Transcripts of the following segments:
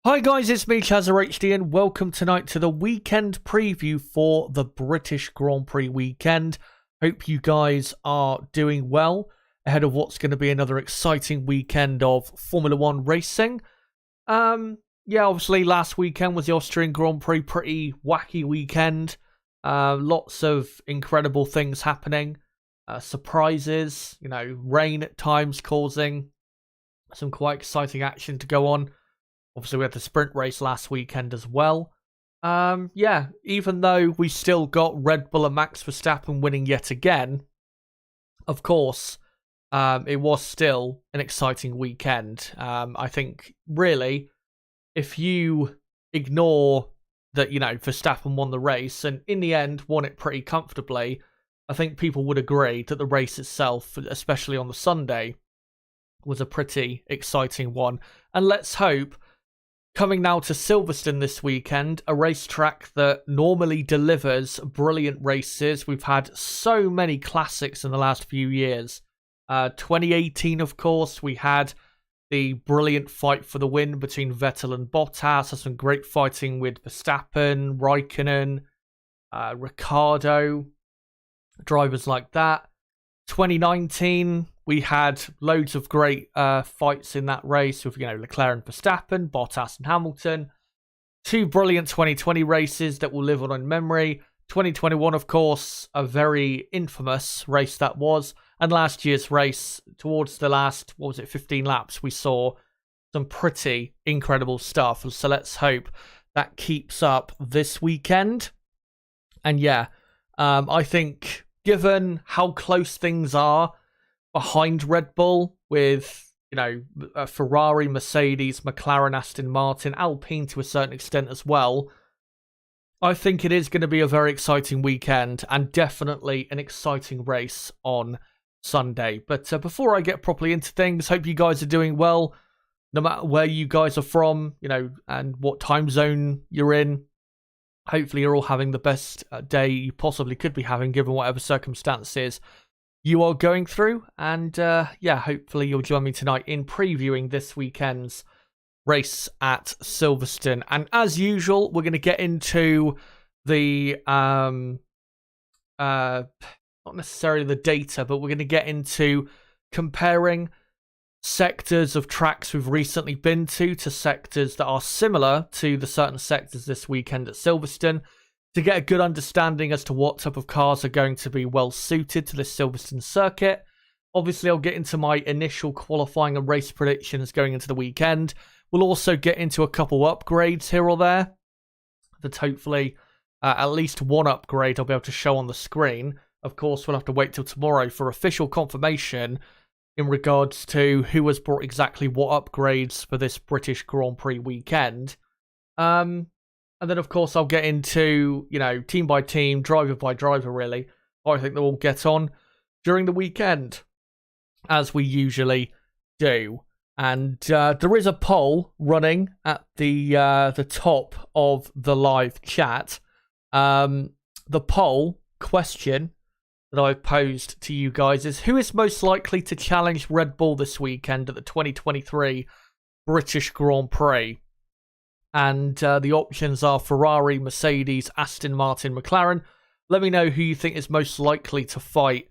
Hi guys, it's me ChazzaHD and welcome tonight to the weekend preview for the British Grand Prix weekend. Hope you guys are doing well ahead of what's going to be another exciting weekend of Formula 1 racing. Obviously last weekend was the Austrian Grand Prix, pretty wacky weekend. Lots of incredible things happening, surprises, rain at times causing some quite exciting action to go on. Obviously, we had the sprint race last weekend as well. Even though we still got Red Bull and Max Verstappen winning yet again, of course, it was still an exciting weekend. I think, really, if you ignore that, Verstappen won the race and in the end won it pretty comfortably, I think people would agree that the race itself, especially on the Sunday, was a pretty exciting one. And let's hope, coming now to Silverstone this weekend, a racetrack that normally delivers brilliant races. We've had so many classics in the last few years. 2018, of course, we had the brilliant fight for the win between Vettel and Bottas. Some great fighting with Verstappen, Raikkonen, Ricciardo, drivers like that. 2019, we had loads of great fights in that race with, Leclerc and Verstappen, Bottas and Hamilton. Two brilliant 2020 races that will live on in memory. 2021, of course, a very infamous race that was. And last year's race, towards the last, 15 laps, we saw some pretty incredible stuff. So let's hope that keeps up this weekend. And I think, given how close things are behind Red Bull with, Ferrari, Mercedes, McLaren, Aston Martin, Alpine to a certain extent as well, I think it is going to be a very exciting weekend and definitely an exciting race on Sunday. But before I get properly into things, hope you guys are doing well, no matter where you guys are from, and what time zone you're in. Hopefully you're all having the best day you possibly could be having, given whatever circumstances you are going through. And hopefully you'll join me tonight in previewing this weekend's race at Silverstone. And as usual, we're going to get into the not necessarily the data, but we're going to get into comparing sectors of tracks we've recently been to sectors that are similar to the certain sectors this weekend at Silverstone, to get a good understanding as to what type of cars are going to be well suited to this Silverstone circuit. Obviously, I'll get into my initial qualifying and race predictions going into the weekend. We'll also get into a couple upgrades here or there that hopefully at least one upgrade I'll be able to show on the screen. Of course, we'll have to wait till tomorrow for official confirmation in regards to who has brought exactly what upgrades for this British Grand Prix weekend. And then, of course, I'll get into, team by team, driver by driver, really. I think they'll all get on during the weekend, as we usually do. And there is a poll running at the top of the live chat. The poll question that I've posed to you guys is, who is most likely to challenge Red Bull this weekend at the 2023 British Grand Prix? And the options are Ferrari, Mercedes, Aston Martin, McLaren. Let me know who you think is most likely to fight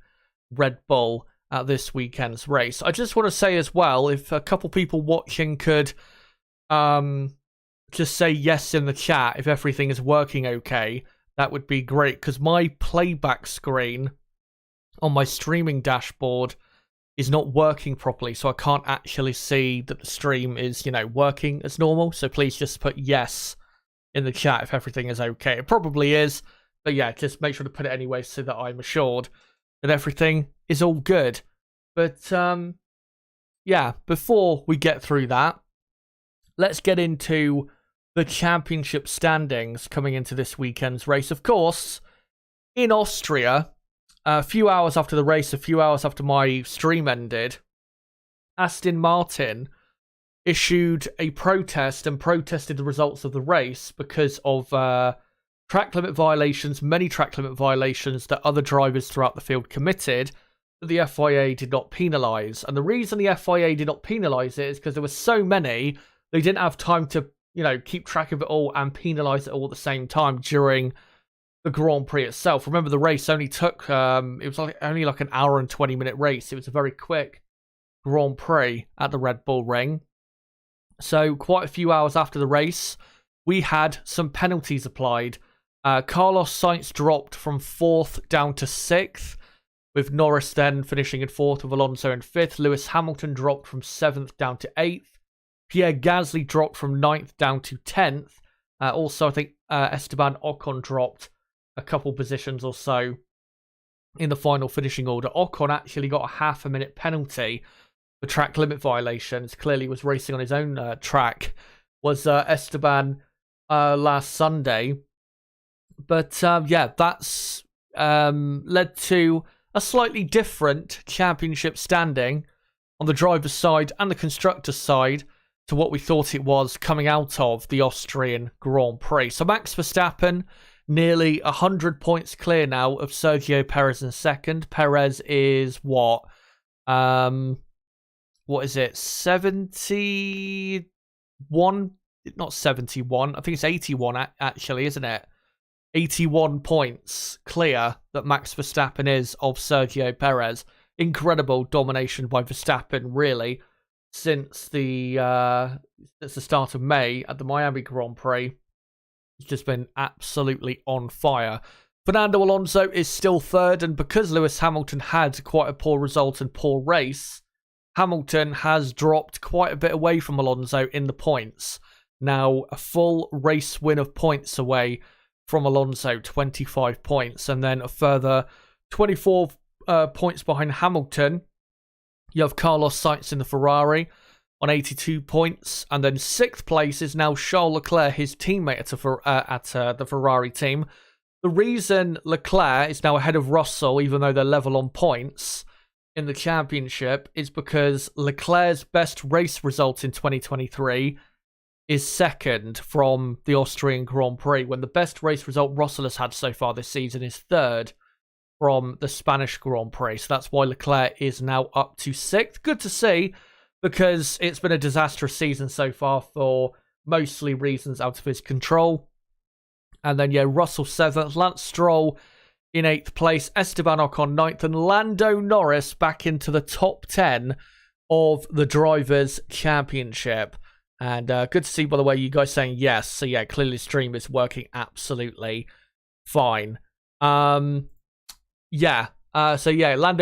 Red Bull at this weekend's race. I just want to say as well, if a couple people watching could just say yes in the chat if everything is working okay, that would be great, because my playback screen on my streaming dashboard is not working properly, so I can't actually see that the stream is, working as normal. So please just put yes in the chat if everything is okay. It probably is, but just make sure to put it anyway so that I'm assured that everything is all good. But before we get through that, let's get into the championship standings coming into this weekend's race. Of course, in Austria, a few hours after the race, a few hours after my stream ended, Aston Martin issued a protest and protested the results of the race because of track limit violations, many track limit violations that other drivers throughout the field committed that the FIA did not penalise. And the reason the FIA did not penalise it is because there were so many, they didn't have time to keep track of it all and penalise it all at the same time during the Grand Prix itself. Remember, the race only took, it was only like an hour and 20-minute race. It was a very quick Grand Prix at the Red Bull Ring. So quite a few hours after the race, we had some penalties applied. Carlos Sainz dropped from 4th down to 6th, with Norris then finishing in 4th with Alonso in 5th. Lewis Hamilton dropped from 7th down to 8th. Pierre Gasly dropped from 9th down to 10th. Also, I think Esteban Ocon dropped a couple positions or so in the final finishing order. Ocon actually got a half a minute penalty for track limit violations. Clearly was racing on his own track, was Esteban last Sunday. But that's led to a slightly different championship standing on the driver's side and the constructor's side to what we thought it was coming out of the Austrian Grand Prix. So Max Verstappen, nearly 100 points clear now of Sergio Perez in second. Perez is what is it? 71? Not 71. I think it's 81 actually, isn't it? 81 points clear that Max Verstappen is of Sergio Perez. Incredible domination by Verstappen, really, since the start of May at the Miami Grand Prix. He's just been absolutely on fire. Fernando Alonso is still third, and because Lewis Hamilton had quite a poor result and poor race, Hamilton has dropped quite a bit away from Alonso in the points. Now, a full race win of points away from Alonso, 25 points, and then a further 24 points behind Hamilton. You have Carlos Sainz in the Ferrari on 82 points, and then 6th place is now Charles Leclerc, his teammate at the Ferrari team. The reason Leclerc is now ahead of Russell, even though they're level on points in the championship, is because Leclerc's best race result in 2023 is second from the Austrian Grand Prix, when the best race result Russell has had so far this season is third from the Spanish Grand Prix. So that's why Leclerc is now up to 6th. Good to see, because it's been a disastrous season so far for mostly reasons out of his control. And then, Russell 7th, Lance Stroll in 8th place, Esteban Ocon 9th, and Lando Norris back into the top 10 of the Drivers' Championship. And good to see, by the way, you guys saying yes. So, clearly the stream is working absolutely fine. Lando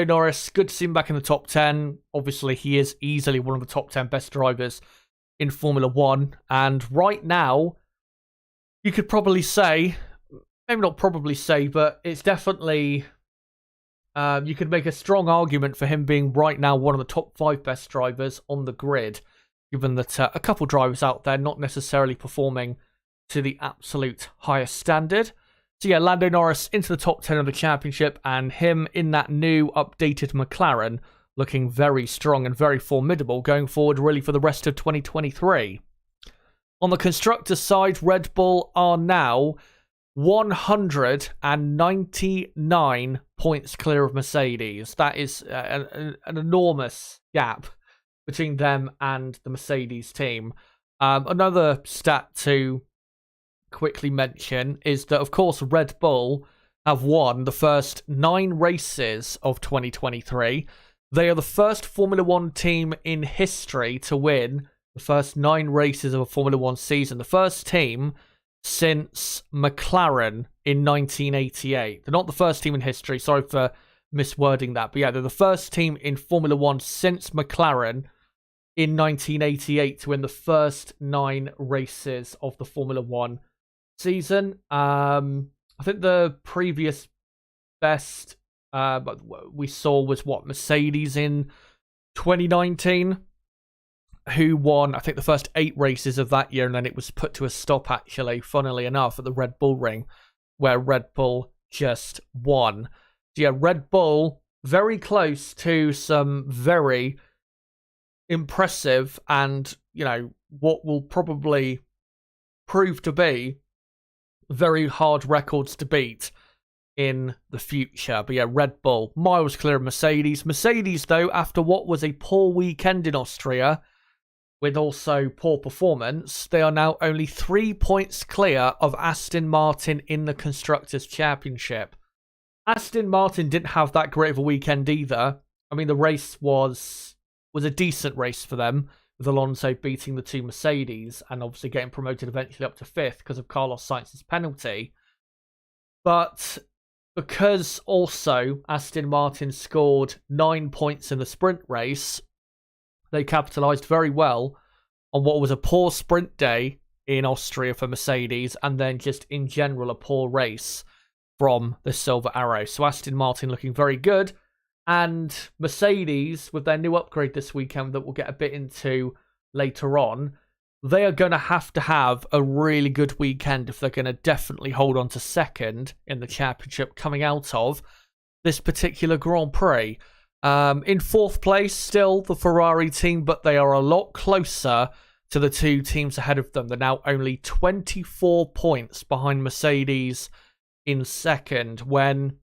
Norris, good to see him back in the top 10. Obviously, he is easily one of the top 10 best drivers in Formula 1. And right now, you could probably say, maybe not probably say, but it's definitely, you could make a strong argument for him being right now one of the top 5 best drivers on the grid, given that a couple drivers out there not necessarily performing to the absolute highest standard. So Lando Norris into the top 10 of the championship, and him in that new updated McLaren looking very strong and very formidable going forward really for the rest of 2023. On the constructors' side, Red Bull are now 199 points clear of Mercedes. That is an enormous gap between them and the Mercedes team. Another stat to quickly mention is that, of course, Red Bull have won the first 9 races of 2023. They are the first Formula 1 team in history to win the first 9 races of a Formula 1 season. The first team since McLaren in 1988. They're not the first team in history. Sorry for miswording that. But they're the first team in Formula 1 since McLaren in 1988 to win the first 9 races of the Formula 1 season. I think the previous best we saw was Mercedes in 2019, who won, I think, the first 8 races of that year, and then it was put to a stop, actually, funnily enough, at the Red Bull Ring, where Red Bull just won. So Red Bull very close to some very impressive and, what will probably prove to be very hard records to beat in the future. But Red Bull, miles clear of Mercedes. Mercedes, though, after what was a poor weekend in Austria, with also poor performance, they are now only 3 points clear of Aston Martin in the Constructors' Championship. Aston Martin didn't have that great of a weekend either. I mean, the race was a decent race for them, with Alonso beating the two Mercedes and obviously getting promoted eventually up to 5th because of Carlos Sainz's penalty. But because also Aston Martin scored 9 points in the sprint race, they capitalised very well on what was a poor sprint day in Austria for Mercedes, and then just in general a poor race from the Silver Arrow. So Aston Martin looking very good, and Mercedes, with their new upgrade this weekend that we'll get a bit into later on, they are going to have a really good weekend if they're going to definitely hold on to second in the championship coming out of this particular Grand Prix. In 4th place, still the Ferrari team, but they are a lot closer to the two teams ahead of them. They're now only 24 points behind Mercedes in 2nd, when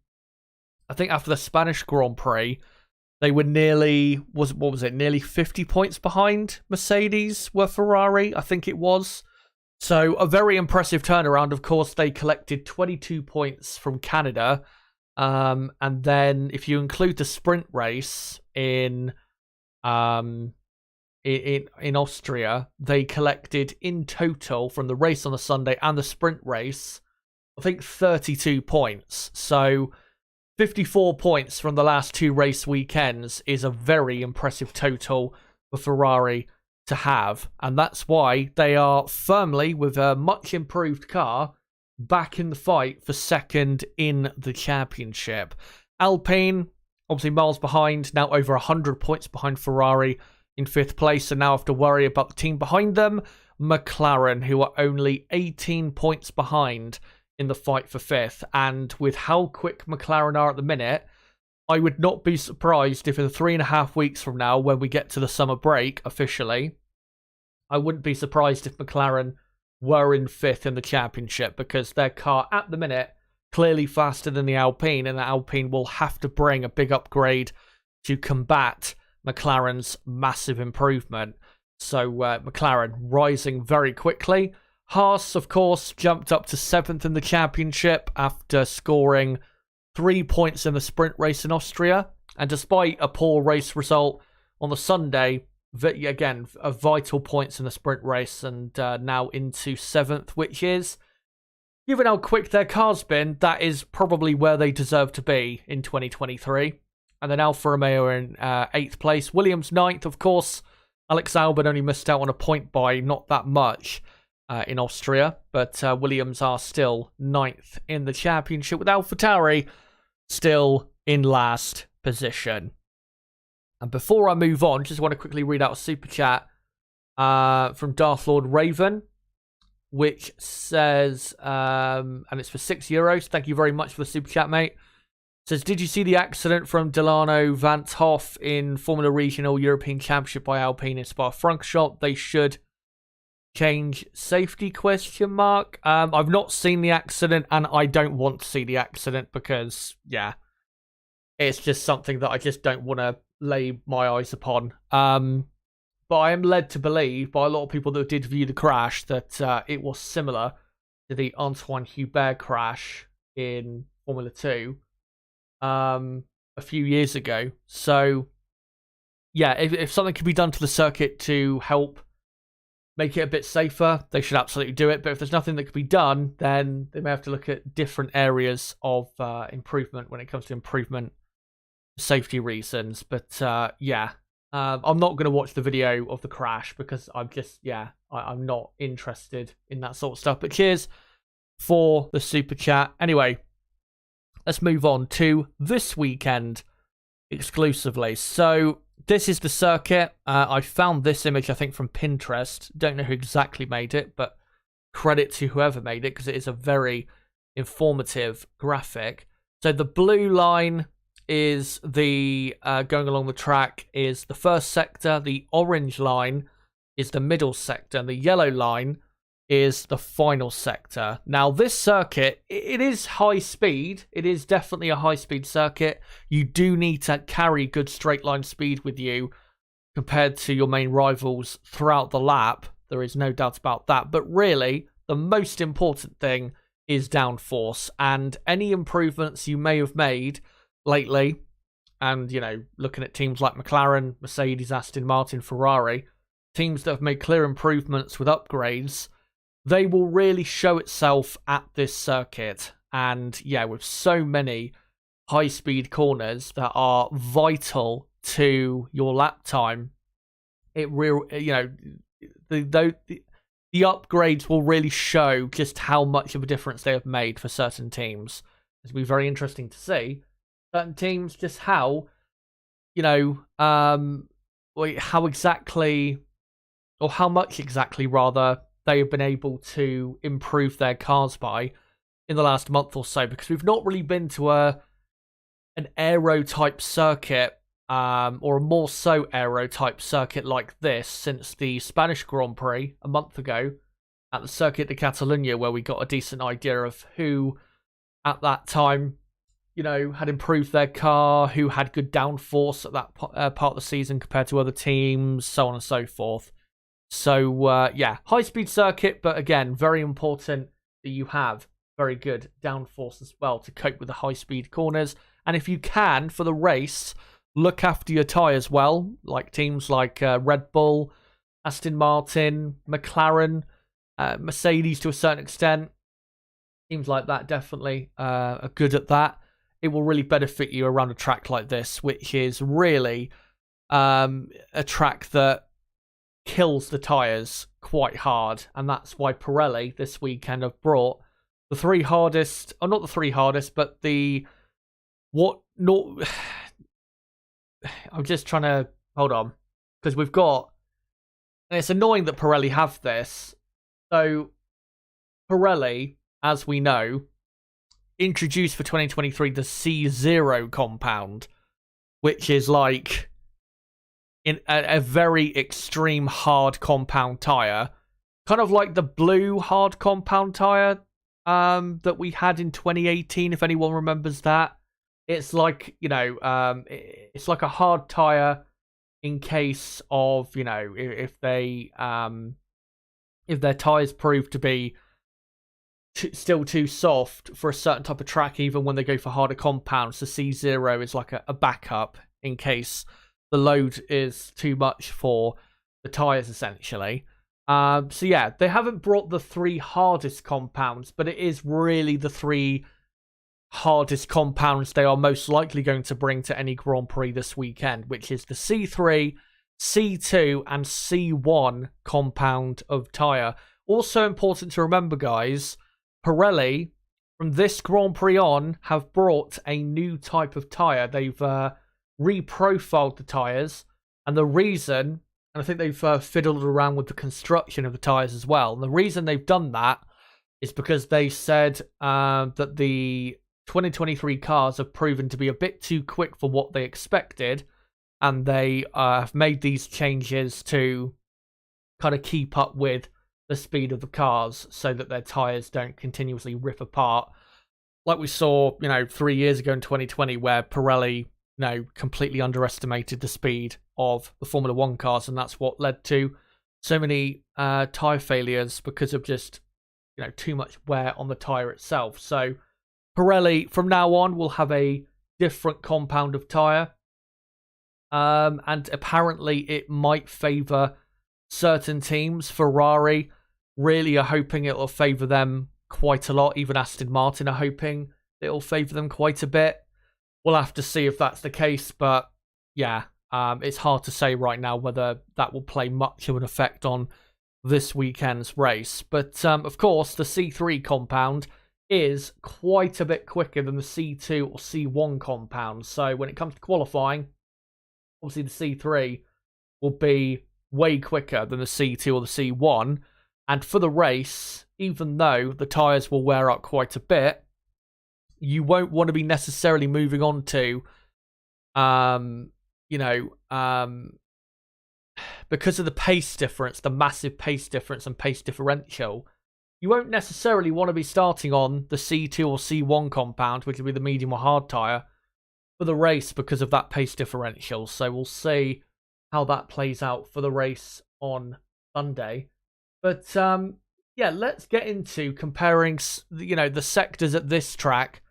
I think after the Spanish Grand Prix, they were nearly 50 points behind Mercedes were Ferrari, I think it was. So a very impressive turnaround. Of course, they collected 22 points from Canada. And then if you include the sprint race in Austria, they collected in total from the race on the Sunday and the sprint race, I think 32 points. So 54 points from the last 2 race weekends is a very impressive total for Ferrari to have. And that's why they are firmly, with a much improved car, back in the fight for second in the championship. Alpine, obviously miles behind, now over 100 points behind Ferrari in 5th place, and now have to worry about the team behind them, McLaren, who are only 18 points behind in the fight for 5th. And with how quick McLaren are at the minute, I would not be surprised if in 3.5 weeks from now, when we get to the summer break officially, I wouldn't be surprised if McLaren were in 5th in the championship, because their car at the minute clearly faster than the Alpine, and the Alpine will have to bring a big upgrade to combat McLaren's massive improvement. So McLaren rising very quickly. Haas, of course, jumped up to 7th in the championship after scoring 3 points in the sprint race in Austria, and despite a poor race result on the Sunday, again, vital points in the sprint race, and now into 7th, which is, given how quick their car's been, that is probably where they deserve to be in 2023. And then Alfa Romeo in 8th place. Williams 9th, of course. Alex Albon only missed out on a point by not that much in Austria, but Williams are still 9th in the championship, with AlphaTauri still in last position. And before I move on, just want to quickly read out a super chat from Darth Lord Raven, which says, and it's for €6. Thank you very much for the super chat, mate. It says, did you see the accident from Delano Van 't Hoff in Formula Regional European Championship by Alpine in Spa-Francorchamps? They should change safety ? I've not seen the accident, and I don't want to see the accident because, yeah, it's just something that I just don't want to lay my eyes upon. But I am led to believe by a lot of people that did view the crash that it was similar to the Antoine Hubert crash in Formula 2 a few years ago. So, yeah, if something can be done to the circuit to help make it a bit safer, they should absolutely do it. But if there's nothing that can be done, then they may have to look at different areas of improvement when it comes to improvement safety reasons. But yeah, I'm not going to watch the video of the crash because I'm just, I'm not interested in that sort of stuff. But cheers for the super chat. Anyway, let's move on to this weekend exclusively. So this is the circuit. I found this image, I think, from Pinterest. Don't know who exactly made it, but credit to whoever made it because it is a very informative graphic. So the blue line is the going along the track is the first sector. The orange line is the middle sector, and the yellow line is the final sector. Now, this circuit, it is high speed. It is definitely a high speed circuit. You do need to carry good straight line speed with you compared to your main rivals throughout the lap. There is no doubt about that. But really, the most important thing is downforce, and any improvements you may have made lately, and, you know, looking at teams like McLaren, Mercedes, Aston Martin, Ferrari, teams that have made clear improvements with upgrades, they will really show itself at this circuit. And yeah, with so many high-speed corners that are vital to your lap time, it the upgrades will really show just how much of a difference they have made for certain teams. It'll be very interesting to see certain teams just how, how exactly, or how much exactly rather, they have been able to improve their cars by in the last month or so, because we've not really been to an aero type circuit, or a more so aero type circuit like this since the Spanish Grand Prix a month ago at the Circuit de Catalunya, where we got a decent idea of who at that time, had improved their car, who had good downforce at that part of the season compared to other teams, so on and so forth. So, yeah, high-speed circuit, but again, very important that you have very good downforce as well to cope with the high-speed corners. And if you can, for the race, look after your tyres well, like teams like Red Bull, Aston Martin, McLaren, Mercedes to a certain extent. Teams like that definitely are good at that. It will really benefit you around a track like this, which is really a track that kills the tyres quite hard. And that's why Pirelli this weekend have brought the three hardest, or not the three hardest, but I'm just trying to hold on, because we've got, and it's annoying that Pirelli have this. So Pirelli, as we know, introduced for 2023 the C0 compound, which is like in a very extreme hard compound tire, kind of like the blue hard compound tire that we had in 2018, if anyone remembers that. It's like, it's like a hard tire in case of, if their tires prove to be still too soft for a certain type of track, even when they go for harder compounds. The C0 is like a backup in case the load is too much for the tires, essentially. So yeah, they haven't brought the three hardest compounds, but it is really the three hardest compounds they are most likely going to bring to any Grand Prix this weekend, which is the C3, C2, and C1 compound of tyre. Also important to remember, guys, Pirelli, from this Grand Prix on, have brought a new type of tyre. They've reprofiled the tyres, and the reason, and I think they've fiddled around with the construction of the tyres as well, and the reason they've done that is because they said that the 2023 cars have proven to be a bit too quick for what they expected, and they have made these changes to kind of keep up with the speed of the cars so that their tyres don't continuously rip apart, like we saw, 3 years ago in 2020, where Pirelli, completely underestimated the speed of the Formula 1 cars, and that's what led to so many tyre failures because of just, too much wear on the tyre itself. So Pirelli, from now on, will have a different compound of tyre. And apparently it might favour certain teams. Ferrari really are hoping it will favour them quite a lot. Even Aston Martin are hoping it will favour them quite a bit. We'll have to see if that's the case. But yeah, it's hard to say right now whether that will play much of an effect on this weekend's race. But of course, the C3 compound is quite a bit quicker than the C2 or C1 compound. So when it comes to qualifying, obviously the C3 will be way quicker than the C2 or the C1. And for the race, even though the tyres will wear out quite a bit, you won't want to be necessarily moving on to, because of the pace difference, the massive pace difference and pace differential, you won't necessarily want to be starting on the C2 or C1 compound, which will be the medium or hard tyre, for the race because of that pace differential. So we'll see how that plays out for the race on Sunday. But yeah, let's get into comparing, the sectors at this track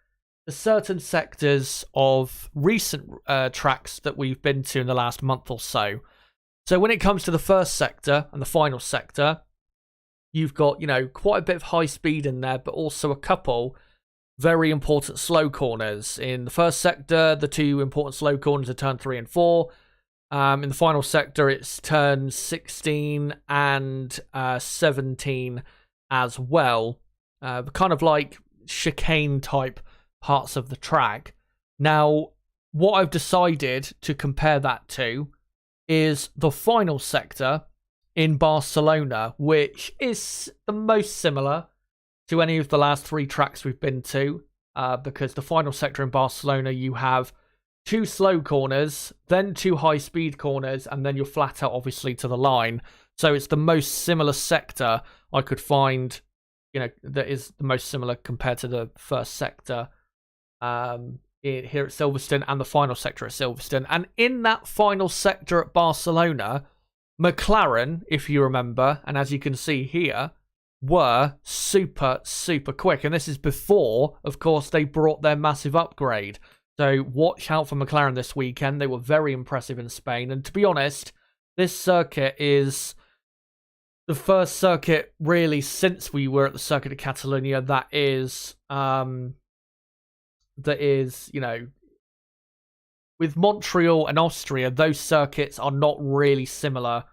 to certain sectors of recent tracks that we've been to in the last month or so. So when it comes to the first sector and the final sector, you've got, quite a bit of high speed in there, but also a couple very important slow corners. In the first sector, the two important slow corners are turn 3 and 4. In the final sector, it's turn 16 and 17 as well. Kind of like chicane type parts of the track. Now, what I've decided to compare that to is the final sector in Barcelona, which is the most similar to any of the last 3 tracks we've been to, because the final sector in Barcelona, you have 2 slow corners, then 2 high-speed corners, and then you're flat out, obviously, to the line. So it's the most similar sector I could find, that is the most similar compared to the first sector here at Silverstone and the final sector at Silverstone. And in that final sector at Barcelona, McLaren, if you remember, and as you can see here, were super, super quick. And this is before, of course, they brought their massive upgrade. So watch out for McLaren this weekend. They were very impressive in Spain. And to be honest, this circuit is the first circuit really since we were at the Circuit of Catalonia that is, with Montreal and Austria, those circuits are not really similar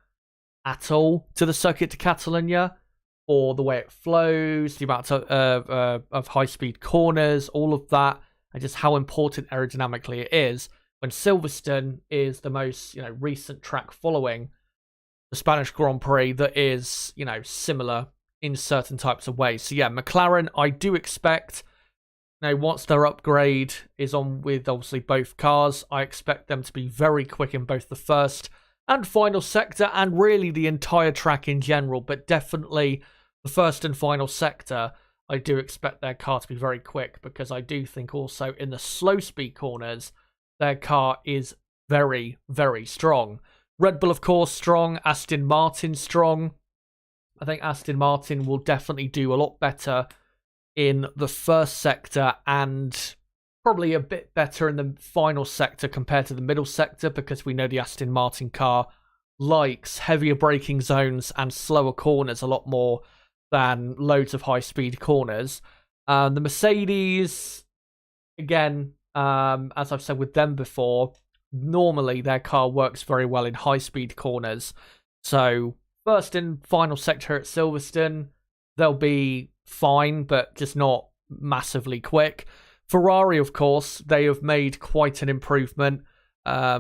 at all to the Circuit de Catalunya, or the way it flows, the amount of high-speed corners, all of that, and just how important aerodynamically it is, when Silverstone is the most, recent track following the Spanish Grand Prix that is, similar in certain types of ways. So yeah, McLaren, I do expect, once their upgrade is on with obviously both cars, I expect them to be very quick in both the first and final sector, and really the entire track in general, but definitely the first and final sector, I do expect their car to be very quick, because I do think also in the slow speed corners, their car is very, very strong. Red Bull, of course, strong. Aston Martin, strong. I think Aston Martin will definitely do a lot better in the first sector, and probably a bit better in the final sector compared to the middle sector, because we know the Aston Martin car likes heavier braking zones and slower corners a lot more than loads of high-speed corners. The Mercedes, again, as I've said with them before, normally their car works very well in high-speed corners. So first and final sector at Silverstone, they'll be fine, but just not massively quick. Ferrari, of course, they have made quite an improvement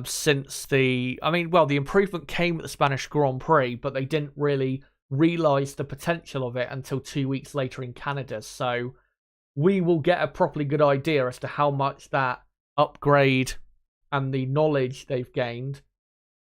since the improvement came at the Spanish Grand Prix, but they didn't really realize the potential of it until 2 weeks later in Canada. So we will get a properly good idea as to how much that upgrade and the knowledge they've gained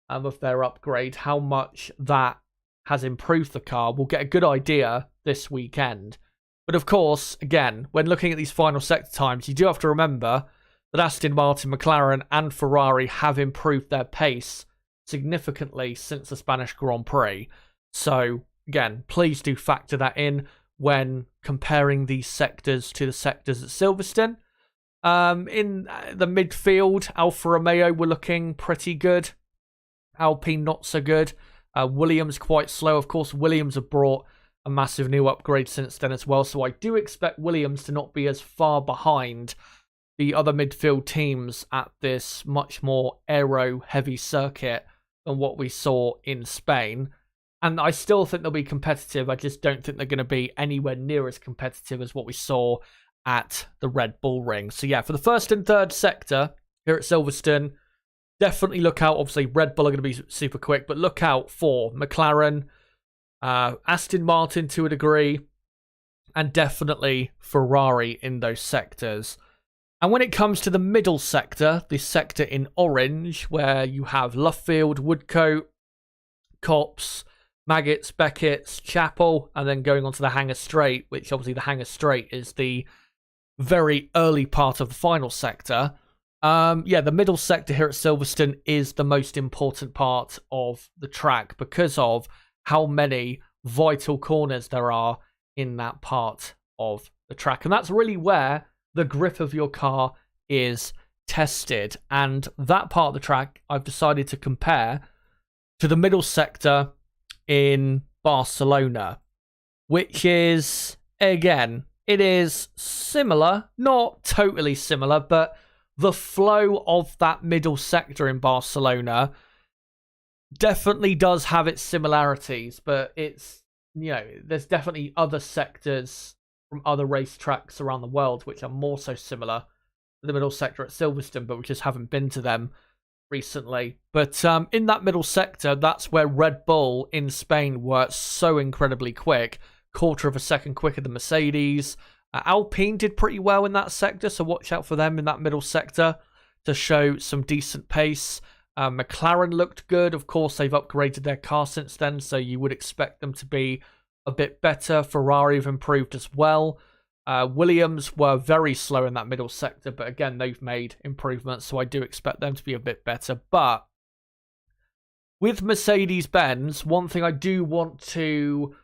of their upgrade, how much that has improved the car. We'll get a good idea this weekend. But of course, again, when looking at these final sector times, you do have to remember that Aston Martin, McLaren and Ferrari have improved their pace significantly since the Spanish Grand Prix. So, again, please do factor that in when comparing these sectors to the sectors at Silverstone. In the midfield, Alfa Romeo were looking pretty good. Alpine not so good. Williams quite slow. Of course, Williams have brought a massive new upgrade since then as well. So I do expect Williams to not be as far behind the other midfield teams at this much more aero-heavy circuit than what we saw in Spain. And I still think they'll be competitive. I just don't think they're going to be anywhere near as competitive as what we saw at the Red Bull Ring. So yeah, for the first and third sector here at Silverstone, definitely look out. Obviously, Red Bull are going to be super quick, but look out for McLaren, Aston Martin to a degree, and definitely Ferrari in those sectors. And when it comes to the middle sector, the sector in orange, where you have Luffield, Woodcote, Copse, Maggots, Beckett's, Chapel, and then going on to the Hangar Straight, which obviously the Hangar Straight is the very early part of the final sector. Yeah, the middle sector here at Silverstone is the most important part of the track because of how many vital corners there are in that part of the track. And that's really where the grip of your car is tested. And that part of the track I've decided to compare to the middle sector in Barcelona, which is, again, it is similar, not totally similar, but the flow of that middle sector in Barcelona definitely does have its similarities, but it's, there's definitely other sectors from other racetracks around the world which are more so similar to the middle sector at Silverstone, but we just haven't been to them recently. But in that middle sector, that's where Red Bull in Spain were so incredibly quick, quarter of a second quicker than Mercedes. Alpine did pretty well in that sector, so watch out for them in that middle sector to show some decent pace. McLaren looked good. Of course, they've upgraded their car since then, so you would expect them to be a bit better. Ferrari have improved as well. Williams were very slow in that middle sector, but again, they've made improvements, so I do expect them to be a bit better. But with Mercedes-Benz, one thing I do want to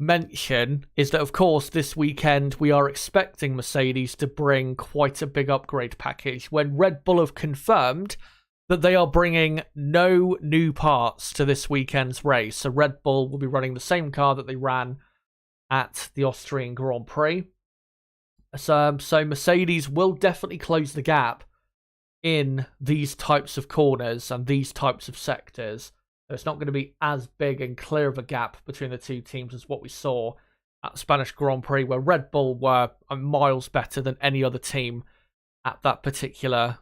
mention is that, of course, this weekend we are expecting Mercedes to bring quite a big upgrade package when Red Bull have confirmed that they are bringing no new parts to this weekend's race. So Red Bull will be running the same car that they ran at the Austrian Grand Prix. So Mercedes will definitely close the gap in these types of corners and these types of sectors. It's not going to be as big and clear of a gap between the two teams as what we saw at the Spanish Grand Prix, where Red Bull were miles better than any other team at that particular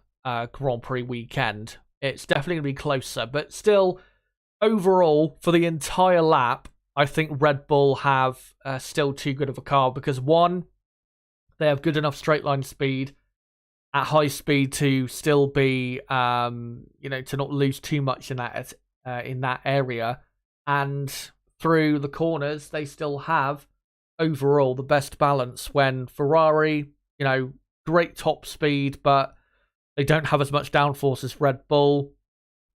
Grand Prix weekend. It's definitely going to be closer, but still, overall, for the entire lap, I think Red Bull have still too good of a car because, one, they have good enough straight line speed at high speed to still be, to not lose too much in that area, and through the corners they still have overall the best balance, when Ferrari, great top speed, but they don't have as much downforce as Red Bull,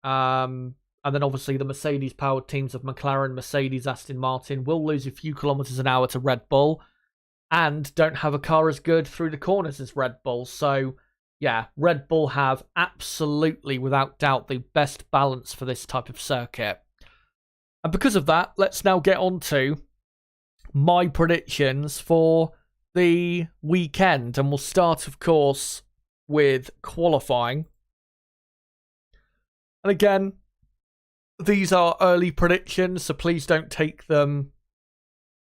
and then obviously the Mercedes powered teams of McLaren, Mercedes, Aston Martin will lose a few kilometers an hour to Red Bull and don't have a car as good through the corners as Red Bull. So yeah, Red Bull have absolutely, without doubt, the best balance for this type of circuit. And because of that, let's now get on to my predictions for the weekend. And we'll start, of course, with qualifying. And again, these are early predictions, so please don't take them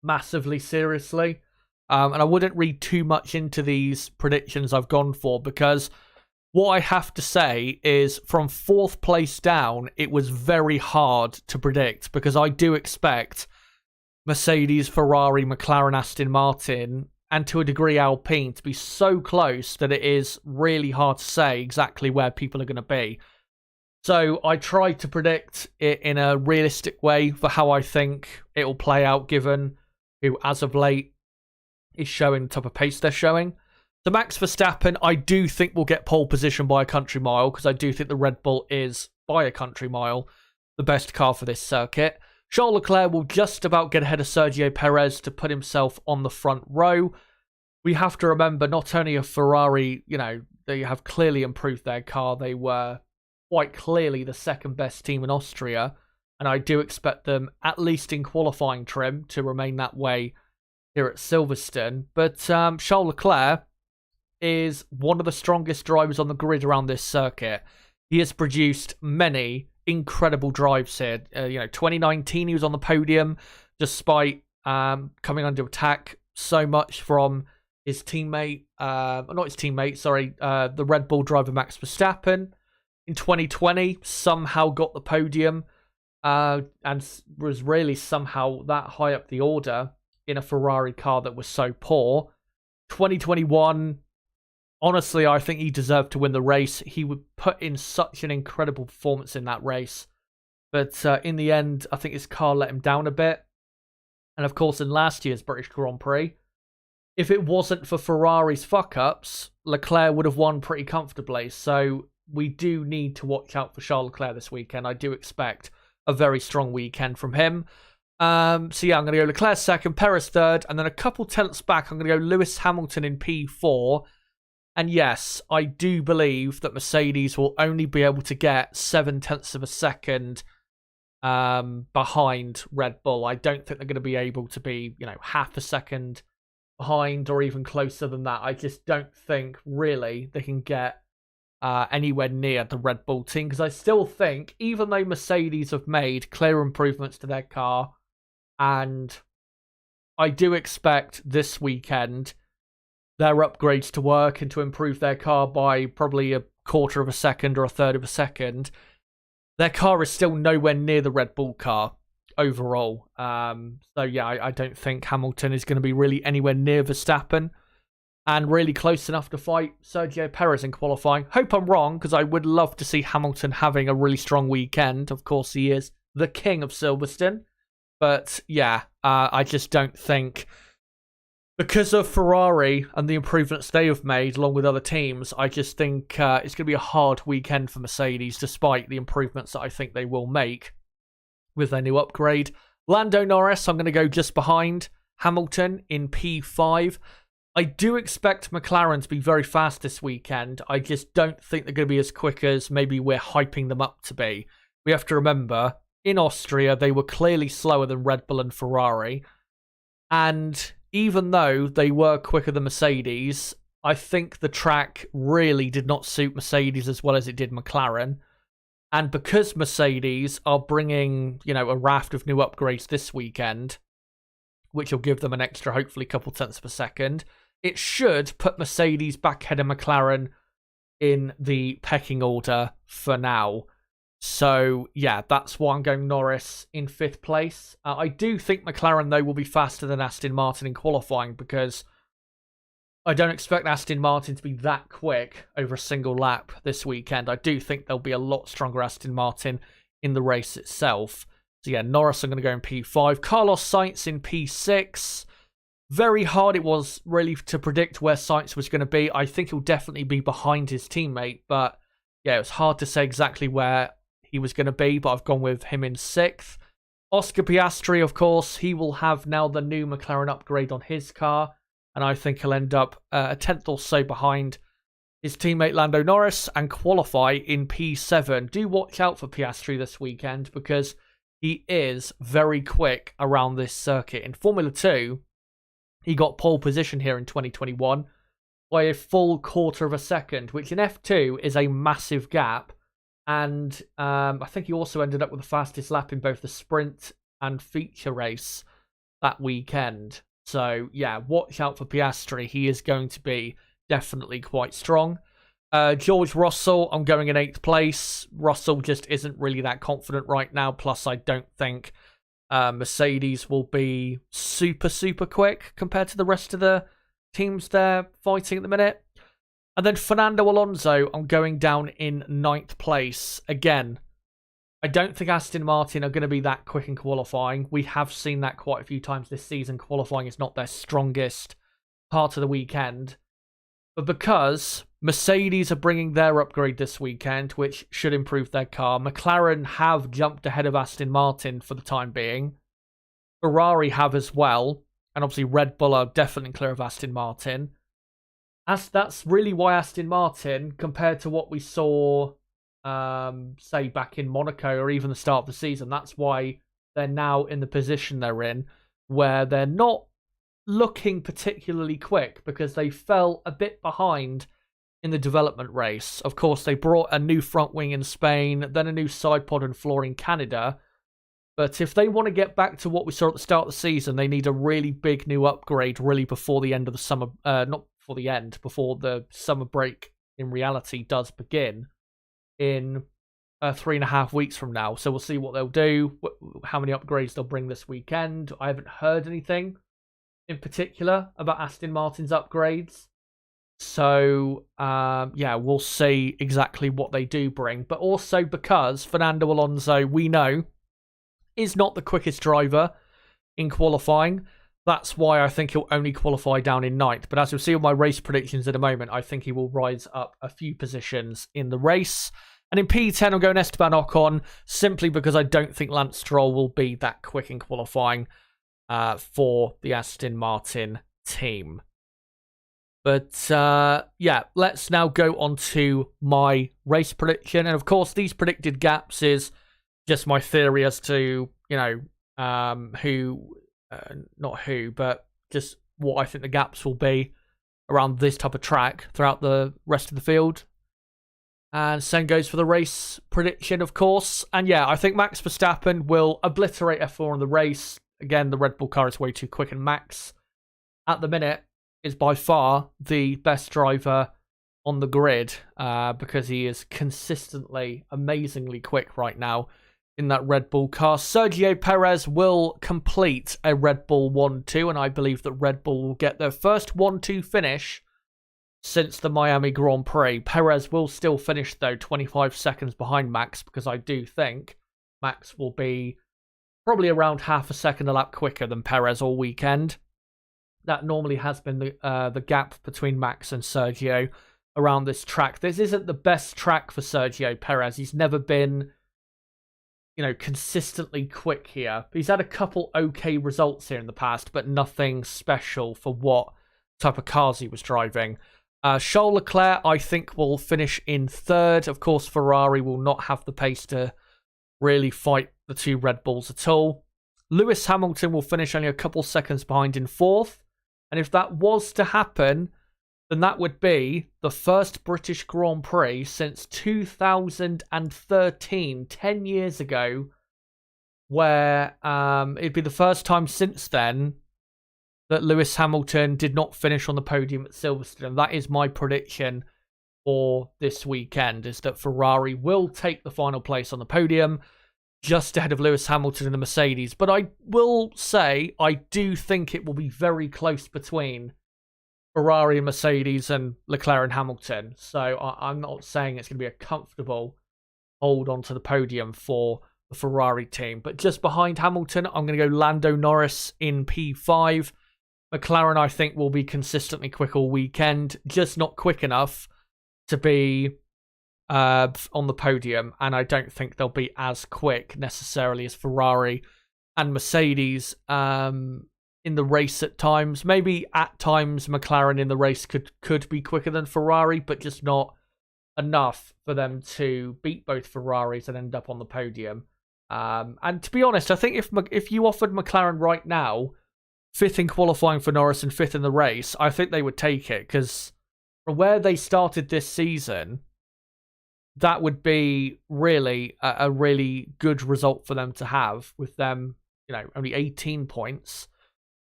massively seriously. And I wouldn't read too much into these predictions I've gone for, because what I have to say is from 4th place down, it was very hard to predict, because I do expect Mercedes, Ferrari, McLaren, Aston Martin, and to a degree Alpine to be so close that it is really hard to say exactly where people are going to be. So I tried to predict it in a realistic way for how I think it will play out, given who, as of late, is showing the type of pace they're showing. So Max Verstappen, I do think will get pole position by a country mile, because I do think the Red Bull is, by a country mile, the best car for this circuit. Charles Leclerc will just about get ahead of Sergio Perez to put himself on the front row. We have to remember, not only are Ferrari, they have clearly improved their car. They were quite clearly the second best team in Austria, and I do expect them, at least in qualifying trim, to remain that way here at Silverstone. But Charles Leclerc is one of the strongest drivers on the grid around this circuit. He has produced many incredible drives here. 2019 he was on the podium, despite coming under attack so much from his teammate, the Red Bull driver Max Verstappen. In 2020, somehow got the podium and was really somehow that high up the order in a Ferrari car that was so poor. 2021, honestly, I think he deserved to win the race. He would put in such an incredible performance in that race. But in the end, I think his car let him down a bit. And of course, in last year's British Grand Prix, if it wasn't for Ferrari's fuck-ups, Leclerc would have won pretty comfortably. So we do need to watch out for Charles Leclerc this weekend. I do expect a very strong weekend from him. So yeah, I'm going to go Leclerc second, Perez third, and then a couple tenths back, I'm going to go Lewis Hamilton in P4. And yes, I do believe that Mercedes will only be able to get 0.7 of a second behind Red Bull. I don't think they're going to be able to be, half a second behind or even closer than that. I just don't think really they can get anywhere near the Red Bull team, because I still think, even though Mercedes have made clear improvements to their car, and I do expect this weekend their upgrades to work and to improve their car by probably 1/4 of a second or 1/3 of a second, their car is still nowhere near the Red Bull car overall. So yeah, I don't think Hamilton is going to be really anywhere near Verstappen and really close enough to fight Sergio Perez in qualifying. Hope I'm wrong, because I would love to see Hamilton having a really strong weekend. Of course, he is the king of Silverstone. But yeah, I just don't think, because of Ferrari and the improvements they have made along with other teams, I just think it's going to be a hard weekend for Mercedes, despite the improvements that I think they will make with their new upgrade. Lando Norris, I'm going to go just behind Hamilton in P5. I do expect McLaren to be very fast this weekend. I just don't think they're going to be as quick as maybe we're hyping them up to be. We have to remember, in Austria, they were clearly slower than Red Bull and Ferrari. And even though they were quicker than Mercedes, I think the track really did not suit Mercedes as well as it did McLaren. And because Mercedes are bringing, a raft of new upgrades this weekend, which will give them an extra, hopefully, couple tenths per second, it should put Mercedes back ahead of McLaren in the pecking order for now. So, yeah, that's why I'm going Norris in 5th place. I do think McLaren, though, will be faster than Aston Martin in qualifying, because I don't expect Aston Martin to be that quick over a single lap this weekend. I do think there'll be a lot stronger Aston Martin in the race itself. So, yeah, Norris, I'm going to go in P5. Carlos Sainz in P6. Very hard it was really to predict where Sainz was going to be. I think he'll definitely be behind his teammate, but yeah, it was hard to say exactly where he was going to be, but I've gone with him in 6th. Oscar Piastri, of course, he will have now the new McLaren upgrade on his car, and I think he'll end up a tenth or so behind his teammate Lando Norris and qualify in P7. Do watch out for Piastri this weekend, because he is very quick around this circuit. In Formula 2, he got pole position here in 2021 by a full 1/4 of a second, which in F2 is a massive gap. And I think he also ended up with the fastest lap in both the sprint and feature race that weekend. So, yeah, watch out for Piastri. He is going to be definitely quite strong. George Russell, I'm going in 8th place. Russell just isn't really that confident right now. Plus, I don't think Mercedes will be super, super quick compared to the rest of the teams they're fighting at the minute. And then Fernando Alonso, I'm going down in 9th place. Again, I don't think Aston Martin are going to be that quick in qualifying. We have seen that quite a few times this season. Qualifying is not their strongest part of the weekend. But because Mercedes are bringing their upgrade this weekend, which should improve their car, McLaren have jumped ahead of Aston Martin for the time being. Ferrari have as well. And obviously Red Bull are definitely clear of Aston Martin. That's really why Aston Martin, compared to what we saw, say, back in Monaco or even the start of the season, that's why they're now in the position they're in, where they're not looking particularly quick, because they fell a bit behind in the development race. Of course, they brought a new front wing in Spain, then a new side pod and floor in Canada. But if they want to get back to what we saw at the start of the season, they need a really big new upgrade really before the end of the summer, before the summer break in reality does begin in 3.5 weeks from now. So we'll see what they'll do, how many upgrades they'll bring this weekend. I haven't heard anything in particular about Aston Martin's upgrades. So, yeah, we'll see exactly what they do bring. But also because Fernando Alonso, we know, is not the quickest driver in qualifying. That's why I think he'll only qualify down in ninth. But as you'll see on my race predictions in a moment, I think he will rise up a few positions in the race. And in P10, I'm going Esteban Ocon, simply because I don't think Lance Stroll will be that quick in qualifying for the Aston Martin team. But yeah, let's now go on to my race prediction. And of course, these predicted gaps is just my theory as to, not who, but just what I think the gaps will be around this type of track throughout the rest of the field. And same goes for the race prediction, of course. And yeah, I think Max Verstappen will obliterate F4 in the race. Again, the Red Bull car is way too quick, and Max, at the minute, is by far the best driver on the grid because he is consistently, amazingly quick right now in that Red Bull car. Sergio Perez will complete a Red Bull 1-2, and I believe that Red Bull will get their first 1-2 finish since the Miami Grand Prix. Perez will still finish, though, 25 seconds behind Max, because I do think Max will be probably around half a second a lap quicker than Perez all weekend. That normally has been the gap between Max and Sergio around this track. This isn't the best track for Sergio Perez. He's never been, consistently quick here. He's had a couple okay results here in the past, but nothing special for what type of cars he was driving. Charles Leclerc, I think, will finish in third. Of course, Ferrari will not have the pace to really fight the two Red Bulls at all. Lewis Hamilton will finish only a couple seconds behind in fourth. And if that was to happen, then that would be the first British Grand Prix since 2013, 10 years ago, where it'd be the first time since then that Lewis Hamilton did not finish on the podium at Silverstone. That is my prediction for this weekend, is that Ferrari will take the final place on the podium, just ahead of Lewis Hamilton in the Mercedes. But I will say, I do think it will be very close between Ferrari and Mercedes and Leclerc and Hamilton. So I'm not saying it's going to be a comfortable hold on to the podium for the Ferrari team. But just behind Hamilton, I'm going to go Lando Norris in P5. McLaren, I think, will be consistently quick all weekend, just not quick enough to be on the podium, and I don't think they'll be as quick necessarily as Ferrari and Mercedes in the race at times. Maybe at times McLaren in the race could be quicker than Ferrari, but just not enough for them to beat both Ferraris and end up on the podium. And to be honest, I think if you offered McLaren right now fifth in qualifying for Norris and fifth in the race, I think they would take it, because from where they started this season, that would be really a really good result for them to have, with them, only 18 points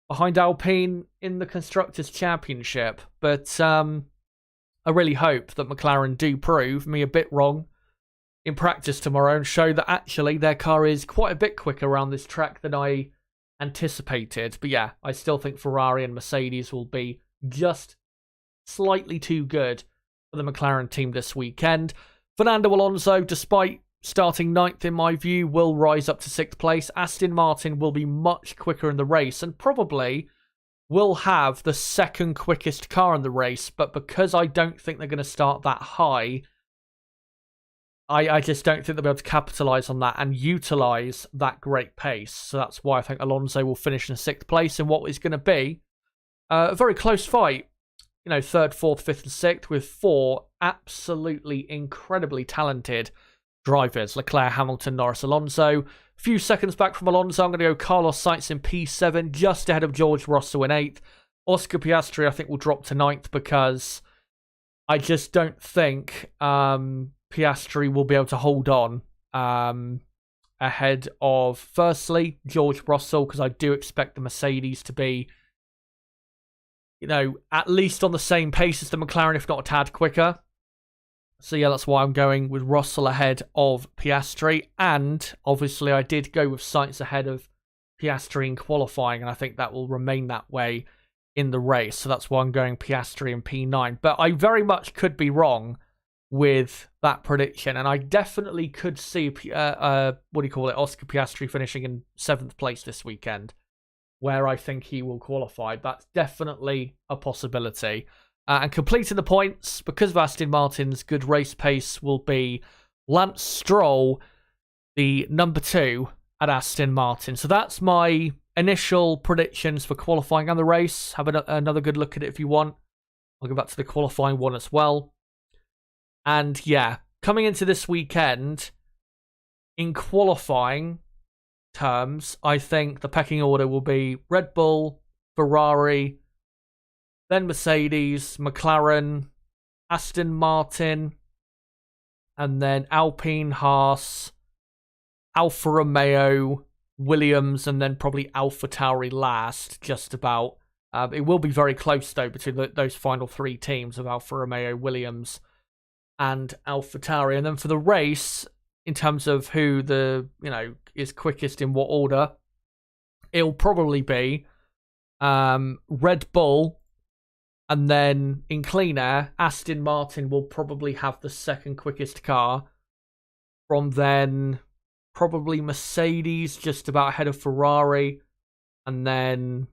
behind Alpine in the Constructors' Championship. But I really hope that McLaren do prove me a bit wrong in practice tomorrow and show that actually their car is quite a bit quicker around this track than I anticipated. But yeah, I still think Ferrari and Mercedes will be just slightly too good for the McLaren team this weekend. Fernando Alonso, despite starting ninth in my view, will rise up to sixth place. Aston Martin will be much quicker in the race and probably will have the second quickest car in the race. But because I don't think they're going to start that high, I just don't think they'll be able to capitalise on that and utilise that great pace. So that's why I think Alonso will finish in sixth place in what is going to be a very close fight. Third, fourth, fifth, and sixth, with four absolutely incredibly talented drivers: Leclerc, Hamilton, Norris, Alonso. A few seconds back from Alonso, I'm going to go Carlos Sainz in P7, just ahead of George Russell in 8th. Oscar Piastri, I think, will drop to 9th because I just don't think Piastri will be able to hold on ahead of, firstly, George Russell, because I do expect the Mercedes to be at least on the same pace as the McLaren, if not a tad quicker. So yeah, that's why I'm going with Russell ahead of Piastri. And obviously I did go with Sainz ahead of Piastri in qualifying, and I think that will remain that way in the race. So that's why I'm going Piastri in P9. But I very much could be wrong with that prediction, and I definitely could see Oscar Piastri finishing in 7th place this weekend. where I think he will qualify. That's definitely a possibility. And completing the points, because of Aston Martin's good race pace, will be Lance Stroll, the number 2 at Aston Martin. So that's my initial predictions for qualifying and the race. Have another good look at it if you want. I'll go back to the qualifying one as well. And yeah, coming into this weekend, in qualifying terms, I think the pecking order will be Red Bull, Ferrari, then Mercedes, McLaren, Aston Martin, and then Alpine, Haas, Alfa Romeo, Williams, and then probably AlphaTauri last, just about. It will be very close, though, between those final 3 teams of Alfa Romeo, Williams, and AlphaTauri. And then for the race, in terms of who is quickest in what order, it'll probably be Red Bull, and then in clean air, Aston Martin will probably have the second quickest car. From then, probably Mercedes, just about ahead of Ferrari, and then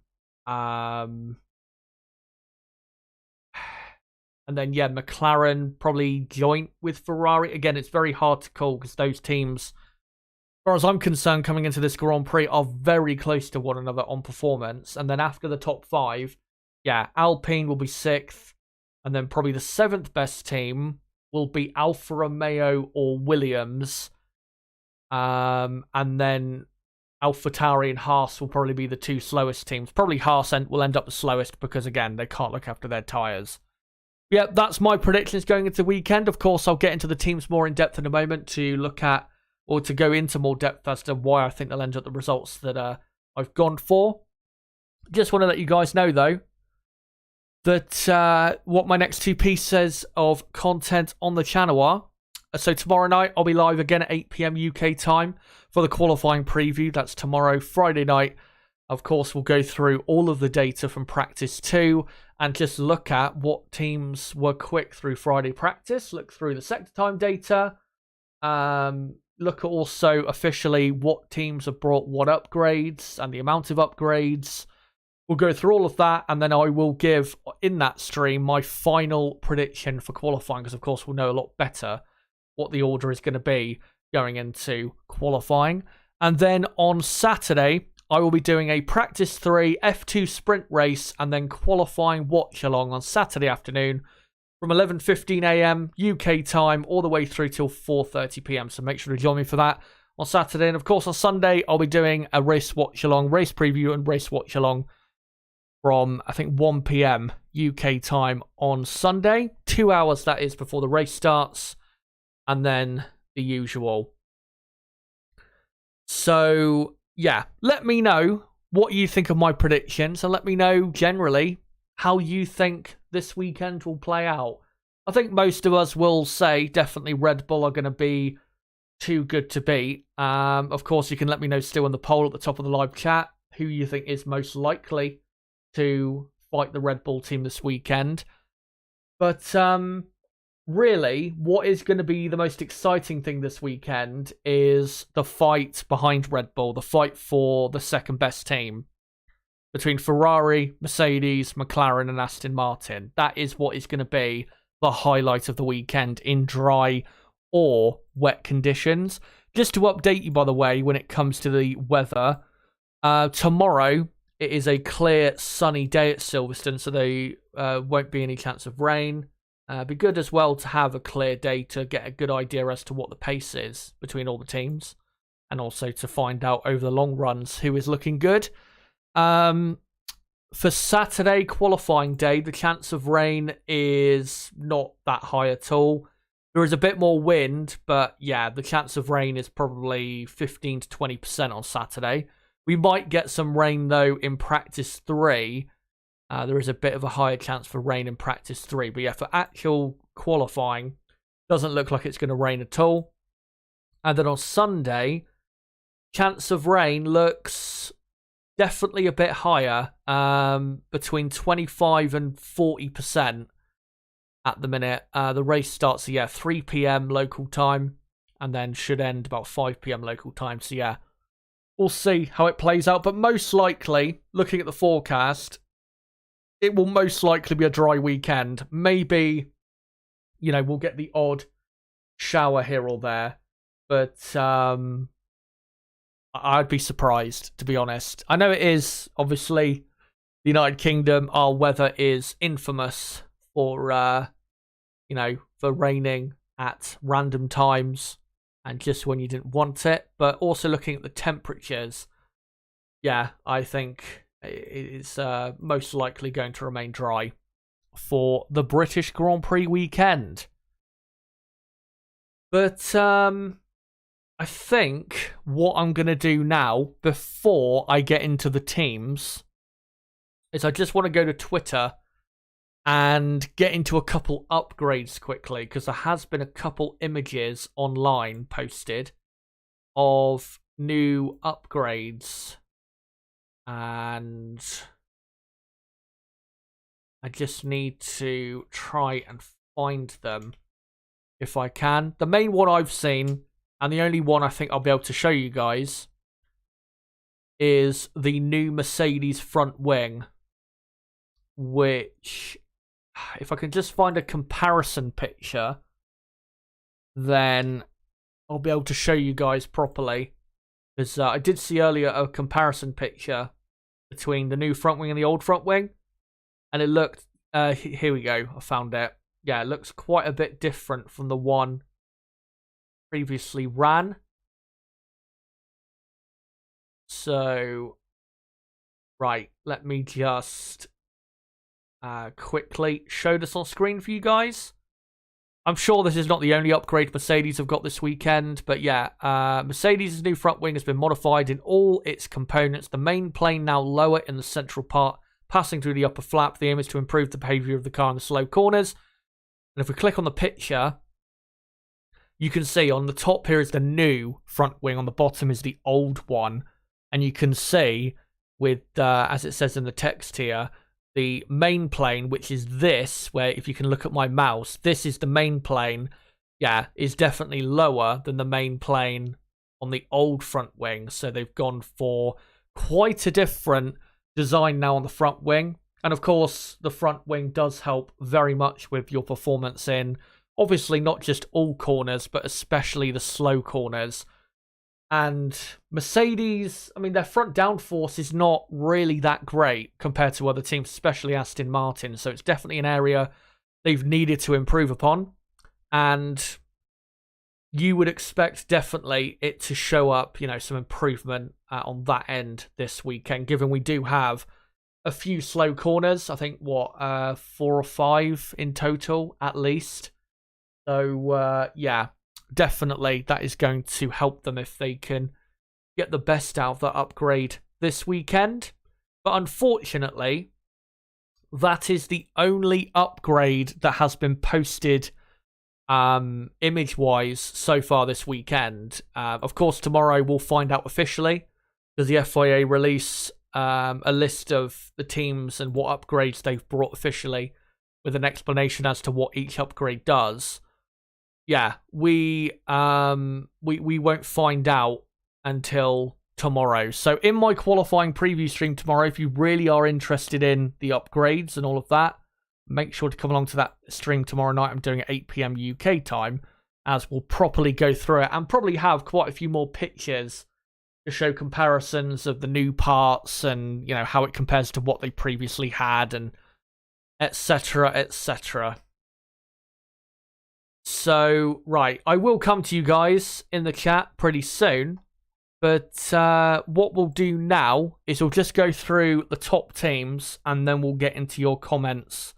McLaren probably joint with Ferrari. Again, it's very hard to call because those teams, as far as I'm concerned, coming into this Grand Prix are very close to one another on performance. And then after the top 5, Alpine will be 6th, and then probably the 7th best team will be Alfa Romeo or Williams, and then AlphaTauri and Haas will probably be the 2 slowest teams. Probably Haas will end up the slowest because, again, they can't look after their tyres. Yeah, that's my predictions going into the weekend. Of course, I'll get into the teams more in depth in a moment to look at, or to go into more depth as to why I think they'll end up the results that I've gone for. Just want to let you guys know, though, that what my next 2 pieces of content on the channel are. So tomorrow night, I'll be live again at 8 PM UK time for the qualifying preview. That's tomorrow, Friday night. Of course, we'll go through all of the data from practice 2 and just look at what teams were quick through Friday practice, look through the sector time data, look at also officially what teams have brought what upgrades and the amount of upgrades. We'll go through all of that, and then I will give, in that stream, my final prediction for qualifying, because, of course, we'll know a lot better what the order is going to be going into qualifying. And then on Saturday, I will be doing a practice 3 F2 sprint race and then qualifying watch along on Saturday afternoon from 11:15 AM UK time all the way through till 4:30 PM. So make sure to join me for that on Saturday. And of course, on Sunday, I'll be doing a race watch along, race preview and race watch along from, I think, 1 PM UK time on Sunday. 2 hours, that is, before the race starts. And then the usual. So, yeah, let me know what you think of my predictions, and let me know generally how you think this weekend will play out. I think most of us will say definitely Red Bull are going to be too good to beat. Of course, you can let me know still in the poll at the top of the live chat who you think is most likely to fight the Red Bull team this weekend. But really, what is going to be the most exciting thing this weekend is the fight behind Red Bull, the fight for the second best team between Ferrari, Mercedes, McLaren, and Aston Martin. That is what is going to be the highlight of the weekend in dry or wet conditions. Just to update you, by the way, when it comes to the weather, tomorrow it is a clear, sunny day at Silverstone, so there won't be any chance of rain. Be good as well to have a clear day to get a good idea as to what the pace is between all the teams, and also to find out over the long runs who is looking good. For Saturday qualifying day, the chance of rain is not that high at all. There is a bit more wind, but yeah, the chance of rain is probably 15 to 20% on Saturday. We might get some rain, though, in practice 3. There is a bit of a higher chance for rain in practice 3. But yeah, for actual qualifying, doesn't look like it's going to rain at all. And then on Sunday, chance of rain looks definitely a bit higher, between 25 and 40% at the minute. The race starts at 3 PM local time and then should end about 5 PM local time. So yeah, we'll see how it plays out. But most likely, looking at the forecast, it will most likely be a dry weekend. Maybe, we'll get the odd shower here or there. But I'd be surprised, to be honest. I know it is, obviously, the United Kingdom. Our weather is infamous for, for raining at random times and just when you didn't want it. But also looking at the temperatures, yeah, I think it's most likely going to remain dry for the British Grand Prix weekend. But I think what I'm going to do now, before I get into the teams, is I just want to go to Twitter and get into a couple upgrades quickly, because there has been a couple images online posted of new upgrades, and I just need to try and find them if I can. The main one I've seen, and the only one I think I'll be able to show you guys, is the new Mercedes front wing, which, if I can just find a comparison picture, then I'll be able to show you guys properly. Because I did see earlier a comparison picture between the new front wing and the old front wing, and it looked, here we go, I found it. Yeah, it looks quite a bit different from the one previously ran. So, right, let me just quickly show this on screen for you guys. I'm sure this is not the only upgrade Mercedes have got this weekend, but yeah, Mercedes' new front wing has been modified in all its components. The main plane now lower in the central part, passing through the upper flap. The aim is to improve the behavior of the car in the slow corners. And if we click on the picture, you can see on the top here is the new front wing, on the bottom is the old one. And you can see with, as it says in the text here, the main plane, which is this, where if you can look at my mouse, this is the main plane, yeah, is definitely lower than the main plane on the old front wing. So they've gone for quite a different design now on the front wing. And of course, the front wing does help very much with your performance in, obviously, not just all corners, but especially the slow corners. And Mercedes, I mean, their front downforce is not really that great compared to other teams, especially Aston Martin. So it's definitely an area they've needed to improve upon. And you would expect definitely it to show up, some improvement on that end this weekend, given we do have a few slow corners. I think, 4 or 5 in total, at least. So, yeah. Definitely, that is going to help them if they can get the best out of that upgrade this weekend. But unfortunately, that is the only upgrade that has been posted image-wise so far this weekend. Of course, tomorrow we'll find out officially, because the FIA release a list of the teams and what upgrades they've brought officially, with an explanation as to what each upgrade does. Yeah, we won't find out until tomorrow. So in my qualifying preview stream tomorrow, if you really are interested in the upgrades and all of that, make sure to come along to that stream tomorrow night. I'm doing it at 8 PM UK time, as we'll properly go through it and probably have quite a few more pictures to show comparisons of the new parts and, how it compares to what they previously had, and etc, etc. So, right, I will come to you guys in the chat pretty soon, but what we'll do now is we'll just go through the top teams, and then we'll get into your comments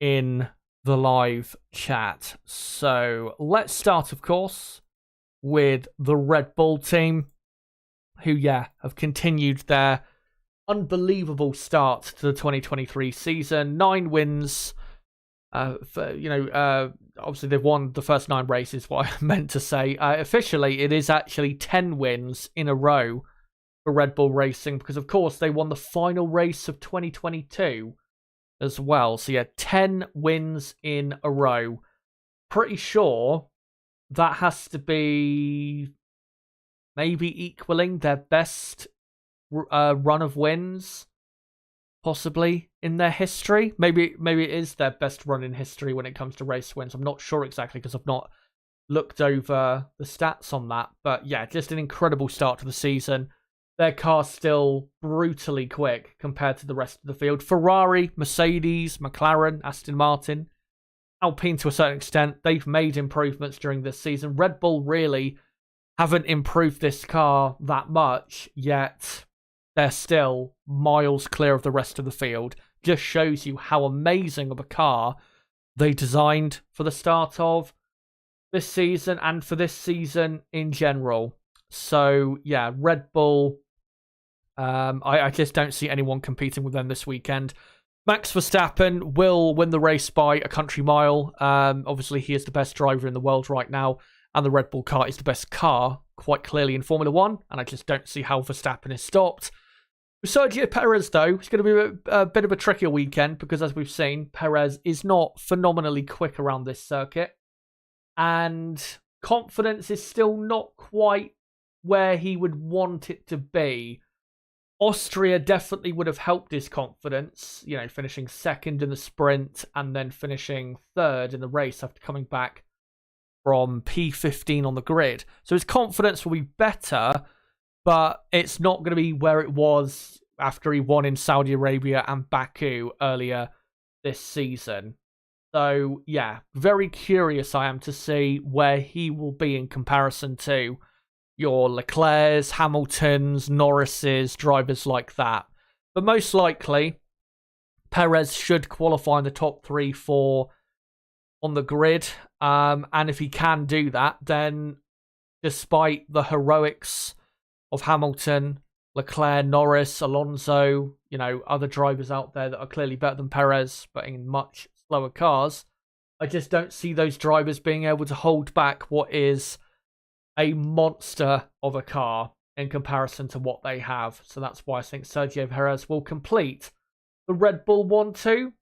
in the live chat. So, let's start, of course, with the Red Bull team, who, have continued their unbelievable start to the 2023 season. 9 wins. Obviously they've won the first 9 races, what I meant to say. Officially, it is actually 10 wins in a row for Red Bull Racing, because of course they won the final race of 2022 as well. So 10 wins in a row. Pretty sure that has to be maybe equaling their best run of wins, possibly in their history. Maybe it is their best run in history when it comes to race wins. I'm not sure exactly because I've not looked over the stats on that. But yeah, just an incredible start to the season. Their car's still brutally quick compared to the rest of the field. Ferrari, Mercedes, McLaren, Aston Martin, Alpine to a certain extent, they've made improvements during this season. Red Bull really haven't improved this car that much, yet they're still miles clear of the rest of the field. Just shows you how amazing of a car they designed for the start of this season and for this season in general. So, yeah, Red Bull, I just don't see anyone competing with them this weekend. Max Verstappen will win the race by a country mile. Obviously, he is the best driver in the world right now, and the Red Bull car is the best car, quite clearly, in Formula 1, and I just don't see how Verstappen is stopped. With Sergio Perez, though, it's going to be a bit of a trickier weekend, because as we've seen, Perez is not phenomenally quick around this circuit, and confidence is still not quite where he would want it to be. Austria definitely would have helped his confidence, finishing second in the sprint and then finishing third in the race after coming back from P15 on the grid. So his confidence will be better, but it's not going to be where it was after he won in Saudi Arabia and Baku earlier this season. So, yeah, very curious I am to see where he will be in comparison to your Leclercs, Hamiltons, Norrises, drivers like that. But most likely, Perez should qualify in the top 3-4 on the grid. And if he can do that, then despite the heroics of Hamilton, Leclerc, Norris, Alonso, other drivers out there that are clearly better than Perez, but in much slower cars, I just don't see those drivers being able to hold back what is a monster of a car in comparison to what they have. So that's why I think Sergio Perez will complete the Red Bull 1-2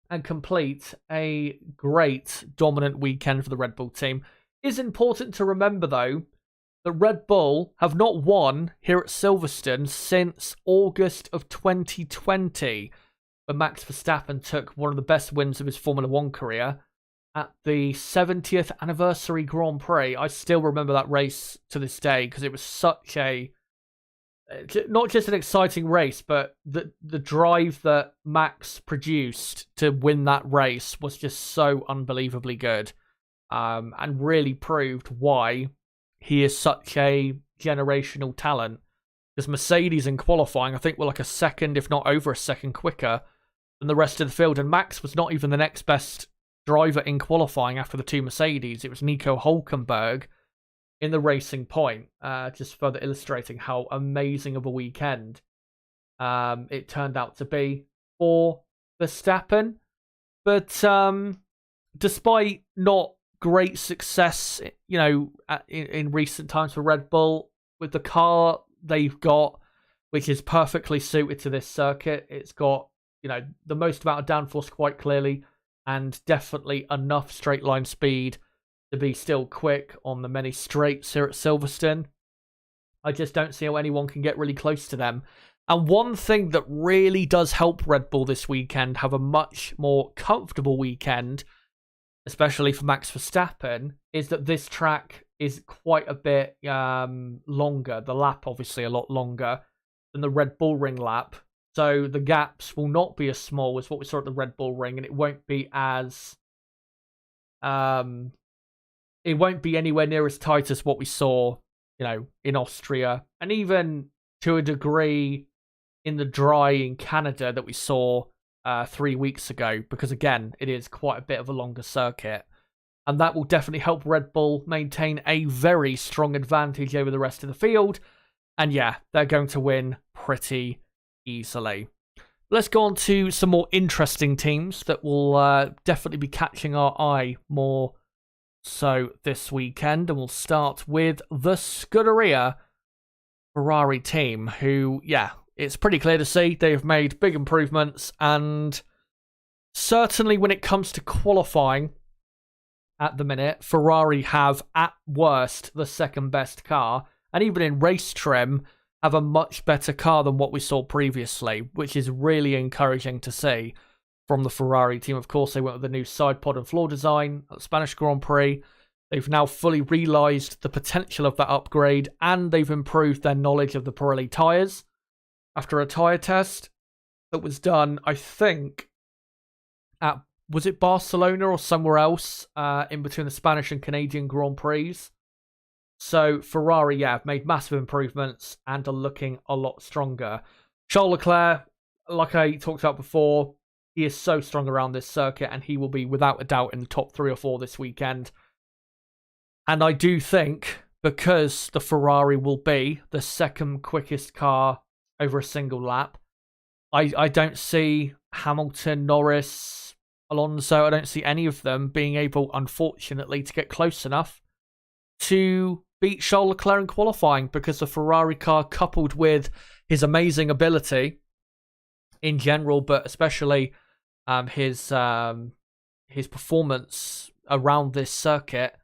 and complete a great dominant weekend for the Red Bull team. It is important to remember, though, that Red Bull have not won here at Silverstone since August of 2020, when Max Verstappen took one of the best wins of his Formula 1 career at the 70th anniversary Grand Prix. I still remember that race to this day because it was such not just an exciting race, but the drive that Max produced to win that race was just so unbelievably good, and really proved why he is such a generational talent. Because Mercedes in qualifying, I think, were like a second, if not over a second, quicker than the rest of the field, and Max was not even the next best driver in qualifying after the two Mercedes. It was Nico Hülkenberg in the Racing Point, just further illustrating how amazing of a weekend it turned out to be for Verstappen. But despite not great success, in recent times for Red Bull, with the car they've got, which is perfectly suited to this circuit, it's got, the most amount of downforce quite clearly, and definitely enough straight line speed to be still quick on the many straights here at Silverstone. I just don't see how anyone can get really close to them. And one thing that really does help Red Bull this weekend have a much more comfortable weekend, especially for Max Verstappen, is that this track is quite a bit longer. The lap, obviously, a lot longer than the Red Bull Ring lap. So the gaps will not be as small as what we saw at the Red Bull Ring, and it won't be as it won't be anywhere near as tight as what we saw, in Austria, and even to a degree in the dry in Canada that we saw 3 weeks ago, because again, it is quite a bit of a longer circuit, and that will definitely help Red Bull maintain a very strong advantage over the rest of the field. And yeah, they're going to win pretty easily. Let's go on to some more interesting teams that will definitely be catching our eye more so this weekend, and we'll start with the Scuderia Ferrari team, who, yeah, it's pretty clear to see they've made big improvements, and certainly when it comes to qualifying at the minute, Ferrari have at worst the second best car, and even in race trim, have a much better car than what we saw previously, which is really encouraging to see from the Ferrari team. Of course, they went with the new side pod and floor design at the Spanish Grand Prix. They've now fully realised the potential of that upgrade, and they've improved their knowledge of the Pirelli tyres. After a tyre test that was done, I think, was it Barcelona or somewhere else in between the Spanish and Canadian Grand Prix? So Ferrari, have made massive improvements and are looking a lot stronger. Charles Leclerc, like I talked about before, he is so strong around this circuit, and he will be without a doubt in the top 3 or 4 this weekend. And I do think, because the Ferrari will be the second quickest car over a single lap, I don't see Hamilton, Norris, Alonso, I don't see any of them being able, unfortunately, to get close enough to beat Charles Leclerc in qualifying, because the Ferrari car, coupled with his amazing ability in general, but especially his performance around this circuit,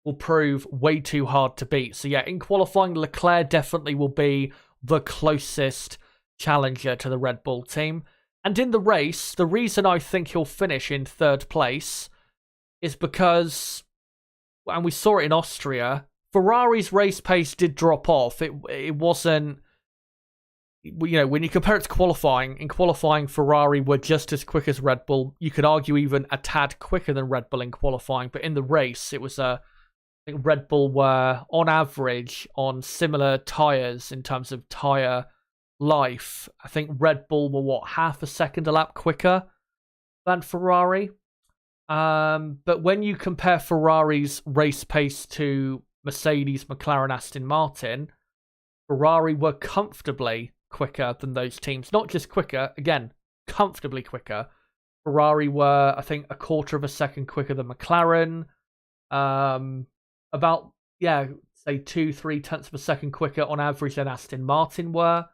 will prove way too hard to beat. So in qualifying, Leclerc definitely will be the closest challenger to the Red Bull team. And in the race, the reason I think he'll finish in 3rd place is because, and we saw it in Austria, Ferrari's race pace did drop off. It wasn't, when you compare it to qualifying, in qualifying, Ferrari were just as quick as Red Bull. You could argue even a tad quicker than Red Bull in qualifying, but in the race, it was I think Red Bull were, on average, on similar tyres in terms of tyre life. I think Red Bull were, half a second a lap quicker than Ferrari. But when you compare Ferrari's race pace to Mercedes, McLaren, Aston Martin, Ferrari were comfortably quicker than those teams. Not just quicker, again, comfortably quicker. Ferrari were, I think, a quarter of a second quicker than McLaren. About, say 2-3 tenths of a second quicker on average than Aston Martin were.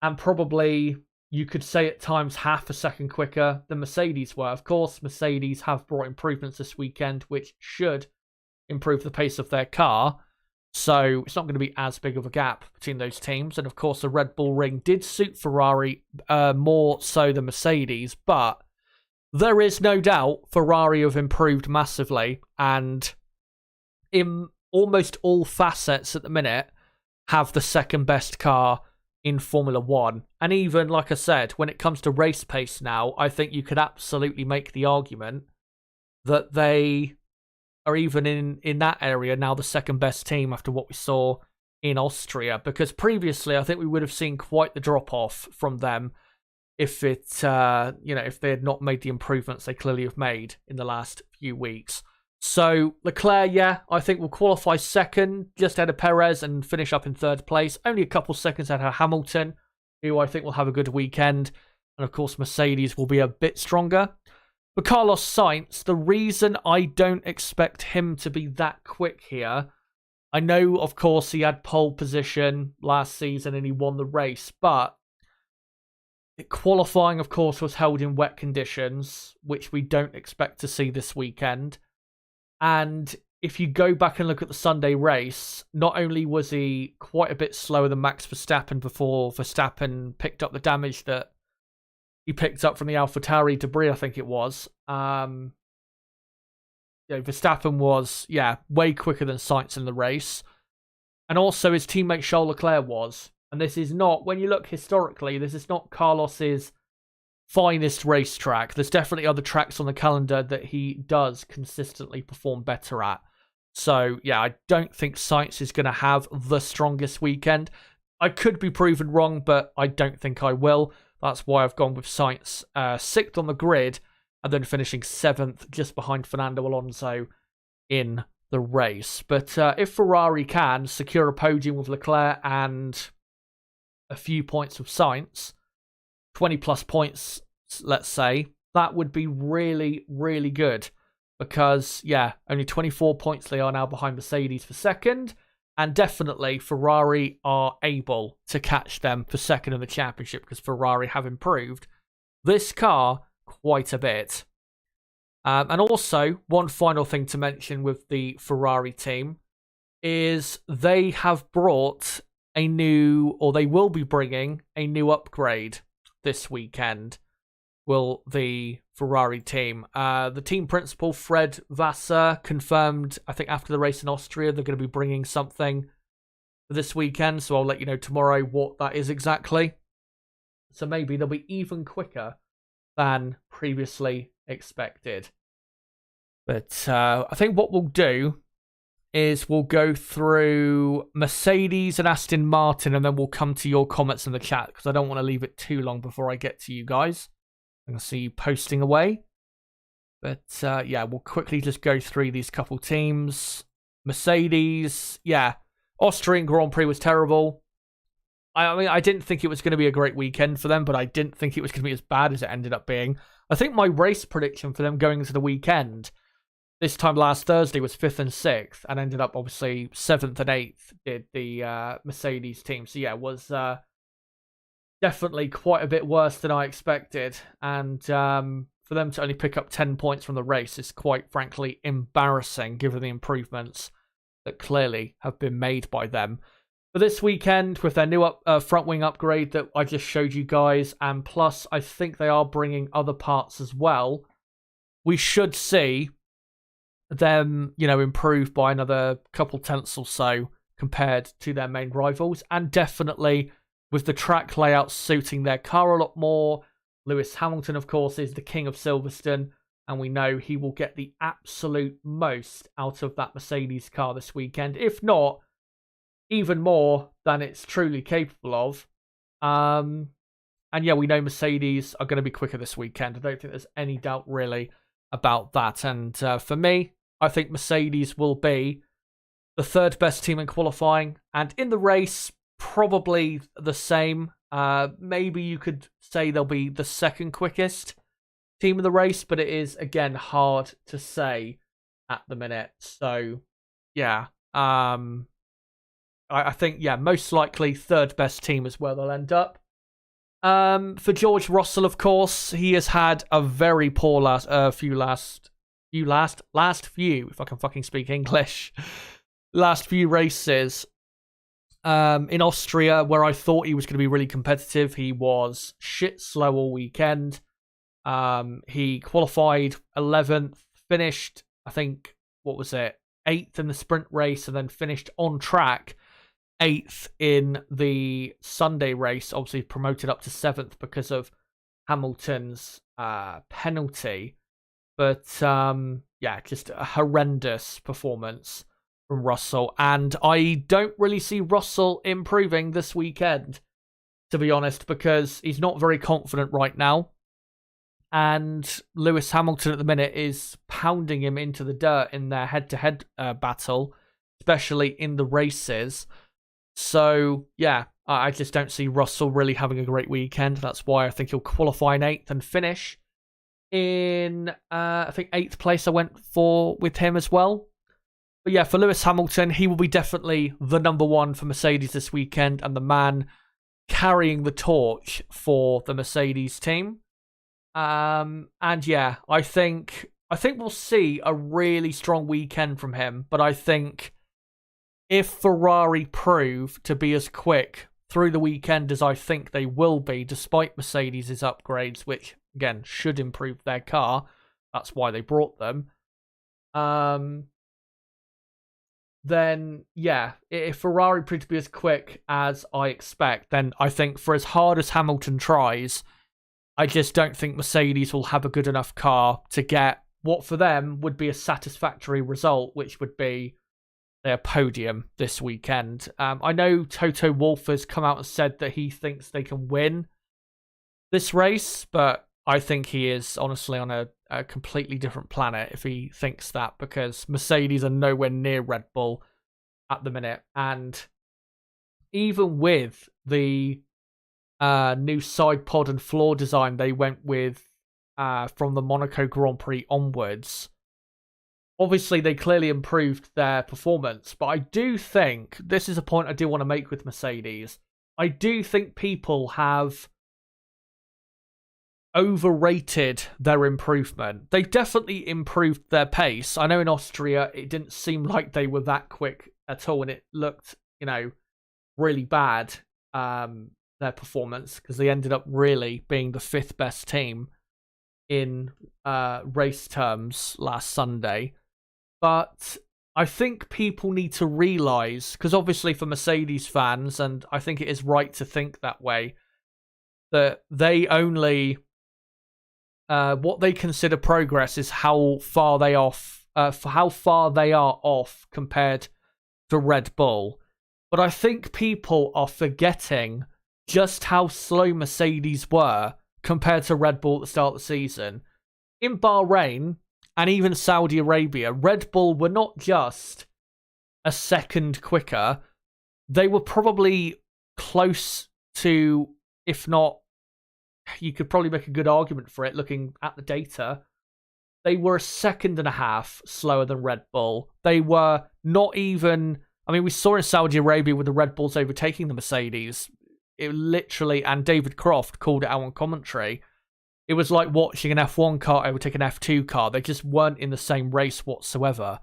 And probably, you could say at times, half a second quicker than Mercedes were. Of course, Mercedes have brought improvements this weekend, which should improve the pace of their car. So it's not going to be as big of a gap between those teams. And of course, the Red Bull ring did suit Ferrari more so than Mercedes. But there is no doubt Ferrari have improved massively. And in almost all facets at the minute, have the second best car in Formula 1. And even, like I said, when it comes to race pace now, I think you could absolutely make the argument that they are even in that area now the second best team after what we saw in Austria. Because previously, I think we would have seen quite the drop-off from them if if they had not made the improvements they clearly have made in the last few weeks. So Leclerc, I think will qualify second, just ahead of Perez, and finish up in 3rd place. Only a couple seconds ahead of Hamilton, who I think will have a good weekend. And of course, Mercedes will be a bit stronger. For Carlos Sainz, the reason I don't expect him to be that quick here, I know, of course, he had pole position last season and he won the race, but qualifying, of course, was held in wet conditions, which we don't expect to see this weekend. And if you go back and look at the Sunday race, not only was he quite a bit slower than Max Verstappen before Verstappen picked up the damage that he picked up from the AlphaTauri debris, I think it was. Verstappen was, way quicker than Sainz in the race. And also his teammate Charles Leclerc was. And this is not, when you look historically, this is not Carlos's finest racetrack. There's definitely other tracks on the calendar that he does consistently perform better at. So, I don't think Sainz is going to have the strongest weekend. I could be proven wrong, but I don't think I will. That's why I've gone with Sainz 6th on the grid and then finishing 7th just behind Fernando Alonso in the race. But if Ferrari can secure a podium with Leclerc and a few points with Sainz, 20 plus points, let's say, that would be really, really good. Because, only 24 points they are now behind Mercedes for second. And definitely Ferrari are able to catch them for second in the championship because Ferrari have improved this car quite a bit. And also, one final thing to mention with the Ferrari team. is they have brought a new, or they will be bringing a new upgrade this weekend. Will the Ferrari team. The team principal, Fred Vasseur, confirmed, I think after the race in Austria, they're going to be bringing something this weekend. So I'll let you know tomorrow what that is exactly. So maybe they'll be even quicker than previously expected. But I think what we'll do is we'll go through Mercedes and Aston Martin, and then we'll come to your comments in the chat, because I don't want to leave it too long before I get to you guys. I can see you posting away. But yeah, we'll quickly just go through these couple teams. Mercedes, yeah. Austrian Grand Prix was terrible. I mean, I didn't think it was going to be a great weekend for them, but I didn't think it was going to be as bad as it ended up being. I think my race prediction for them going into the weekend this time last Thursday was 5th and 6th, and ended up obviously 7th and 8th did the Mercedes team. So yeah, it was definitely quite a bit worse than I expected. And for them to only pick up 10 points from the race is quite frankly embarrassing, given the improvements that clearly have been made by them. For this weekend, with their new front wing upgrade that I just showed you guys, and plus I think they are bringing other parts as well, we should see them, improve by another couple tenths or so compared to their main rivals. And definitely with the track layout suiting their car a lot more. Lewis Hamilton, of course, is the king of Silverstone, and we know he will get the absolute most out of that Mercedes car this weekend, if not even more than it's truly capable of. And yeah, we know Mercedes are going to be quicker this weekend. I don't think there's any doubt really about that. And for me, I think Mercedes will be the third best team in qualifying, and in the race, probably the same. Maybe you could say they'll be the second quickest team in the race, but it is, again, hard to say at the minute. So, yeah. I think, yeah, most likely third best team is where they'll end up. For George Russell, of course, he has had a very poor last few, if I can fucking speak English, last few races. In Austria, where I thought he was going to be really competitive, he was shit slow all weekend. He qualified 11th, finished, I think, 8th in the sprint race, and then finished on track 8th in the Sunday race, obviously promoted up to 7th because of Hamilton's penalty. But yeah, just a horrendous performance from Russell, and I don't really see Russell improving this weekend, to be honest, because he's not very confident right now, and Lewis Hamilton at the minute is pounding him into the dirt in their head-to-head battle, especially in the races. So yeah, I just don't see Russell really having a great weekend. That's why I think he'll qualify in 8th and finish in I think 8th place I went for with him as well. But yeah, for Lewis Hamilton, he will be definitely the number one for Mercedes this weekend, and the man carrying the torch for the Mercedes team. And yeah, I think we'll see a really strong weekend from him. But I think if Ferrari prove to be as quick through the weekend as I think they will be, despite Mercedes' upgrades, which again should improve their car, that's why they brought them. Then, yeah, if Ferrari prove to be as quick as I expect, then I think for as hard as Hamilton tries, I just don't think Mercedes will have a good enough car to get what for them would be a satisfactory result, which would be their podium this weekend. I know Toto Wolff has come out and said that he thinks they can win this race, but I think he is honestly on a completely different planet if he thinks that, because Mercedes are nowhere near Red Bull at the minute. And even with the new side pod and floor design they went with from the Monaco Grand Prix onwards, obviously they clearly improved their performance. But I do think, this is a point I do want to make with Mercedes, I do think people have overrated their improvement. They've definitely improved their pace. I know in Austria it didn't seem like they were that quick at all, and it looked, really bad, their performance, because they ended up really being the 5th best team in race terms last Sunday. But I think people need to realise, because obviously for Mercedes fans, and I think it is right to think that way, that they only what they consider progress is how far they are off compared to Red Bull. But I think people are forgetting just how slow Mercedes were compared to Red Bull at the start of the season. In Bahrain and even Saudi Arabia, Red Bull were not just a second quicker. They were probably close to, if not, you could probably make a good argument for it looking at the data. They were a second and a half slower than Red Bull. They were not even... I mean, we saw in Saudi Arabia with the Red Bulls overtaking the Mercedes. It literally, and David Croft called it out on commentary, it was like watching an F1 car overtake an F2 car. They just weren't in the same race whatsoever.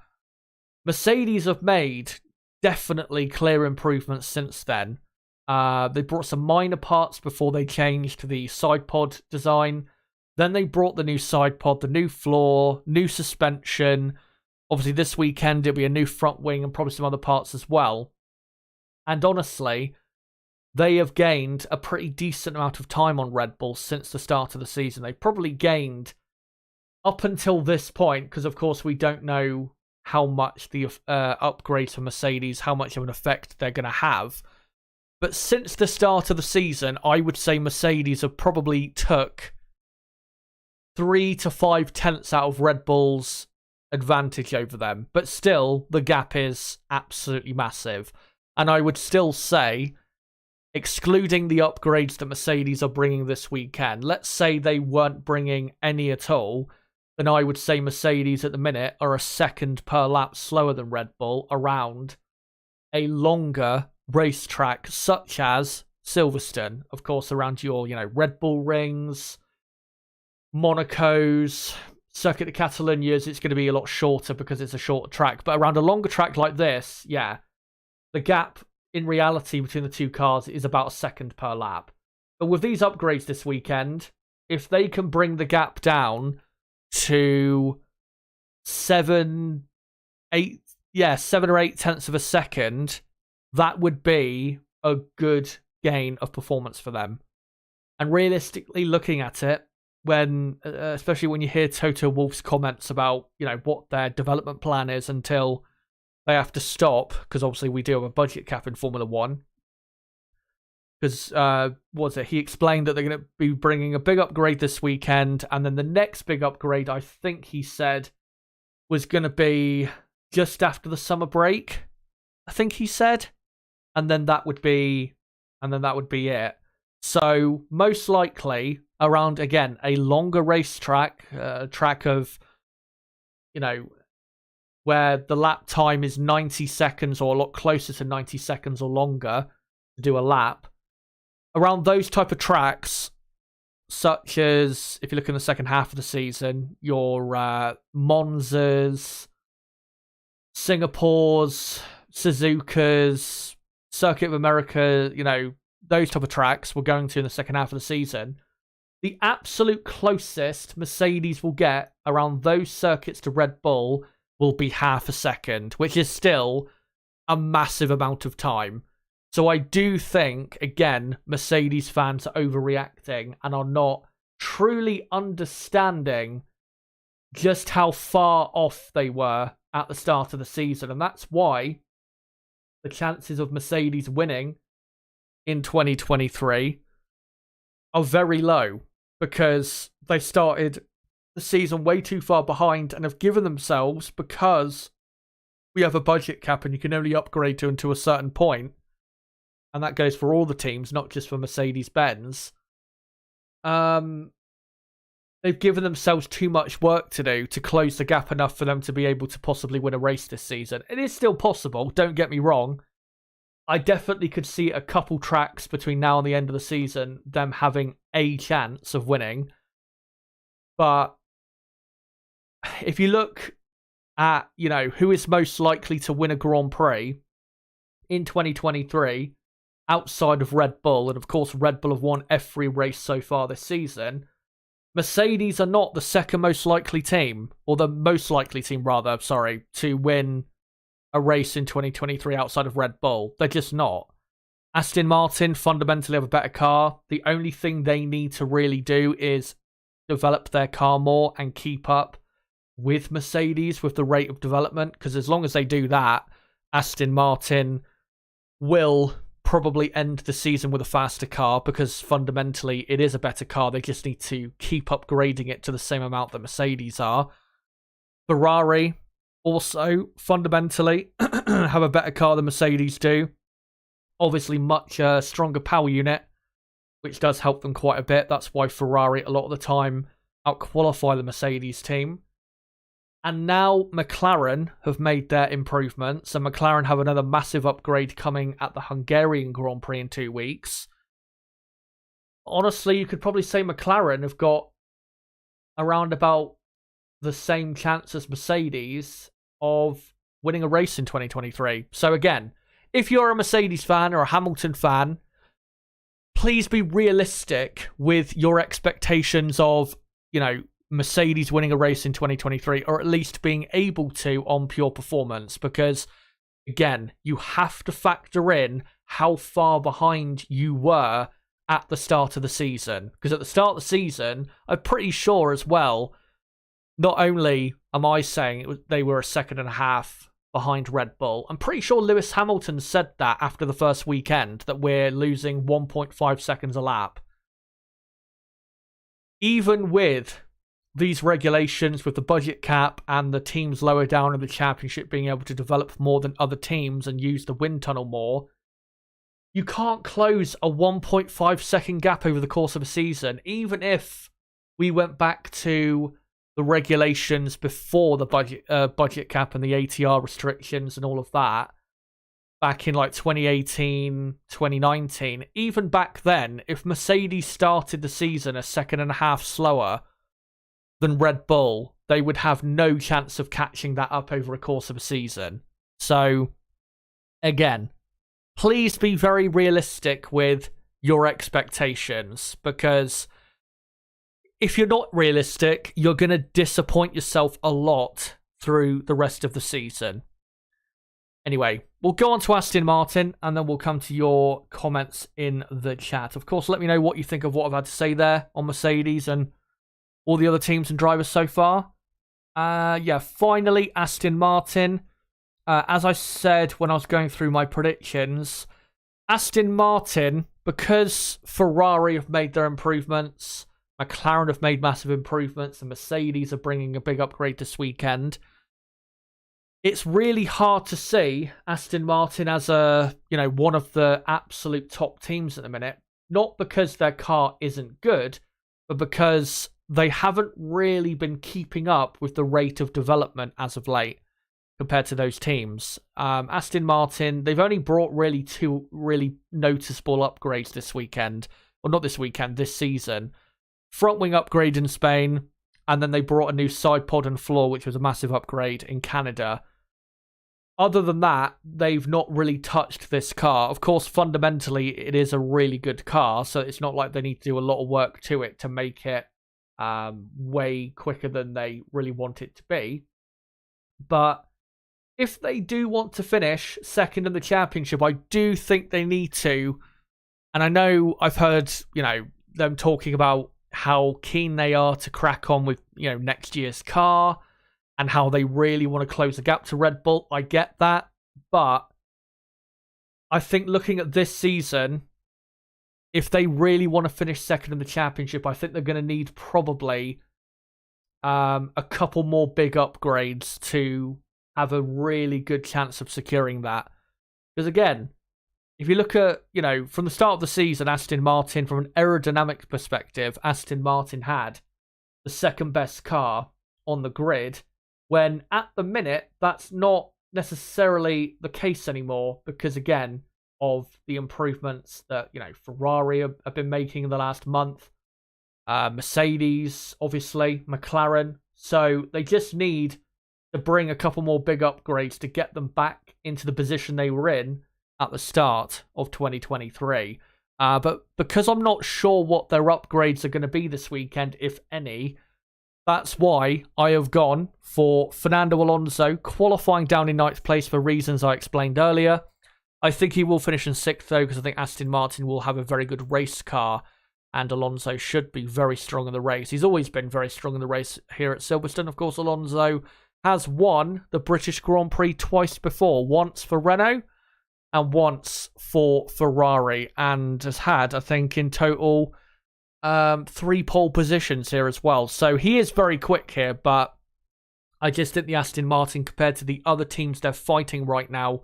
Mercedes have made definitely clear improvements since then. They brought some minor parts before they changed the side pod design. Then they brought the new side pod, the new floor, new suspension. Obviously, this weekend it'll be a new front wing and probably some other parts as well. And honestly, they have gained a pretty decent amount of time on Red Bull since the start of the season. They've probably gained, up until this point, because of course we don't know how much the upgrades for Mercedes, how much of an effect they're going to have. But since the start of the season, I would say Mercedes have probably took 3 to 5 tenths out of Red Bull's advantage over them. But still, the gap is absolutely massive. And I would still say, excluding the upgrades that Mercedes are bringing this weekend, let's say they weren't bringing any at all, then I would say Mercedes at the minute are a second per lap slower than Red Bull around a longer racetrack such as Silverstone. Of course, around your, Red Bull rings, Monaco's, Circuit de Catalunya, it's going to be a lot shorter because it's a shorter track. But around a longer track like this, yeah, the gap in reality between the two cars is about a second per lap. But with these upgrades this weekend, if they can bring the gap down to 7 or 8 tenths of a second, that would be a good gain of performance for them. And realistically looking at it, especially when you hear Toto Wolff's comments about, what their development plan is until they have to stop, because obviously we do have a budget cap in Formula One. Because, he explained that they're going to be bringing a big upgrade this weekend, and then the next big upgrade, I think he said, was going to be just after the summer break, I think he said. And then that would be it. So most likely around, again, a longer racetrack, track of, where the lap time is 90 seconds or a lot closer to 90 seconds or longer to do a lap. Around those type of tracks, such as, if you look in the second half of the season, your Monzas, Singapores, Suzuka's, Circuit of America, those type of tracks we're going to in the second half of the season. The absolute closest Mercedes will get around those circuits to Red Bull will be half a second, which is still a massive amount of time. So I do think, again, Mercedes fans are overreacting and are not truly understanding just how far off they were at the start of the season. And that's why the chances of Mercedes winning in 2023 are very low, because they started the season way too far behind and have given themselves, because we have a budget cap and you can only upgrade to a certain point, and that goes for all the teams, not just for Mercedes-Benz. They've given themselves too much work to do to close the gap enough for them to be able to possibly win a race this season. It is still possible, don't get me wrong. I definitely could see a couple tracks between now and the end of the season, them having a chance of winning. But if you look at, who is most likely to win a Grand Prix, in 2023, outside of Red Bull, and of course Red Bull have won every race so far this season, Mercedes are not the second most likely team, or the most likely team rather, sorry, to win a race in 2023 outside of Red Bull. They're just not. Aston Martin fundamentally have a better car. The only thing they need to really do is develop their car more and keep up with Mercedes with the rate of development, because as long as they do that, Aston Martin will probably end the season with a faster car, because fundamentally it is a better car. They just need to keep upgrading it to the same amount that Mercedes are. Ferrari also fundamentally have a better car than Mercedes do. Obviously much stronger power unit, which does help them quite a bit. That's why Ferrari a lot of the time outqualify the Mercedes team. And now McLaren have made their improvements, and McLaren have another massive upgrade coming at the Hungarian Grand Prix in 2 weeks. Honestly, you could probably say McLaren have got around about the same chance as Mercedes of winning a race in 2023. So again, if you're a Mercedes fan or a Hamilton fan, please be realistic with your expectations of, Mercedes winning a race in 2023, or at least being able to on pure performance, because again, you have to factor in how far behind you were at the start of the season. Because at the start of the season, I'm pretty sure as well, not only am I saying they were a second and a half behind Red Bull, I'm pretty sure Lewis Hamilton said that after the first weekend, that we're losing 1.5 seconds a lap. Even with these regulations, with the budget cap and the teams lower down in the championship being able to develop more than other teams and use the wind tunnel more, you can't close a 1.5 second gap over the course of a season. Even if we went back to the regulations before the budget cap and the ATR restrictions and all of that, back in like 2018, 2019, even back then, if Mercedes started the season a second and a half slower than Red Bull, they would have no chance of catching that up over a course of a season. So, again, please be very realistic with your expectations, because if you're not realistic, you're going to disappoint yourself a lot through the rest of the season. Anyway, we'll go on to Aston Martin, and then we'll come to your comments in the chat. Of course, let me know what you think of what I've had to say there on Mercedes and all the other teams and drivers so far. Finally, Aston Martin. As I said when I was going through my predictions, Aston Martin, because Ferrari have made their improvements, McLaren have made massive improvements, and Mercedes are bringing a big upgrade this weekend, it's really hard to see Aston Martin as one of the absolute top teams at the minute. Not because their car isn't good, but because they haven't really been keeping up with the rate of development as of late compared to those teams. Aston Martin, they've only brought really two really noticeable upgrades this weekend. Well, not this weekend, this season. Front wing upgrade in Spain, and then they brought a new side pod and floor, which was a massive upgrade in Canada. Other than that, they've not really touched this car. Of course, fundamentally, it is a really good car, so it's not like they need to do a lot of work to it to make it way quicker than they really want it to be. But if they do want to finish second in the championship, I do think they need to. And I know I've heard, them talking about how keen they are to crack on with, next year's car and how they really want to close the gap to Red Bull. I get that. But I think looking at this season, if they really want to finish second in the championship, I think they're going to need probably a couple more big upgrades to have a really good chance of securing that. Because again, if you look at, from the start of the season, Aston Martin, from an aerodynamics perspective, Aston Martin had the second best car on the grid, when at the minute, that's not necessarily the case anymore, because again, of the improvements that, Ferrari have been making in the last month, Mercedes, obviously, McLaren. So they just need to bring a couple more big upgrades to get them back into the position they were in at the start of 2023. But because I'm not sure what their upgrades are going to be this weekend, if any, that's why I have gone for Fernando Alonso, qualifying down in 9th place for reasons I explained earlier. I think he will finish in 6th, though, because I think Aston Martin will have a very good race car, and Alonso should be very strong in the race. He's always been very strong in the race here at Silverstone. Of course, Alonso has won the British Grand Prix twice before, once for Renault and once for Ferrari, and has had, I think, in total 3 pole positions here as well. So he is very quick here, but I just think the Aston Martin, compared to the other teams they're fighting right now,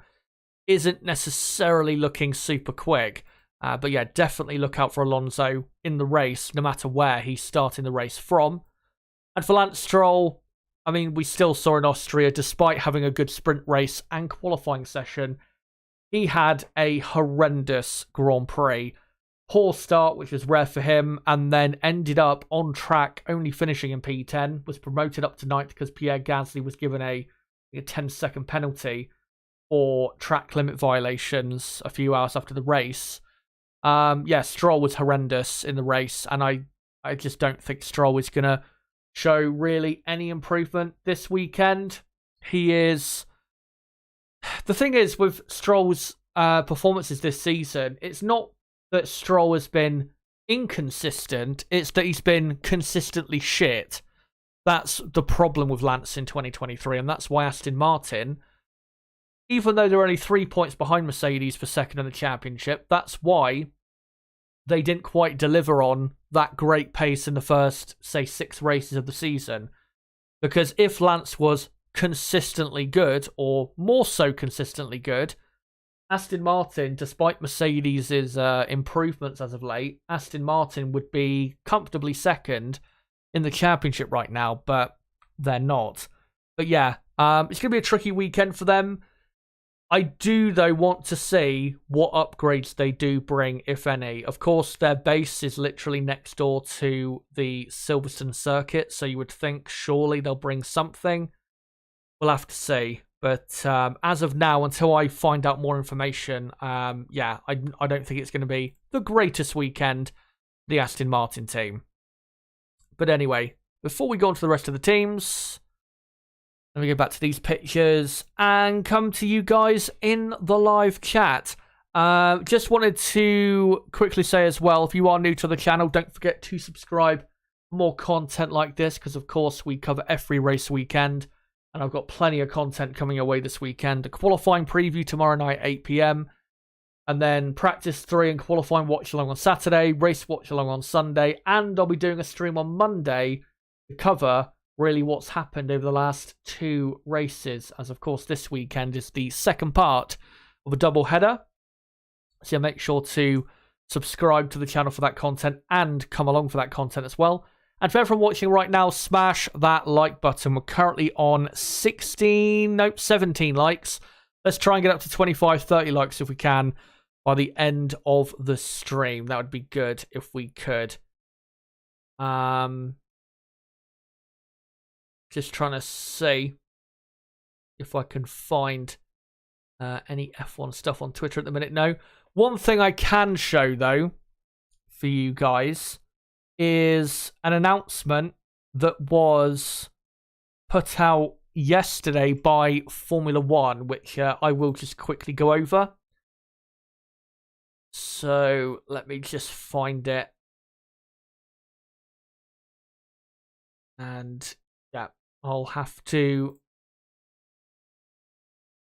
isn't necessarily looking super quick. But yeah, definitely look out for Alonso in the race, no matter where he's starting the race from. And for Lance Stroll, I mean, we still saw in Austria, despite having a good sprint race and qualifying session, he had a horrendous Grand Prix. Poor start, which was rare for him, and then ended up on track, only finishing in P10, was promoted up to 9th because Pierre Gasly was given a 10-second penalty for track limit violations a few hours after the race. Yeah, Stroll was horrendous in the race, and I just don't think Stroll is going to show really any improvement this weekend. He is... The thing is, with Stroll's performances this season, it's not that Stroll has been inconsistent, it's that he's been consistently shit. That's the problem with Lance in 2023, and that's why Aston Martin, even though they're only 3 points behind Mercedes for second in the championship, that's why they didn't quite deliver on that great pace in the first, say, 6 races of the season. Because if Lance was consistently good, or more so consistently good, Aston Martin, despite Mercedes' improvements as of late, Aston Martin would be comfortably second in the championship right now, but they're not. But yeah, it's going to be a tricky weekend for them. I do, though, want to see what upgrades they do bring, if any. Of course, their base is literally next door to the Silverstone circuit, so you would think surely they'll bring something. We'll have to see. But as of now, until I find out more information, yeah, I don't think it's going to be the greatest weekend, the Aston Martin team. But anyway, before we go on to the rest of the teams, let me go back to these pictures and come to you guys in the live chat. Just wanted to quickly say as well, if you are new to the channel, don't forget to subscribe for more content like this, because of course we cover every race weekend. And I've got plenty of content coming your way this weekend. A qualifying preview tomorrow night, 8 PM. And then practice 3 and qualifying watch along on Saturday. Race watch along on Sunday. And I'll be doing a stream on Monday to cover really what's happened over the last 2 races. As of course this weekend is the second part of a double header. So yeah, make sure to subscribe to the channel for that content and come along for that content as well. And for everyone watching right now, smash that like button. We're currently on 17 likes. Let's try and get up to 25, 30 likes if we can by the end of the stream. That would be good if we could. Just trying to see if I can find any F1 stuff on Twitter at the minute. No. One thing I can show, though, for you guys is an announcement that was put out yesterday by Formula One, which I will just quickly go over. So let me just find it. And yeah, I'll have to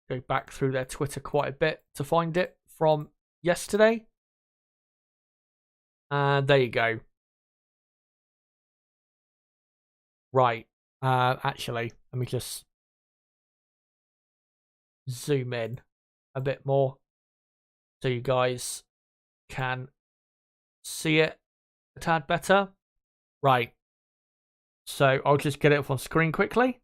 go back through their Twitter quite a bit to find it from yesterday. And there you go. Right, actually, let me just zoom in a bit more so you guys can see it a tad better. Right, so I'll just get it up on screen quickly.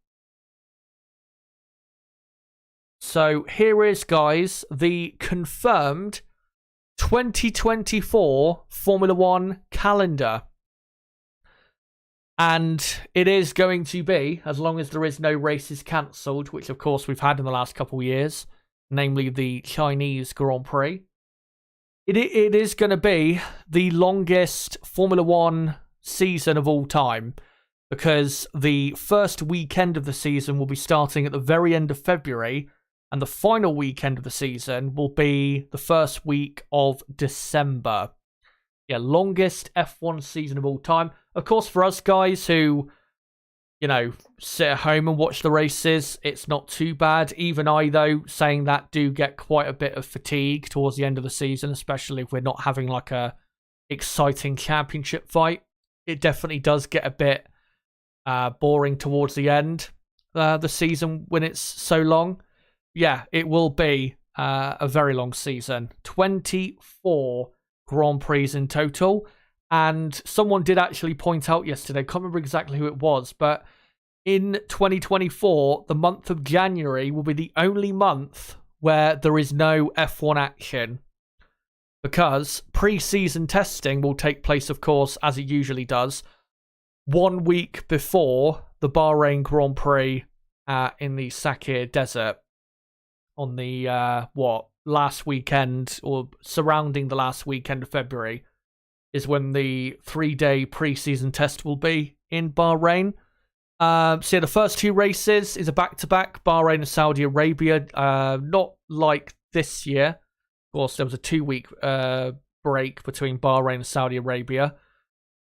So here is, guys, the confirmed 2024 Formula One calendar. And it is going to be, as long as there is no races cancelled, which of course we've had in the last couple of years, namely the Chinese Grand Prix. It is going to be the longest Formula One season of all time, because the first weekend of the season will be starting at the very end of February, and the final weekend of the season will be the first week of December. Yeah, longest F1 season of all time. Of course, for us guys who, sit at home and watch the races, it's not too bad. Even I, though, saying that, do get quite a bit of fatigue towards the end of the season, especially if we're not having like a exciting championship fight. It definitely does get a bit boring towards the end, the season, when it's so long. Yeah, it will be a very long season. 24 Grand Prix in total. And someone did actually point out yesterday, I can't remember exactly who it was, but in 2024, the month of January will be the only month where there is no F1 action, because pre-season testing will take place, of course, as it usually does, 1 week before the Bahrain Grand Prix in the Sakir Desert on the, last weekend, or surrounding the last weekend of February, is when the 3-day pre-season test will be in Bahrain. So yeah, the first two races is a back-to-back, Bahrain and Saudi Arabia. Not like this year. Of course, there was a 2-week break between Bahrain and Saudi Arabia.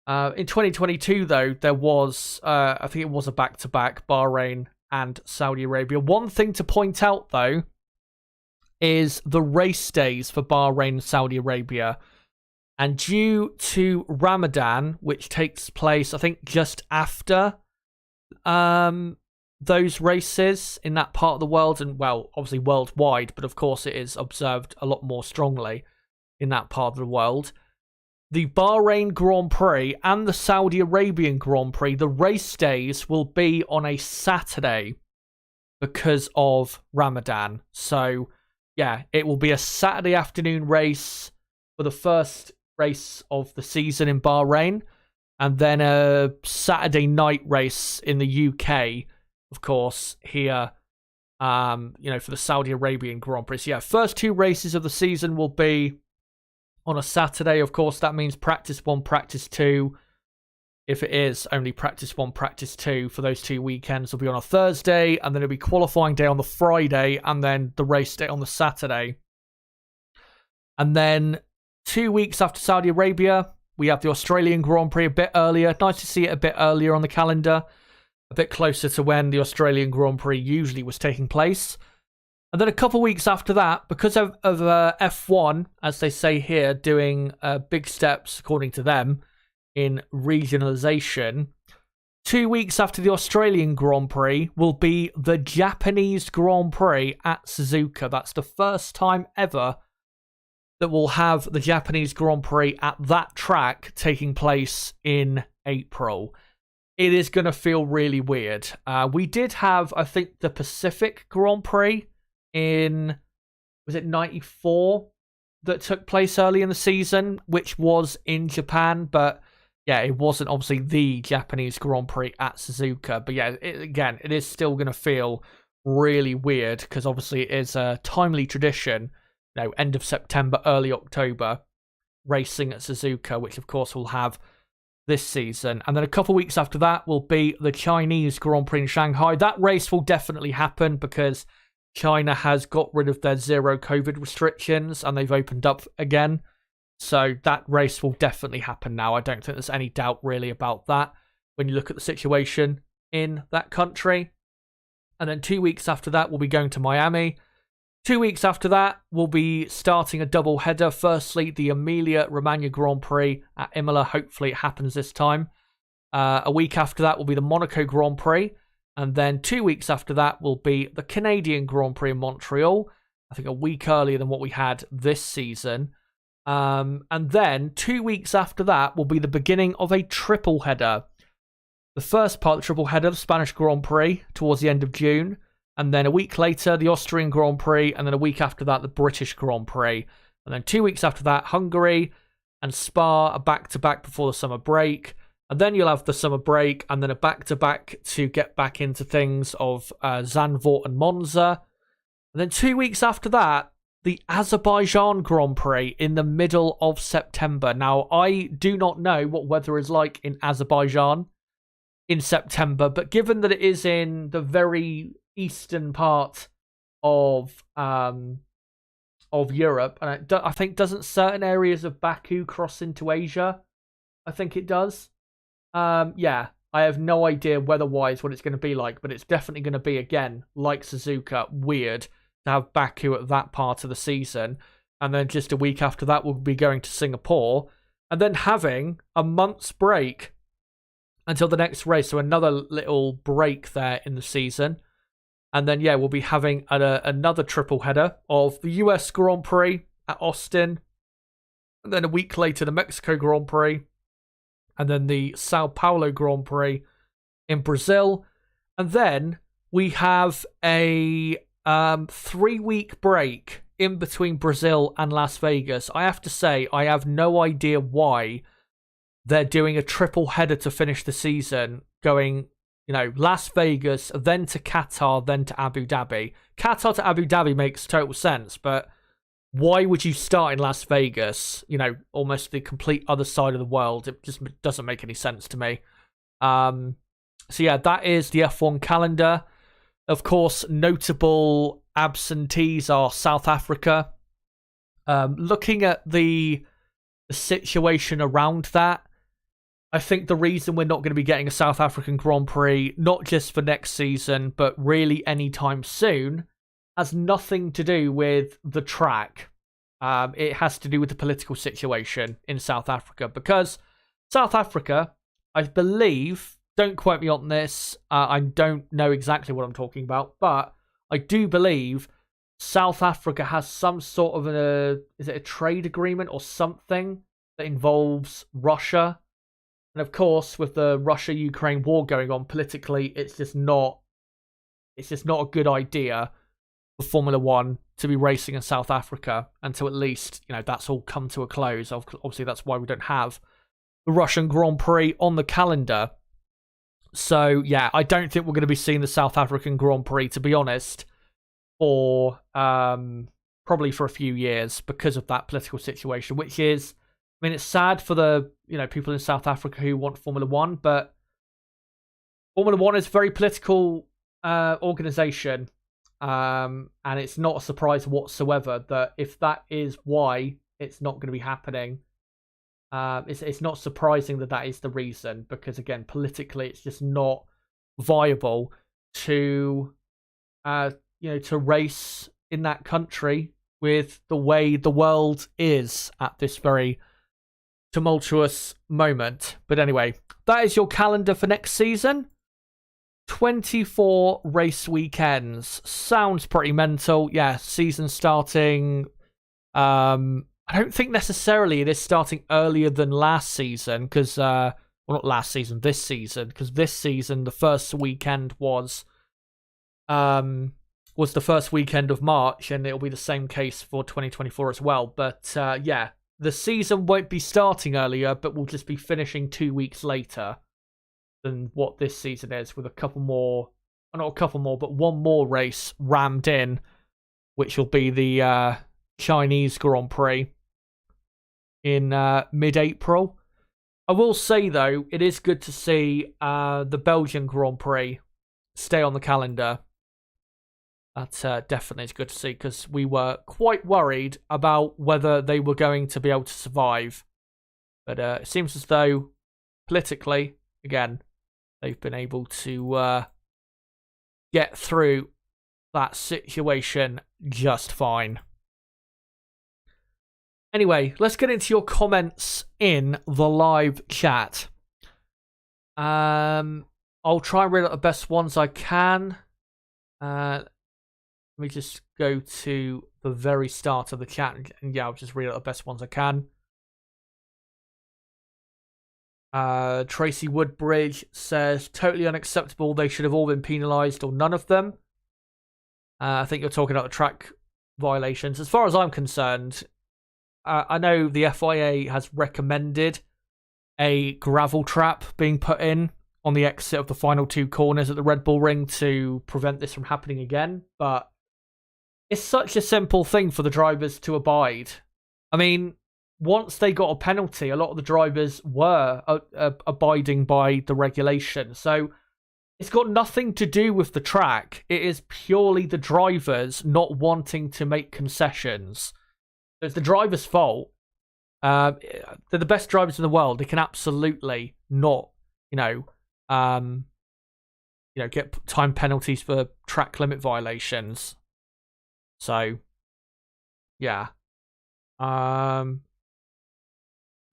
In 2022, though, there was, I think it was a back-to-back, Bahrain and Saudi Arabia. One thing to point out, though, is the race days for Bahrain and Saudi Arabia. And due to Ramadan, which takes place, I think, just after those races in that part of the world, and, well, obviously worldwide, but of course it is observed a lot more strongly in that part of the world, the Bahrain Grand Prix and the Saudi Arabian Grand Prix, the race days will be on a Saturday because of Ramadan. So, yeah, it will be a Saturday afternoon race for the first race of the season in Bahrain, and then a Saturday night race in the UK, of course, here, for the Saudi Arabian Grand Prix. So, yeah, first two races of the season will be on a Saturday. Of course, that means practice 1, practice 2. If it is only practice 1, practice 2 for those 2 weekends, will be on a Thursday, and then it'll be qualifying day on the Friday, and then the race day on the Saturday. And then 2 weeks after Saudi Arabia, we have the Australian Grand Prix a bit earlier. Nice to see it a bit earlier on the calendar, a bit closer to when the Australian Grand Prix usually was taking place. And then a couple of weeks after that, because of F1, as they say here, doing big steps, according to them, in regionalisation, 2 weeks after the Australian Grand Prix will be the Japanese Grand Prix at Suzuka. That's the first time ever that we'll have the Japanese Grand Prix at that track taking place in April. It is going to feel really weird. We did have, I think, the Pacific Grand Prix in, was it 94, that took place early in the season, which was in Japan, but yeah, it wasn't obviously the Japanese Grand Prix at Suzuka. But yeah, it is still going to feel really weird, because obviously it is a timely tradition, end of September, early October, racing at Suzuka, which of course we'll have this season. And then a couple of weeks after that will be the Chinese Grand Prix in Shanghai. That race will definitely happen because China has got rid of their zero COVID restrictions and they've opened up again. So that race will definitely happen now. I don't think there's any doubt really about that when you look at the situation in that country. And then 2 weeks after that, we'll be going to Miami. 2 weeks after that, we'll be starting a double header. Firstly, the Emilia-Romagna Grand Prix at Imola. Hopefully it happens this time. A week after that will be the Monaco Grand Prix. And then 2 weeks after that will be the Canadian Grand Prix in Montreal. I think a week earlier than what we had this season. And then 2 weeks after that will be the beginning of a triple header. The first part of the triple header, the Spanish Grand Prix, towards the end of June. And then a week later, the Austrian Grand Prix. And then a week after that, the British Grand Prix. And then 2 weeks after that, Hungary and Spa are back-to-back before the summer break. And then you'll have the summer break and then a back-to-back to get back into things of Zandvoort and Monza. And then 2 weeks after that, the Azerbaijan Grand Prix in the middle of September. Now, I do not know what weather is like in Azerbaijan in September, but given that it is in the very eastern part of Europe, and I think doesn't certain areas of Baku cross into Asia? I think it does. Yeah, I have no idea weather-wise what it's going to be like, but it's definitely going to be, again, like Suzuka, weird to have Baku at that part of the season. And then just a week after that, we'll be going to Singapore, and then having a month's break until the next race. So another little break there in the season. And then, yeah, we'll be having another triple header of the US Grand Prix at Austin. And then a week later, the Mexico Grand Prix. And then the Sao Paulo Grand Prix in Brazil. And then we have a 3-week break in between Brazil and Las Vegas. I have to say, I have no idea why they're doing a triple header to finish the season, going, Las Vegas, then to Qatar, then to Abu Dhabi. Qatar to Abu Dhabi makes total sense, but why would you start in Las Vegas? Almost the complete other side of the world. It just doesn't make any sense to me. So yeah, that is the F1 calendar. Of course, notable absentees are South Africa. Looking at the situation around that, I think the reason we're not going to be getting a South African Grand Prix, not just for next season, but really anytime soon, has nothing to do with the track. It has to do with the political situation in South Africa. Because South Africa, I believe, don't quote me on this, I don't know exactly what I'm talking about, but I do believe South Africa has some sort of is it a trade agreement or something that involves Russia? And of course, with the Russia-Ukraine war going on politically, it's just not a good idea for Formula One to be racing in South Africa until at least, that's all come to a close. Obviously, that's why we don't have the Russian Grand Prix on the calendar. So, yeah, I don't think we're going to be seeing the South African Grand Prix, to be honest, for probably for a few years because of that political situation, which is, it's sad for the people in South Africa who want Formula One, but Formula One is a very political organization, and it's not a surprise whatsoever that if that is why it's not going to be happening, it's not surprising that is the reason, because again, politically, it's just not viable to to race in that country with the way the world is at this very tumultuous moment. But anyway, that is your calendar for next season. 24 race weekends. Sounds pretty mental. Yeah, season starting. I don't think necessarily it is starting earlier than last season, because well, not last season, this season, because this season the first weekend was the first weekend of March, and it'll be the same case for 2024 as well. But yeah, the season won't be starting earlier, but we'll just be finishing 2 weeks later than what this season is, with not a couple more, but one more race rammed in, which will be the Chinese Grand Prix in mid-April. I will say, though, it is good to see the Belgian Grand Prix stay on the calendar. That definitely is good to see, because we were quite worried about whether they were going to be able to survive. But it seems as though, politically, again, they've been able to get through that situation just fine. Anyway, let's get into your comments in the live chat. I'll try and read out the best ones I can. Let me just go to the very start of the chat, and yeah, I'll just read out the best ones I can. Tracy Woodbridge says, totally unacceptable. They should have all been penalised, or none of them. I think you're talking about the track violations. As far as I'm concerned, I know the FIA has recommended a gravel trap being put in on the exit of the final two corners at the Red Bull Ring to prevent this from happening again. But it's such a simple thing for the drivers to abide. I mean, once they got a penalty, a lot of the drivers were abiding by the regulation. So it's got nothing to do with the track. It is purely the drivers not wanting to make concessions. It's the driver's fault. They're the best drivers in the world. They can absolutely not, get time penalties for track limit violations. So, yeah. McLaren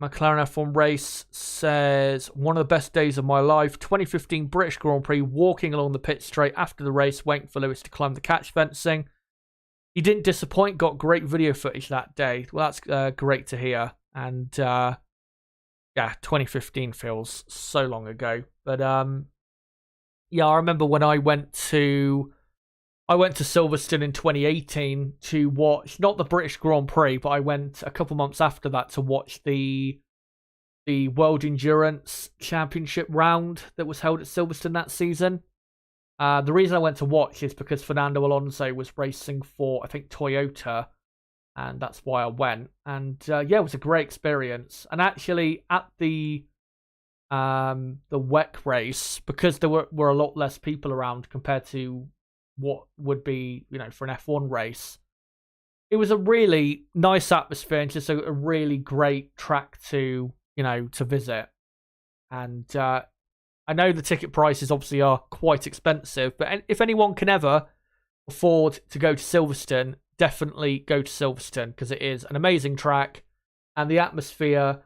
F1 race says, one of the best days of my life, 2015 British Grand Prix, walking along the pit straight after the race, waiting for Lewis to climb the catch fencing. He didn't disappoint, got great video footage that day. Well, that's great to hear. And, 2015 feels so long ago. But, I remember when I went to Silverstone in 2018 to watch, not the British Grand Prix, but I went a couple months after that to watch the World Endurance Championship round that was held at Silverstone that season. The reason I went to watch is because Fernando Alonso was racing for, I think, Toyota, and that's why I went. And it was a great experience. And actually, at the WEC race, because there were a lot less people around compared to what would be, for an F1 race, it was a really nice atmosphere and just a really great track to visit. And I know the ticket prices obviously are quite expensive, but if anyone can ever afford to go to Silverstone, definitely go to Silverstone, because it is an amazing track, and the atmosphere,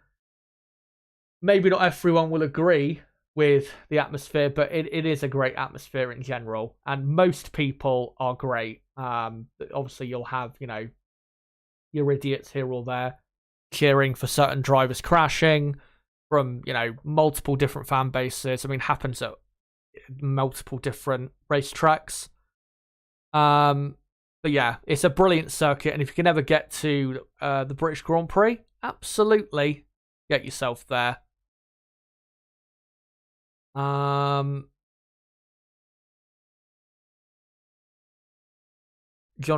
maybe not everyone will agree with the atmosphere, but it is a great atmosphere in general, and most people are great. Obviously, you'll have, your idiots here or there cheering for certain drivers crashing from, multiple different fan bases. I mean, happens at multiple different racetracks. But yeah, it's a brilliant circuit, and if you can ever get to the British Grand Prix, absolutely get yourself there. John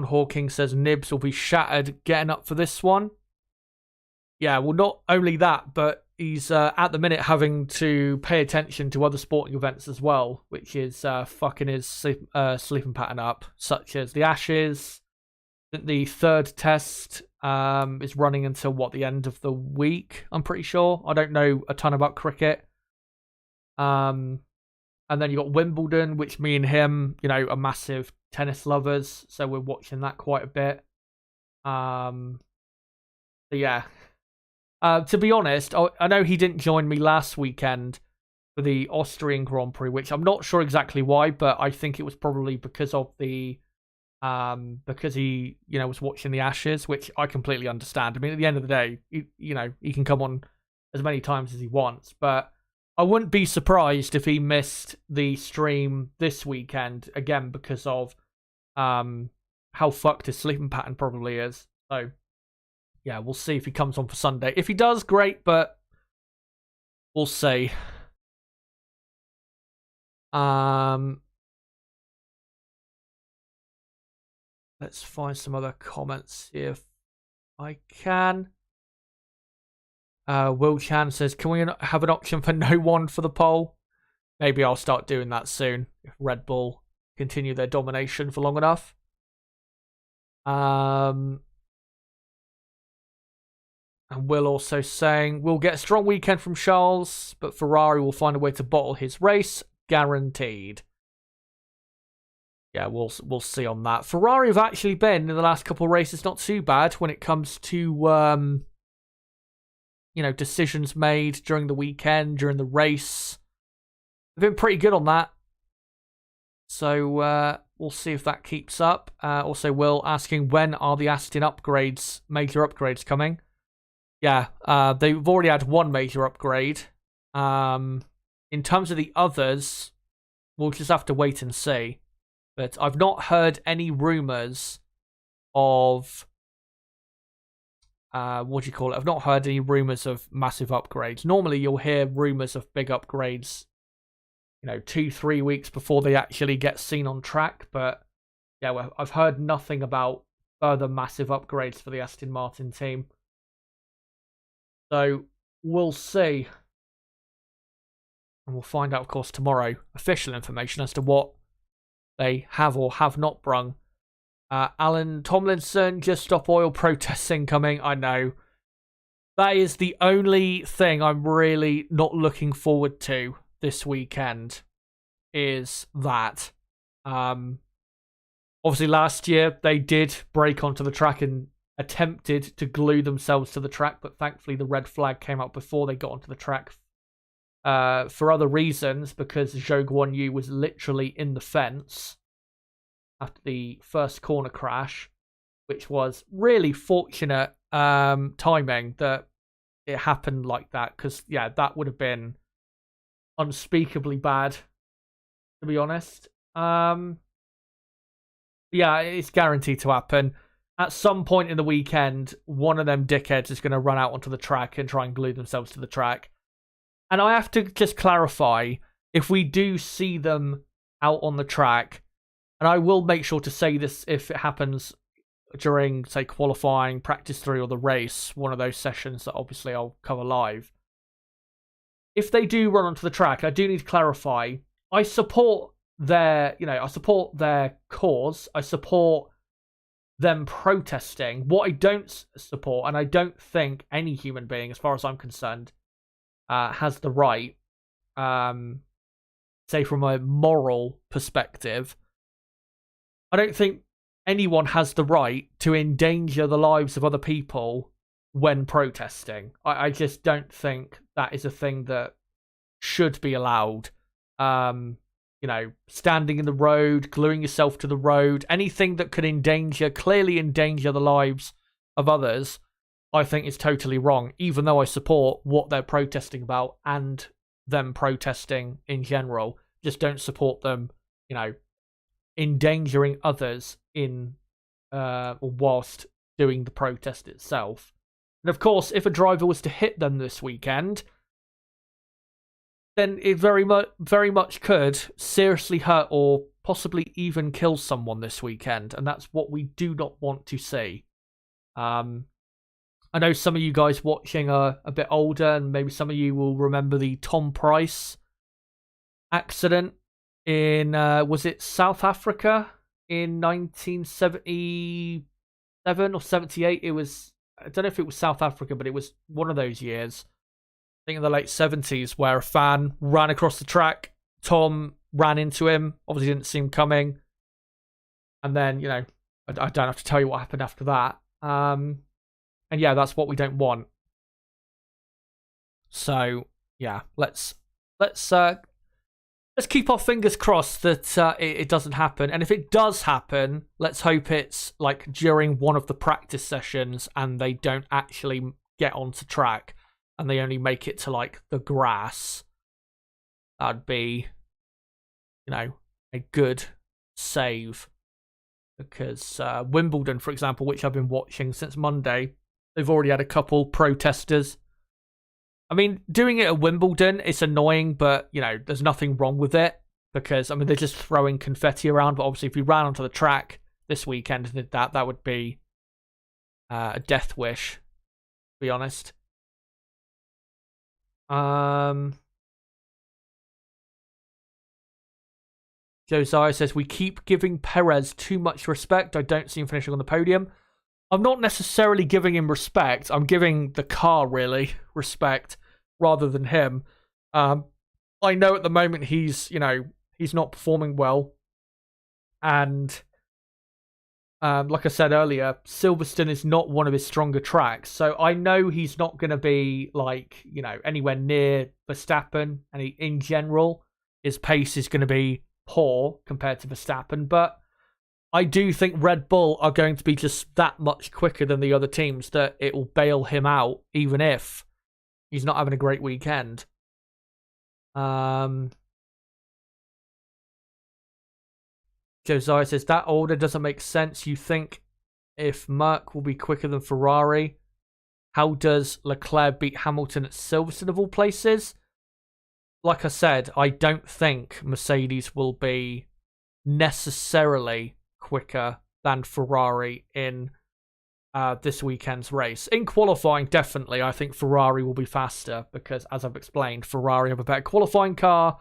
Hawking says Nibs will be shattered getting up for this one. Yeah, well, not only that, but he's at the minute having to pay attention to other sporting events as well, which is fucking his sleeping pattern up, such as the Ashes. The third test is running until, the end of the week, I'm pretty sure. I don't know a ton about cricket. And then you got Wimbledon, which me and him, are massive tennis lovers, so we're watching that quite a bit. So yeah. To be honest, I know he didn't join me last weekend for the Austrian Grand Prix, which I'm not sure exactly why, but I think it was probably because of the because he was watching the Ashes, which I completely understand. I mean, at the end of the day, he can come on as many times as he wants, but I wouldn't be surprised if he missed the stream this weekend again because of how fucked his sleeping pattern probably is. So yeah, we'll see if he comes on for Sunday. If he does, great, but we'll see. Let's find some other comments here if I can. Will Chan says, can we have an option for no one for the poll? Maybe I'll start doing that soon if Red Bull continue their domination for long enough. And Will also saying, we'll get a strong weekend from Charles, but Ferrari will find a way to bottle his race, guaranteed. Yeah, we'll see on that. Ferrari have actually been, in the last couple of races, not too bad when it comes to, decisions made during the weekend, during the race. They've been pretty good on that. So, we'll see if that keeps up. Also, Will asking, when are the Aston upgrades, major upgrades coming? Yeah, they've already had one major upgrade. In terms of the others, we'll just have to wait and see. But I've not heard any rumours of... I've not heard any rumours of massive upgrades. Normally, you'll hear rumours of big upgrades, 2-3 weeks before they actually get seen on track. But yeah, well, I've heard nothing about further massive upgrades for the Aston Martin team. So we'll see. And we'll find out, of course, tomorrow, official information as to what they have or have not brung. Alan Tomlinson, just stop oil protests incoming. I know. That is the only thing I'm really not looking forward to this weekend, is that. Obviously, last year, they did break onto the track and attempted to glue themselves to the track, but thankfully the red flag came out before they got onto the track for other reasons, because Zhou Guanyu was literally in the fence after the first corner crash, which was really fortunate timing that it happened like that, because, yeah, that would have been unspeakably bad, to be honest. Yeah, it's guaranteed to happen. At some point in the weekend, one of them dickheads is going to run out onto the track and try and glue themselves to the track. And I have to just clarify, if we do see them out on the track, and I will make sure to say this if it happens during, say, qualifying, practice 3, or the race, one of those sessions that obviously I'll cover live. If they do run onto the track, I do need to clarify, I support their cause. I support them protesting. What I don't support, and I don't think any human being, as far as I'm concerned, has the right, say from a moral perspective, I don't think anyone has the right to endanger the lives of other people when protesting. I just don't think that is a thing that should be allowed. Standing in the road, gluing yourself to the road, anything that could clearly endanger the lives of others, I think is totally wrong, even though I support what they're protesting about and them protesting in general. Just don't support them, endangering others whilst doing the protest itself. And of course, if a driver was to hit them this weekend, then it very much could seriously hurt or possibly even kill someone this weekend, and that's what we do not want to see. I know some of you guys watching are a bit older, and maybe some of you will remember the Tom Price accident in, was it South Africa in 1977 or 78? It was, I don't know if it was South Africa, but it was one of those years. I think in the late 70s, where a fan ran across the track. Tom ran into him, obviously didn't see him coming. And then, I don't have to tell you what happened after that. And yeah, that's what we don't want. So, yeah, let's keep our fingers crossed that it doesn't happen. And if it does happen, let's hope it's like during one of the practice sessions and they don't actually get onto track, and they only make it to, like, the grass. That'd be, a good save. Because Wimbledon, for example, which I've been watching since Monday, they've already had a couple protesters. I mean, doing it at Wimbledon, it's annoying, but, there's nothing wrong with it. Because, they're just throwing confetti around. But obviously, if we ran onto the track this weekend and did that, that would be a death wish, to be honest. Josiah says, we keep giving Perez too much respect. I don't see him finishing on the podium. I'm not necessarily giving him respect. I'm giving the car, really, respect rather than him. I know at the moment he's not performing well. And like I said earlier, Silverstone is not one of his stronger tracks. So I know he's not going to be, anywhere near Verstappen. And in general, his pace is going to be poor compared to Verstappen. But I do think Red Bull are going to be just that much quicker than the other teams that it will bail him out, even if he's not having a great weekend. Josiah says, that order doesn't make sense. You think if Merc will be quicker than Ferrari, how does Leclerc beat Hamilton at Silverstone of all places? Like I said, I don't think Mercedes will be necessarily quicker than Ferrari in this weekend's race. In qualifying, definitely, I think Ferrari will be faster because, as I've explained, Ferrari have a better qualifying car.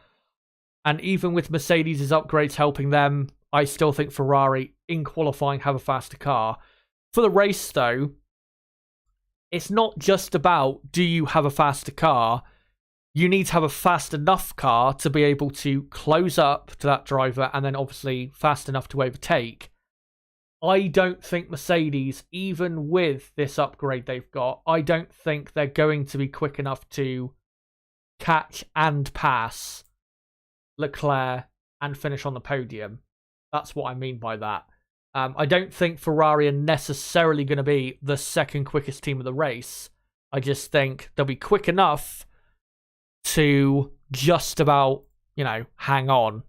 And even with Mercedes' upgrades helping them, I still think Ferrari, in qualifying, have a faster car. For the race, though, it's not just about do you have a faster car. You need to have a fast enough car to be able to close up to that driver and then obviously fast enough to overtake. I don't think Mercedes, even with this upgrade they've got, I don't think they're going to be quick enough to catch and pass Leclerc and finish on the podium. That's what I mean by that. I don't think Ferrari are necessarily going to be the second quickest team of the race. I just think they'll be quick enough to just about, hang on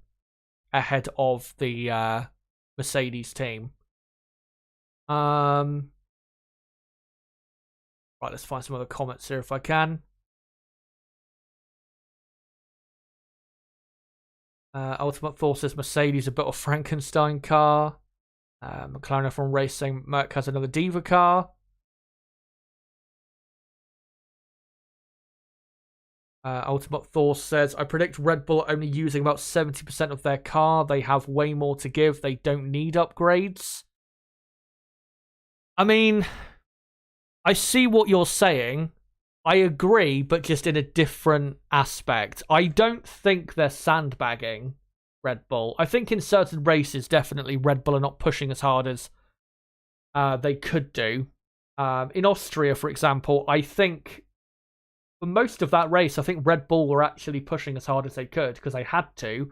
ahead of the Mercedes team. Right, let's find some other comments here if I can. Ultimate Thor says Mercedes a bit of Frankenstein car. McLaren from Racing, Merc has another Diva car. Ultimate Thor says, I predict Red Bull are only using about 70% of their car. They have way more to give. They don't need upgrades. I mean, I see what you're saying. I agree, but just in a different aspect. I don't think they're sandbagging Red Bull. I think in certain races, definitely Red Bull are not pushing as hard as they could do. In Austria, for example, I think for most of that race, I think Red Bull were actually pushing as hard as they could because they had to,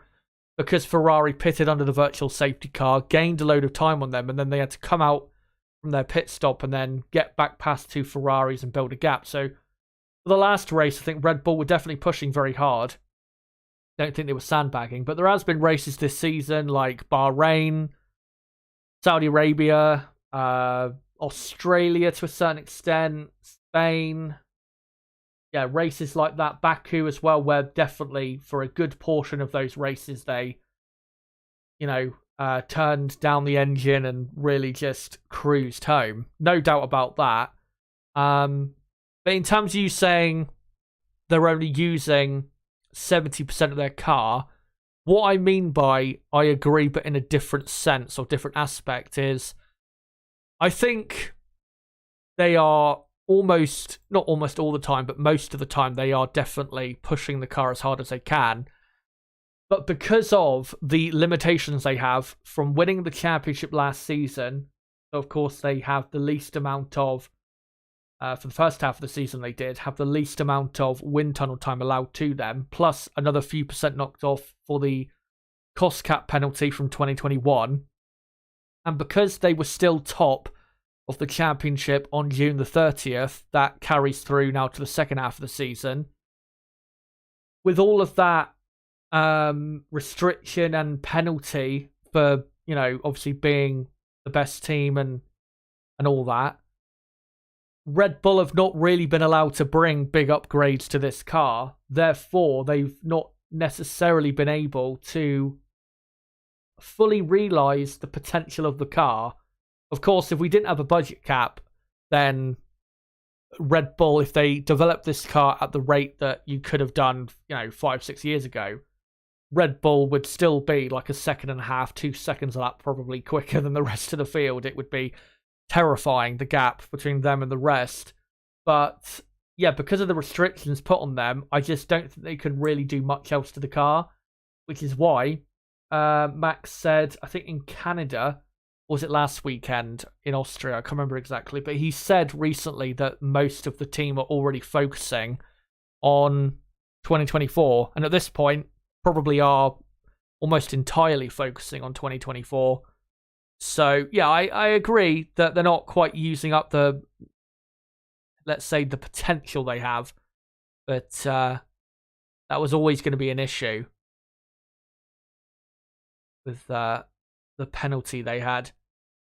because Ferrari pitted under the virtual safety car, gained a load of time on them, and then they had to come out from their pit stop and then get back past two Ferraris and build a gap. So for the last race, I think Red Bull were definitely pushing very hard. Don't think they were sandbagging, but there has been races this season like Bahrain, Saudi Arabia, Australia to a certain extent, Spain. Yeah, races like that, Baku as well, where definitely for a good portion of those races they, turned down the engine and really just cruised home. No doubt about that. But in terms of you saying they're only using 70% of their car, what I mean by I agree, but in a different sense or different aspect is I think they are not almost all the time, but most of the time they are definitely pushing the car as hard as they can. But because of the limitations they have from winning the championship last season, of course they have the least amount of for the first half of the season they did have the least amount of wind tunnel time allowed to them, plus another few percent knocked off for the cost cap penalty from 2021. And because they were still top of the championship on June the 30th, that carries through now to the second half of the season. With all of that restriction and penalty for, obviously being the best team and all that, Red Bull have not really been allowed to bring big upgrades to this car. Therefore, they've not necessarily been able to fully realise the potential of the car. Of course, if we didn't have a budget cap, then Red Bull, if they developed this car at the rate that you could have done, 5-6 years ago, Red Bull would still be like a second and a half, 2 seconds a lap, probably quicker than the rest of the field. It would be terrifying, the gap between them and the rest. But yeah, because of the restrictions put on them, I just don't think they can really do much else to the car, which is why Max said, I think in Canada, or was it last weekend in Austria, I can't remember exactly, but he said recently that most of the team are already focusing on 2024, and at this point probably are almost entirely focusing on 2024. So yeah, I agree that they're not quite using up the, let's say, the potential they have, but that was always going to be an issue with the penalty they had.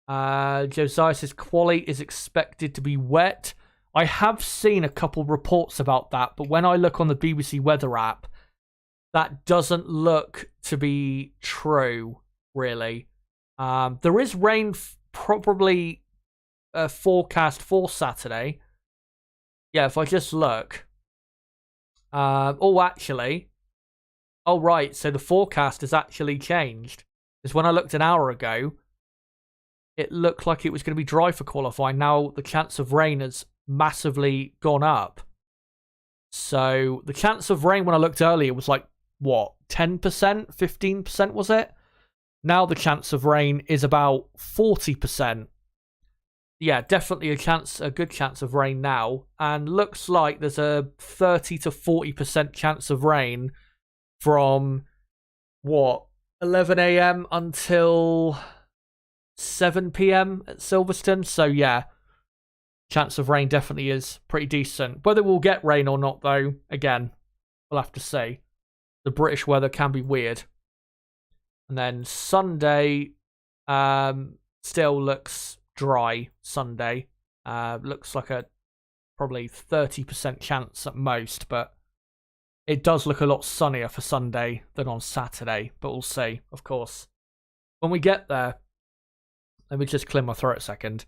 Josiah says quali is expected to be wet. I have seen a couple reports about that, but when I look on the BBC weather app, that doesn't look to be true, really. There is rain probably forecast for Saturday. Yeah, if I just look. Actually. Oh, right. So the forecast has actually changed. Because when I looked an hour ago, it looked like it was going to be dry for qualifying. Now the chance of rain has massively gone up. So the chance of rain when I looked earlier was like, what, 10%, 15% was it? Now the chance of rain is about 40%. Yeah, definitely a good chance of rain now. And looks like there's a 30 to 40% chance of rain from, 11 a.m. until 7 p.m. at Silverstone. So yeah, chance of rain definitely is pretty decent. Whether we'll get rain or not, though, again, we'll have to see. The British weather can be weird. And then Sunday still looks dry. Sunday looks like a probably 30% chance at most, but it does look a lot sunnier for Sunday than on Saturday. But we'll see, of course. When we get there, let me just clear my throat a second.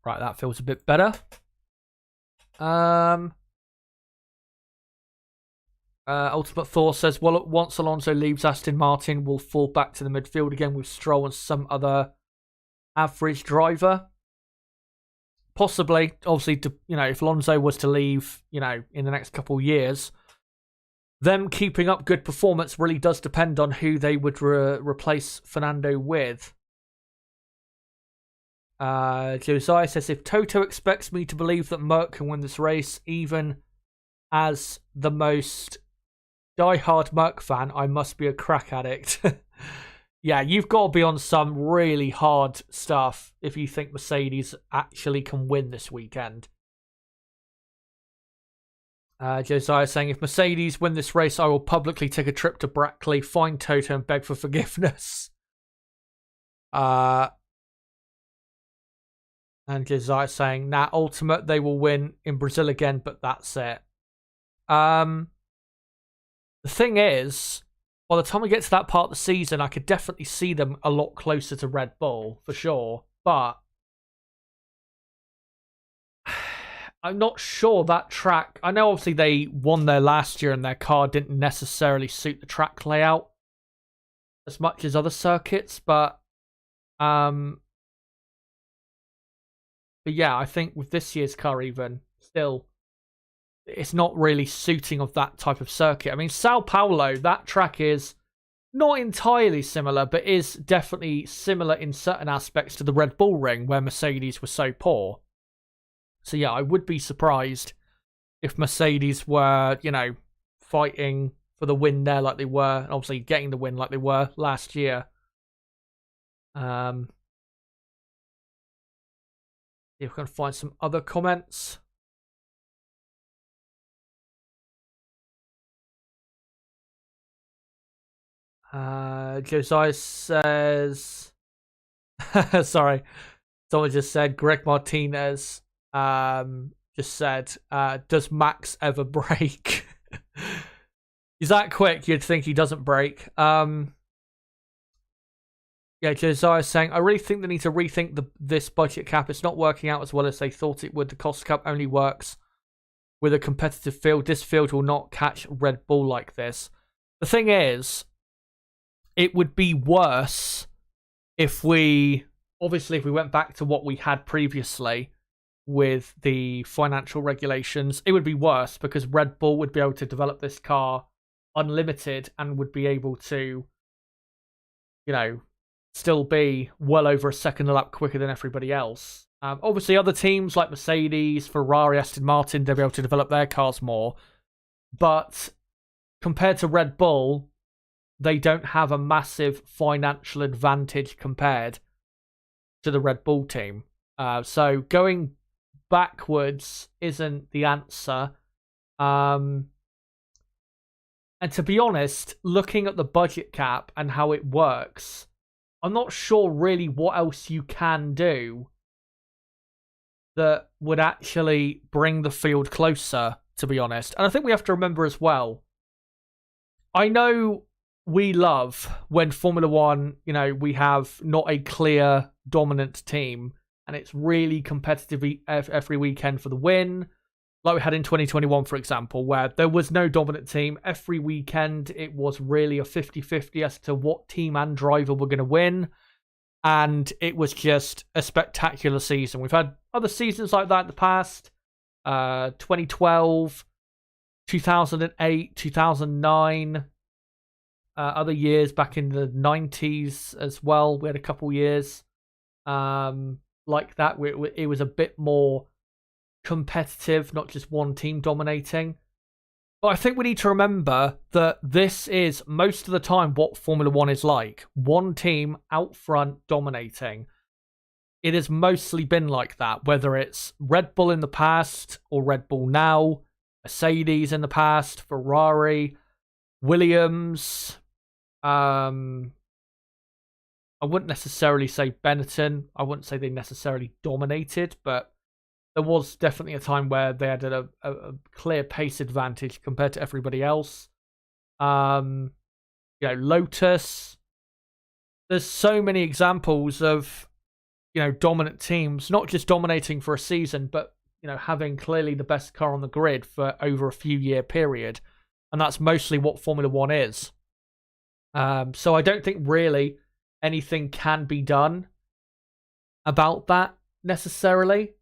Right, that feels a bit better. Ultimate Thor says, well, once Alonso leaves Aston Martin, we'll fall back to the midfield again with Stroll and some other average driver. Possibly, obviously, if Alonso was to leave, in the next couple of years, them keeping up good performance really does depend on who they would replace Fernando with. Josiah says, if Toto expects me to believe that Merck can win this race, even as the most diehard Merck fan, I must be a crack addict. Yeah, you've got to be on some really hard stuff if you think Mercedes actually can win this weekend. Josiah saying, if Mercedes win this race, I will publicly take a trip to Brackley, find Toto and beg for forgiveness. And Josiah saying, ultimate, they will win in Brazil again, but that's it. The thing is, by the time we get to that part of the season, I could definitely see them a lot closer to Red Bull, for sure. But I'm not sure that track... I know obviously they won there last year and their car didn't necessarily suit the track layout as much as other circuits, but yeah, I think with this year's car even, still, it's not really suiting of that type of circuit. I mean, Sao Paulo, that track is not entirely similar, but is definitely similar in certain aspects to the Red Bull Ring, where Mercedes were so poor. So yeah, I would be surprised if Mercedes were, fighting for the win there like they were, and obviously getting the win like they were last year. If we can find some other comments. Josiah says, sorry, someone just said, Greg Martinez just said, does Max ever break? He's that quick, you'd think he doesn't break. Yeah, Josiah saying, I really think they need to rethink this budget cap. It's not working out as well as they thought it would. The cost cap only works with a competitive field. This field will not catch Red Bull like this. The thing is, it would be worse if we went back to what we had previously with the financial regulations. It would be worse because Red Bull would be able to develop this car unlimited and would be able to, still be well over a second a lap quicker than everybody else. Obviously, other teams like Mercedes, Ferrari, Aston Martin, they'll be able to develop their cars more. But compared to Red Bull, they don't have a massive financial advantage compared to the Red Bull team. So going backwards isn't the answer. And to be honest, looking at the budget cap and how it works, I'm not sure really what else you can do that would actually bring the field closer, to be honest. And I think we have to remember as well, I know we love when Formula One, we have not a clear dominant team and it's really competitive every weekend for the win. Like we had in 2021, for example, where there was no dominant team. Every weekend, it was really a 50-50 as to what team and driver were going to win. And it was just a spectacular season. We've had other seasons like that in the past. 2012, 2008, 2009. Other years back in the 90s as well. We had a couple years like that. It was a bit more competitive, not just one team dominating. But I think we need to remember that this is most of the time what Formula One is like. One team out front dominating. It has mostly been like that, whether it's Red Bull in the past or Red Bull now, Mercedes in the past, Ferrari, Williams. I wouldn't necessarily say Benetton. I wouldn't say they necessarily dominated, but there was definitely a time where they had a clear pace advantage compared to everybody else. Lotus. There's so many examples of, dominant teams, not just dominating for a season, but, having clearly the best car on the grid for over a few year period. And that's mostly what Formula One is. So I don't think really anything can be done about that necessarily.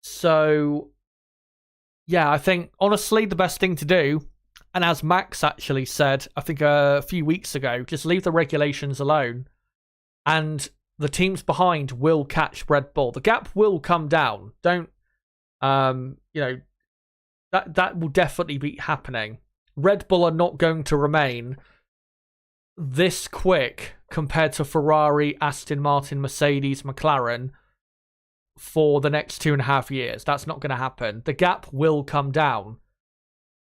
So, yeah, I think, honestly, the best thing to do, and as Max actually said, I think a few weeks ago, just leave the regulations alone, and the teams behind will catch Red Bull. The gap will come down. Don't, that will definitely be happening. Red Bull are not going to remain this quick compared to Ferrari, Aston Martin, Mercedes, McLaren for the next 2.5 years. That's not going to happen. The gap will come down.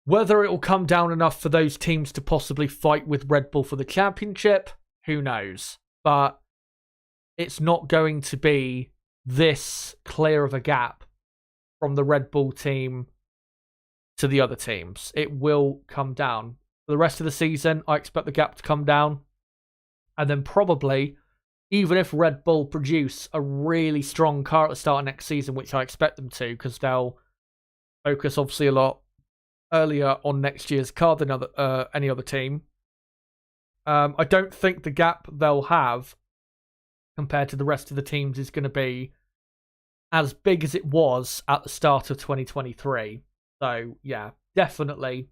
Whether it will come down enough for those teams to possibly fight with Red Bull for the championship, who knows? But it's not going to be this clear of a gap from the Red Bull team to the other teams. It will come down. For the rest of the season, I expect the gap to come down. And then probably, even if Red Bull produce a really strong car at the start of next season, which I expect them to, because they'll focus obviously a lot earlier on next year's car than any other team, I don't think the gap they'll have compared to the rest of the teams is going to be as big as it was at the start of 2023. So, yeah, definitely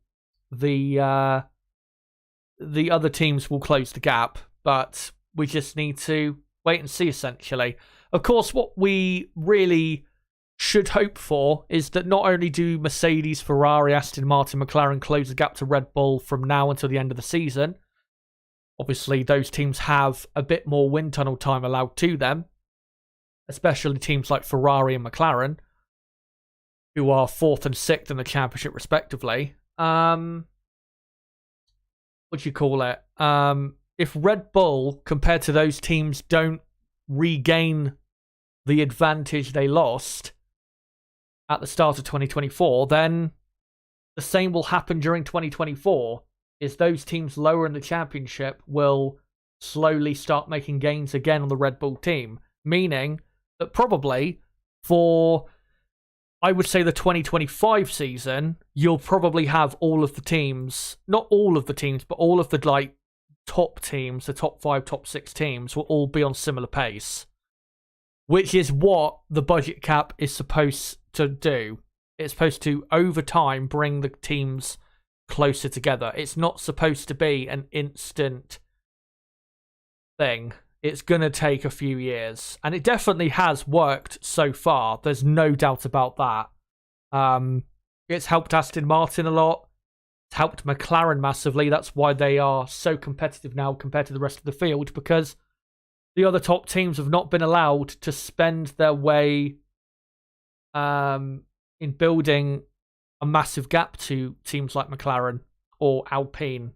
the other teams will close the gap, but we just need to wait and see, essentially. Of course, what we really should hope for is that not only do Mercedes, Ferrari, Aston Martin, McLaren close the gap to Red Bull from now until the end of the season. Obviously, those teams have a bit more wind tunnel time allowed to them, especially teams like Ferrari and McLaren, who are 4th and 6th in the championship, respectively. What do you call it? If Red Bull, compared to those teams, don't regain the advantage they lost at the start of 2024, then the same will happen during 2024, is those teams lower in the championship will slowly start making gains again on the Red Bull team, meaning that probably for, I would say, the 2025 season, you'll probably have all of the teams, not all of the teams, but all of the top teams, the top 5, top 6 teams will all be on similar pace, which is what the budget cap is supposed to do. It's supposed to, over time, bring the teams closer together. It's not supposed to be an instant thing. It's going to take a few years. And it definitely has worked so far. There's no doubt about that. It's helped Aston Martin a lot. It's helped McLaren massively. That's why they are so competitive now compared to the rest of the field, because the other top teams have not been allowed to spend their way in building a massive gap to teams like McLaren or Alpine.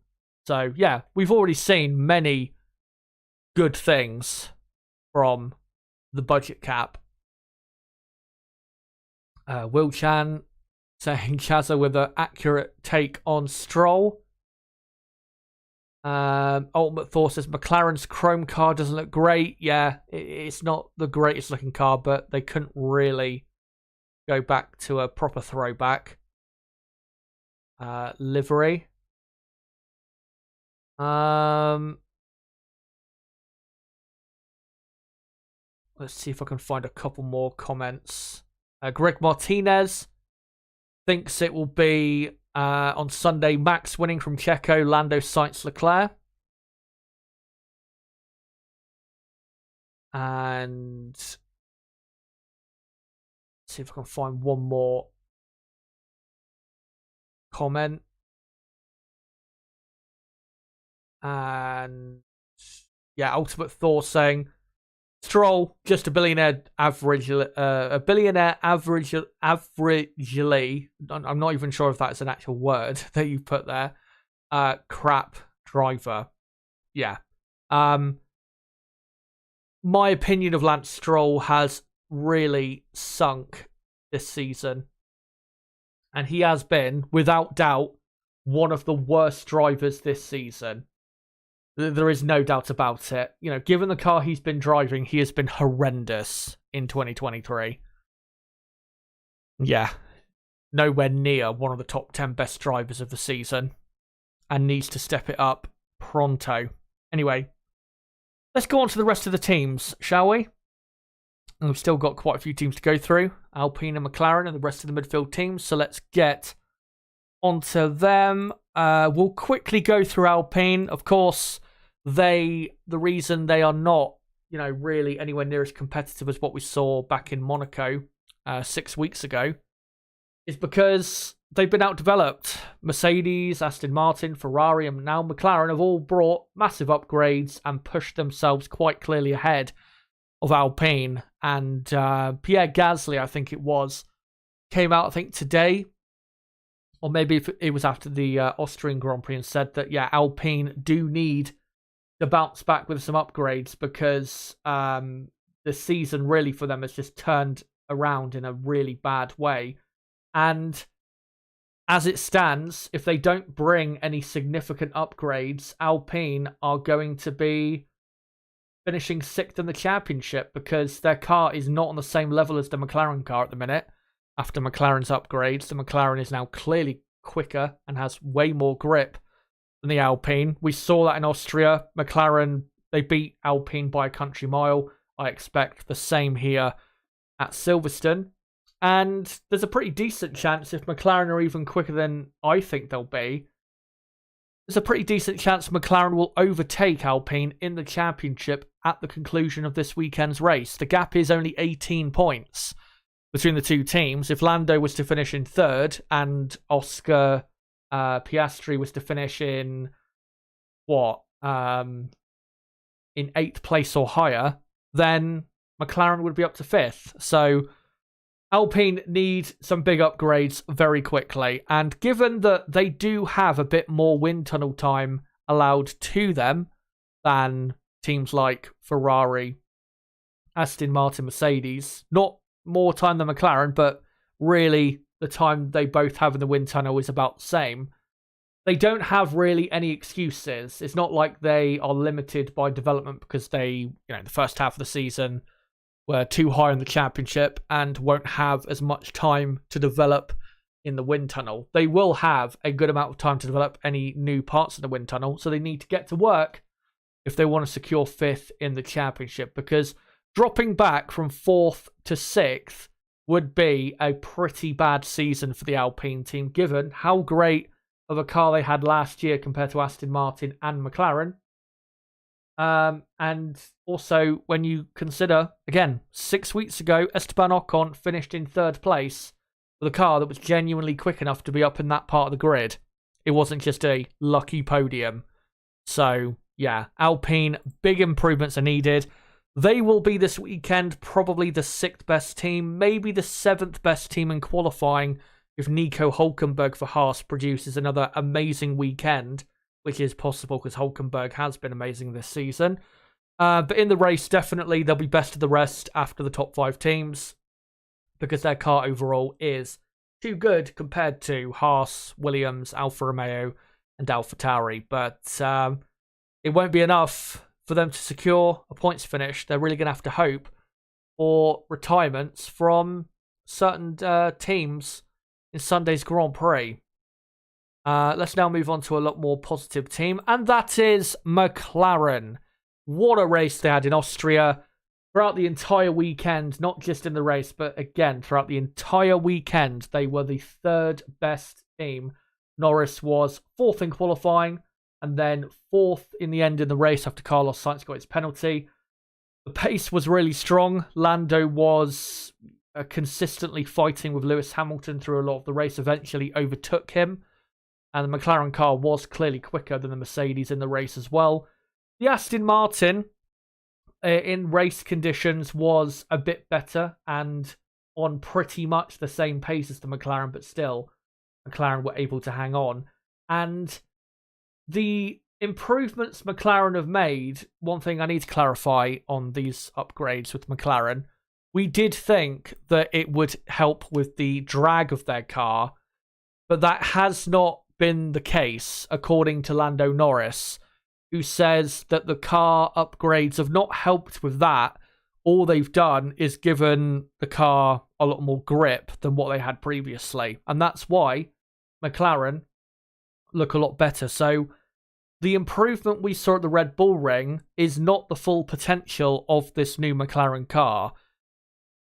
So, yeah, we've already seen many good things from the budget cap. Will Chan saying Chazza with an accurate take on Stroll. Ultimate Thor says McLaren's chrome car doesn't look great. Yeah, it's not the greatest looking car, but they couldn't really go back to a proper throwback. Livery. Let's see if I can find a couple more comments. Greg Martinez thinks it will be on Sunday Max winning from Checo, Lando, Sainz, Leclerc. And let's see if I can find one more comment. And yeah, Ultimate Thor saying Stroll, just a billionaire averagely. I'm not even sure if that's an actual word that you put there. Crap driver. Yeah. My opinion of Lance Stroll has really sunk this season. And he has been, without doubt, one of the worst drivers this season. There is no doubt about it. You know, given the car he's been driving, he has been horrendous in 2023. Yeah. Nowhere near one of the top 10 best drivers of the season. And needs to step it up pronto. Anyway, let's go on to the rest of the teams, shall we? And we've still got quite a few teams to go through. Alpine and McLaren and the rest of the midfield teams. So let's get onto them. We'll quickly go through Alpine. Of course, the reason they are not, really anywhere near as competitive as what we saw back in Monaco 6 weeks ago is because they've been outdeveloped. Mercedes, Aston Martin, Ferrari, and now McLaren have all brought massive upgrades and pushed themselves quite clearly ahead of Alpine. And Pierre Gasly, I think it was, came out, I think, today, or maybe if it was after the Austrian Grand Prix, and said that, yeah, Alpine do need to bounce back with some upgrades because the season really for them has just turned around in a really bad way. And as it stands, if they don't bring any significant upgrades, Alpine are going to be finishing 6th in the championship because their car is not on the same level as the McLaren car at the minute. After McLaren's upgrades, the McLaren is now clearly quicker and has way more grip than the Alpine. We saw that in Austria. McLaren, they beat Alpine by a country mile. I expect the same here at Silverstone. And there's a pretty decent chance, if McLaren are even quicker than I think they'll be, there's a pretty decent chance McLaren will overtake Alpine in the championship at the conclusion of this weekend's race. The gap is only 18 points between the two teams. If Lando was to finish in 3rd and Oscar Piastri was to finish in, in 8th place or higher, then McLaren would be up to 5th. So Alpine need some big upgrades very quickly. And given that they do have a bit more wind tunnel time allowed to them than teams like Ferrari, Aston Martin, Mercedes, not more time than McLaren, but really the time they both have in the wind tunnel is about the same. They don't have really any excuses. It's not like they are limited by development because they, the first half of the season were too high in the championship and won't have as much time to develop in the wind tunnel. They will have a good amount of time to develop any new parts of the wind tunnel, so they need to get to work if they want to secure 5th in the championship, because dropping back from 4th to 6th would be a pretty bad season for the Alpine team, given how great of a car they had last year compared to Aston Martin and McLaren. And also, when you consider, again, 6 weeks ago, Esteban Ocon finished in 3rd place with a car that was genuinely quick enough to be up in that part of the grid. It wasn't just a lucky podium. So, yeah, Alpine, big improvements are needed. They will be this weekend probably the 6th best team, maybe the 7th best team in qualifying if Nico Hülkenberg for Haas produces another amazing weekend, which is possible because Hülkenberg has been amazing this season. But in the race, definitely they'll be best of the rest after the top 5 teams. because their car overall is too good compared to Haas, Williams, Alfa Romeo, and AlphaTauri. But it won't be enough for them to secure a points finish. They're really going to have to hope for retirements from certain teams in Sunday's Grand Prix. Let's now move on to a lot more positive team, and that is McLaren. What a race they had in Austria throughout the entire weekend, not just in the race, but again, throughout the entire weekend, they were the third best team. Norris was fourth in qualifying, and then fourth in the end in the race after Carlos Sainz got his penalty. The pace was really strong. Lando was consistently fighting with Lewis Hamilton through a lot of the race, eventually overtook him. And the McLaren car was clearly quicker than the Mercedes in the race as well. The Aston Martin, in race conditions, was a bit better and on pretty much the same pace as the McLaren, but still, McLaren were able to hang on. And the improvements McLaren have made, one thing I need to clarify on these upgrades with McLaren, we did think that it would help with the drag of their car, but that has not been the case, according to Lando Norris, who says that the car upgrades have not helped with that. All they've done is given the car a lot more grip than what they had previously. And that's why McLaren look a lot better. So the improvement we saw at the Red Bull Ring is not the full potential of this new McLaren car.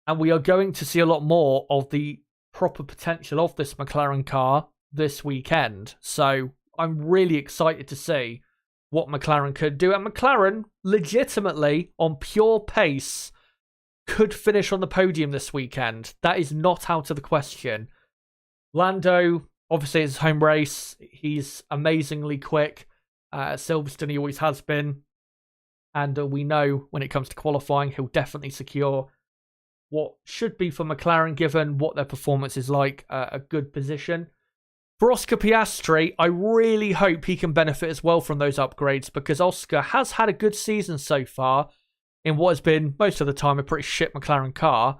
And we are going to see a lot more of the proper potential of this McLaren car this weekend. So I'm really excited to see what McLaren could do. And McLaren, legitimately, on pure pace, could finish on the podium this weekend. That is not out of the question. Lando, obviously, it's his home race. He's amazingly quick. Silverstone, he always has been. And we know when it comes to qualifying, he'll definitely secure what should be for McLaren, given what their performance is like, a good position. For Oscar Piastri, I really hope he can benefit as well from those upgrades, because Oscar has had a good season so far in what has been, most of the time, a pretty shit McLaren car.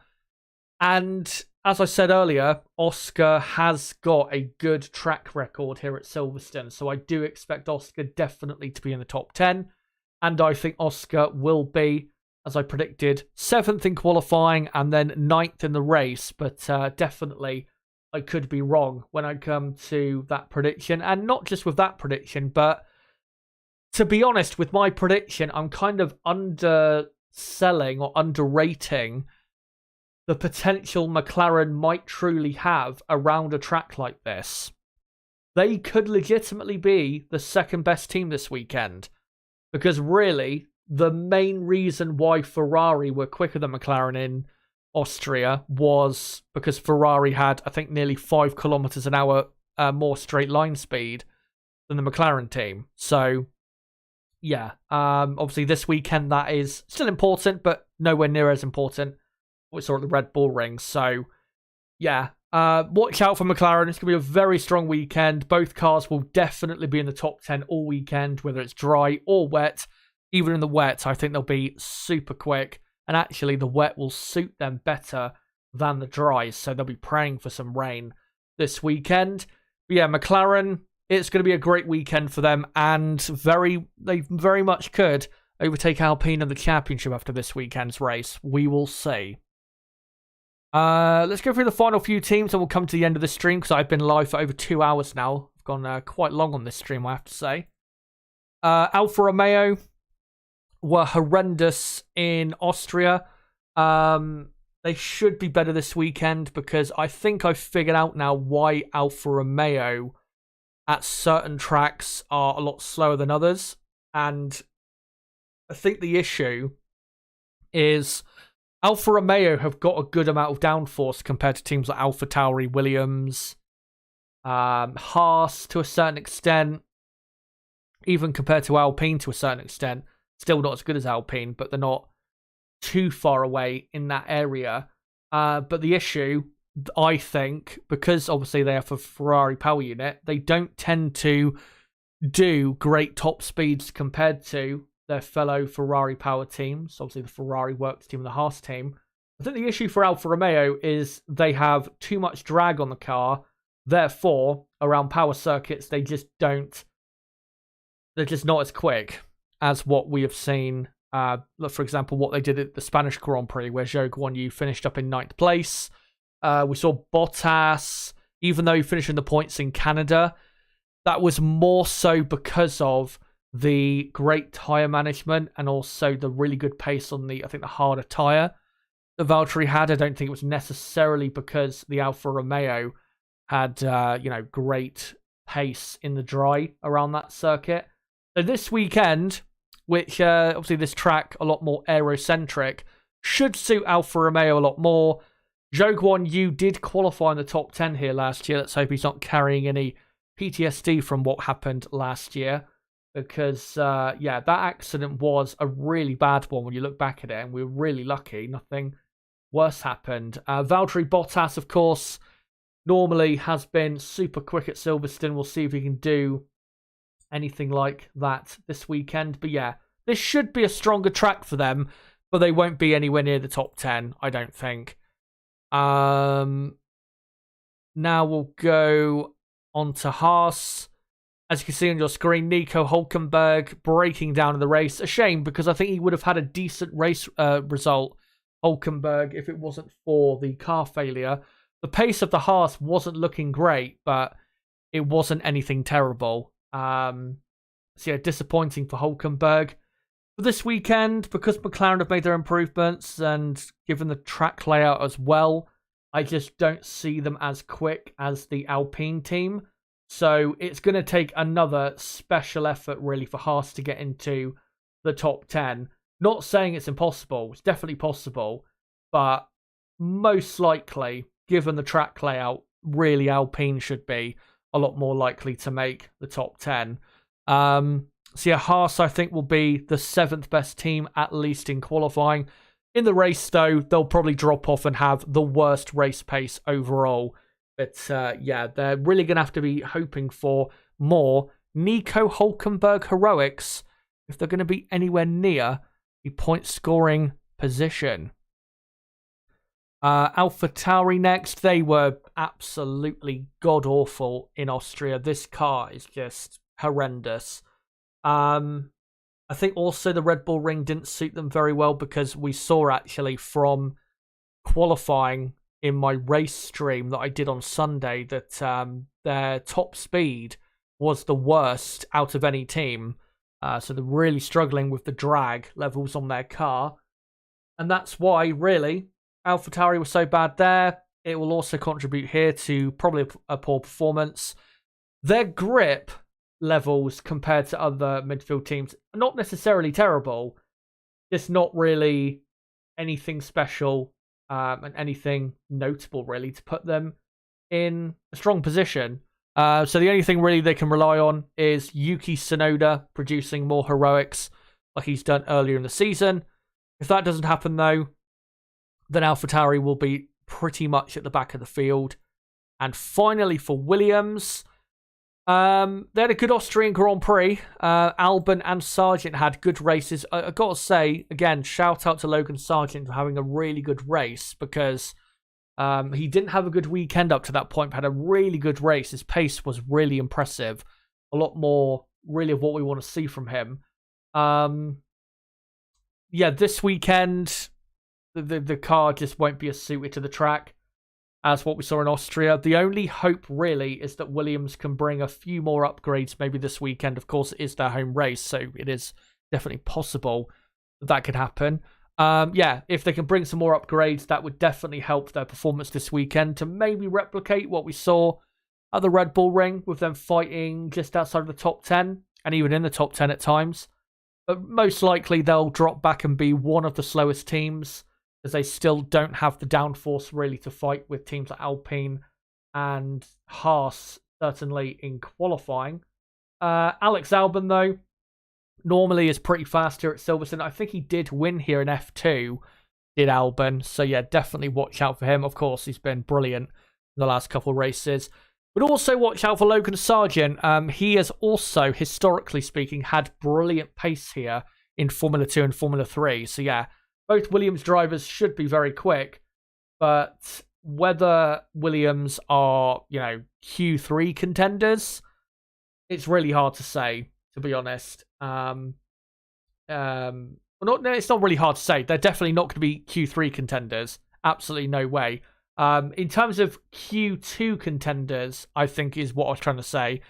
And as I said earlier, Oscar has got a good track record here at Silverstone, so I do expect Oscar definitely to be in the top 10. And I think Oscar will be, as I predicted, 7th in qualifying and then 9th in the race, but definitely I could be wrong when I come to that prediction. And not just with that prediction, but to be honest, with my prediction, I'm kind of underselling or underrating the potential McLaren might truly have around a track like this. They could legitimately be the second best team this weekend, because really, the main reason why Ferrari were quicker than McLaren in Austria was because Ferrari had, I think, nearly 5 kilometers an hour more straight line speed than the McLaren team. So, yeah, obviously this weekend that is still important, but nowhere near as important what we saw at the Red Bull Ring. So, yeah, watch out for McLaren. It's going to be a very strong weekend. Both cars will definitely be in the top 10 all weekend, whether it's dry or wet. Even in the wet, I think they'll be super quick. And actually, the wet will suit them better than the dry. So they'll be praying for some rain this weekend. But yeah, McLaren, it's going to be a great weekend for them. And they very much could overtake Alpine in the championship after this weekend's race. We will see. Let's go through the final few teams and we'll come to the end of the stream, because I've been live for over 2 hours now. I've gone quite long on this stream, I have to say. Alfa Romeo were horrendous in Austria. They should be better this weekend, because I think I've figured out now why Alfa Romeo at certain tracks are a lot slower than others. And I think the issue is Alfa Romeo have got a good amount of downforce compared to teams like AlphaTauri, Williams, Haas to a certain extent, even compared to Alpine to a certain extent. Still not as good as Alpine, but they're not too far away in that area. But the issue, I think, because obviously they have a Ferrari power unit, they don't tend to do great top speeds compared to their fellow Ferrari power teams. Obviously the Ferrari works team and the Haas team. I think the issue for Alfa Romeo is they have too much drag on the car. Therefore, around power circuits, they're just not as quick as what we have seen. For example, what they did at the Spanish Grand Prix, where Zhou Guanyu finished up in 9th place. We saw Bottas, even though he finished in the points in Canada, that was more so because of the great tyre management and also the really good pace on the harder tyre that Valtteri had. I don't think it was necessarily because the Alfa Romeo had, great pace in the dry around that circuit. So this weekend, which obviously this track a lot more aerocentric, should suit Alfa Romeo a lot more. Zhou Guanyu did qualify in the top 10 here last year. Let's hope he's not carrying any PTSD from what happened last year. Because, that accident was a really bad one when you look back at it. And we were really lucky. Nothing worse happened. Valtteri Bottas, of course, normally has been super quick at Silverstone. We'll see if he can do anything like that this weekend. But yeah, this should be a stronger track for them. But they won't be anywhere near the top 10, I don't think. Now we'll go on to Haas. As you can see on your screen, Nico Hülkenberg breaking down in the race. A shame, because I think he would have had a decent race result, Hülkenberg, if it wasn't for the car failure. The pace of the Haas wasn't looking great, but it wasn't anything terrible. Disappointing for Hülkenberg. But this weekend, because McLaren have made their improvements and given the track layout as well, I just don't see them as quick as the Alpine team. So it's going to take another special effort, really, for Haas to get into the top 10. Not saying it's impossible. It's definitely possible. But most likely, given the track layout, really Alpine should be a lot more likely to make the top 10. Haas, I think, will be the 7th best team, at least in qualifying. In the race, though, they'll probably drop off and have the worst race pace overall. But, they're really going to have to be hoping for more Nico Hülkenberg heroics if they're going to be anywhere near the point-scoring position. AlphaTauri next. They were absolutely god-awful in Austria. This car is just horrendous. I think also the Red Bull Ring didn't suit them very well, because we saw actually from qualifying in my race stream that I did on Sunday that their top speed was the worst out of any team. So they're really struggling with the drag levels on their car. And that's why, really, AlphaTauri was so bad there. It will also contribute here to probably a poor performance. Their grip levels compared to other midfield teams are not necessarily terrible. Just not really anything special. And anything notable, really, to put them in a strong position. So the only thing, really, they can rely on is Yuki Tsunoda producing more heroics like he's done earlier in the season. If that doesn't happen, though, then AlphaTauri will be pretty much at the back of the field. And finally, for Williams, they had a good Austrian Grand Prix. Albon and Sargent had good races. I've got to say, again, shout out to Logan Sargent for having a really good race, because he didn't have a good weekend up to that point, but had a really good race. His pace was really impressive. A lot more, really, of what we want to see from him. This weekend, the car just won't be as suited to the track as what we saw in Austria. The only hope, really, is that Williams can bring a few more upgrades maybe this weekend. Of course, it is their home race, so it is definitely possible that could happen. If they can bring some more upgrades, that would definitely help their performance this weekend to maybe replicate what we saw at the Red Bull Ring, with them fighting just outside of the top 10 and even in the top 10 at times. But most likely they'll drop back and be one of the slowest teams, as they still don't have the downforce really to fight with teams like Alpine and Haas, certainly in qualifying. Alex Albon, though, normally is pretty fast here at Silverstone. I think he did win here in F2, did Albon. So yeah, definitely watch out for him. Of course, he's been brilliant in the last couple of races. But also watch out for Logan Sargent. He has also, historically speaking, had brilliant pace here in Formula 2 and Formula 3. So yeah, both Williams drivers should be very quick, but whether Williams are, Q3 contenders, it's really hard to say, to be honest. It's not really hard to say. They're definitely not going to be Q3 contenders. Absolutely no way. In terms of Q2 contenders, I think is what I was trying to say.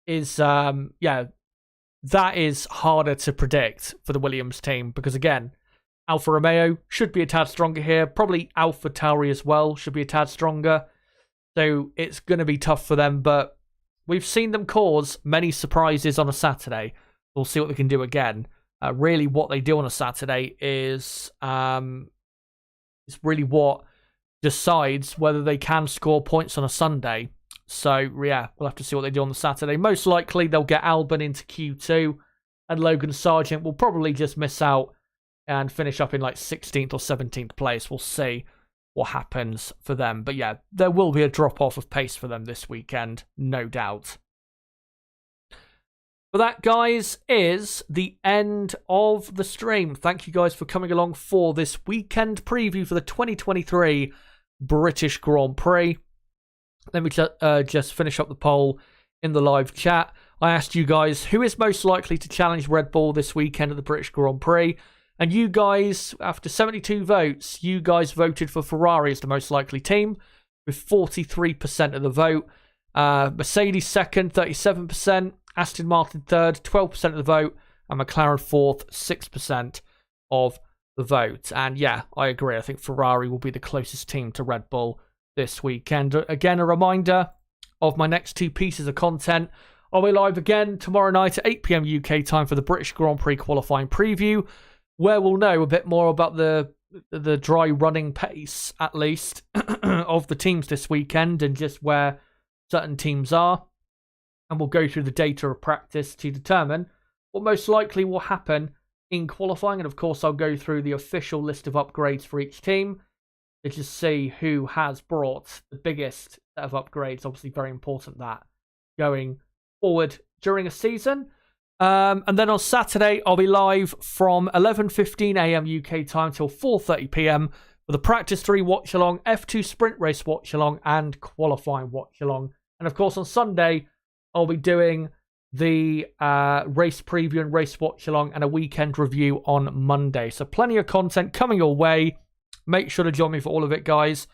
Is that is harder to predict for the Williams team because again, Alfa Romeo should be a tad stronger here. Probably Alfa Tauri as well should be a tad stronger. So it's going to be tough for them, but we've seen them cause many surprises on a Saturday. We'll see what they can do again. Really, what they do on a Saturday is really what decides whether they can score points on a Sunday. So, yeah, we'll have to see what they do on the Saturday. Most likely, they'll get Albon into Q2, and Logan Sargent will probably just miss out and finish up in like 16th or 17th place. We'll see what happens for them. But yeah, there will be a drop-off of pace for them this weekend, no doubt. But that, guys, is the end of the stream. Thank you guys for coming along for this weekend preview for the 2023 British Grand Prix. Let me just finish up the poll in the live chat. I asked you guys who is most likely to challenge Red Bull this weekend at the British Grand Prix. And you guys, after 72 votes, you guys voted for Ferrari as the most likely team with 43% of the vote. Mercedes second, 37%. Aston Martin third, 12% of the vote. And McLaren fourth, 6% of the vote. And yeah, I agree. I think Ferrari will be the closest team to Red Bull this weekend. Again, a reminder of my next two pieces of content. I'll be live again tomorrow night at 8 p.m. UK time for the British Grand Prix qualifying preview, where we'll know a bit more about the dry running pace, at least, of the teams this weekend and just where certain teams are. And we'll go through the data of practice to determine what most likely will happen in qualifying. And of course, I'll go through the official list of upgrades for each team to just see who has brought the biggest set of upgrades. Obviously, very important that going forward during a season. And then on Saturday, I'll be live from 11:15 a.m. UK time till 4:30 p.m. for the Practice 3 watch-along, F2 Sprint Race watch-along, and qualifying watch-along. And of course, on Sunday, I'll be doing the race preview and race watch-along and a weekend review on Monday. So plenty of content coming your way. Make sure to join me for all of it, guys.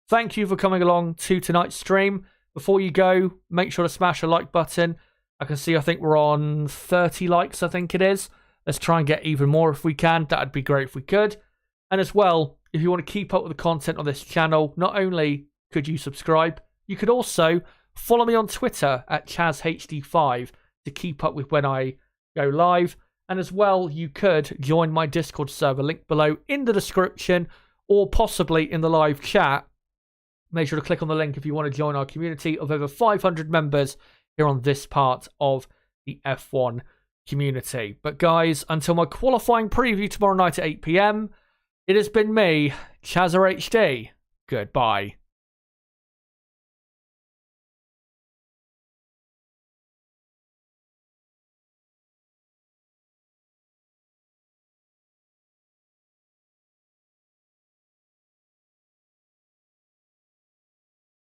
Thank you for coming along to tonight's stream. Before you go, make sure to smash a like button. I can see, I think we're on 30 likes, I think it is. Let's try and get even more if we can. That'd be great if we could. And as well, if you want to keep up with the content on this channel, not only could you subscribe, you could also follow me on Twitter at ChazHD5 to keep up with when I go live. And as well, you could join my Discord server, link below in the description or possibly in the live chat. Make sure to click on the link if you want to join our community of over 500 members here on this part of the F1 community. But guys, until my qualifying preview tomorrow night at 8 p.m, it has been me, ChazHD. Goodbye.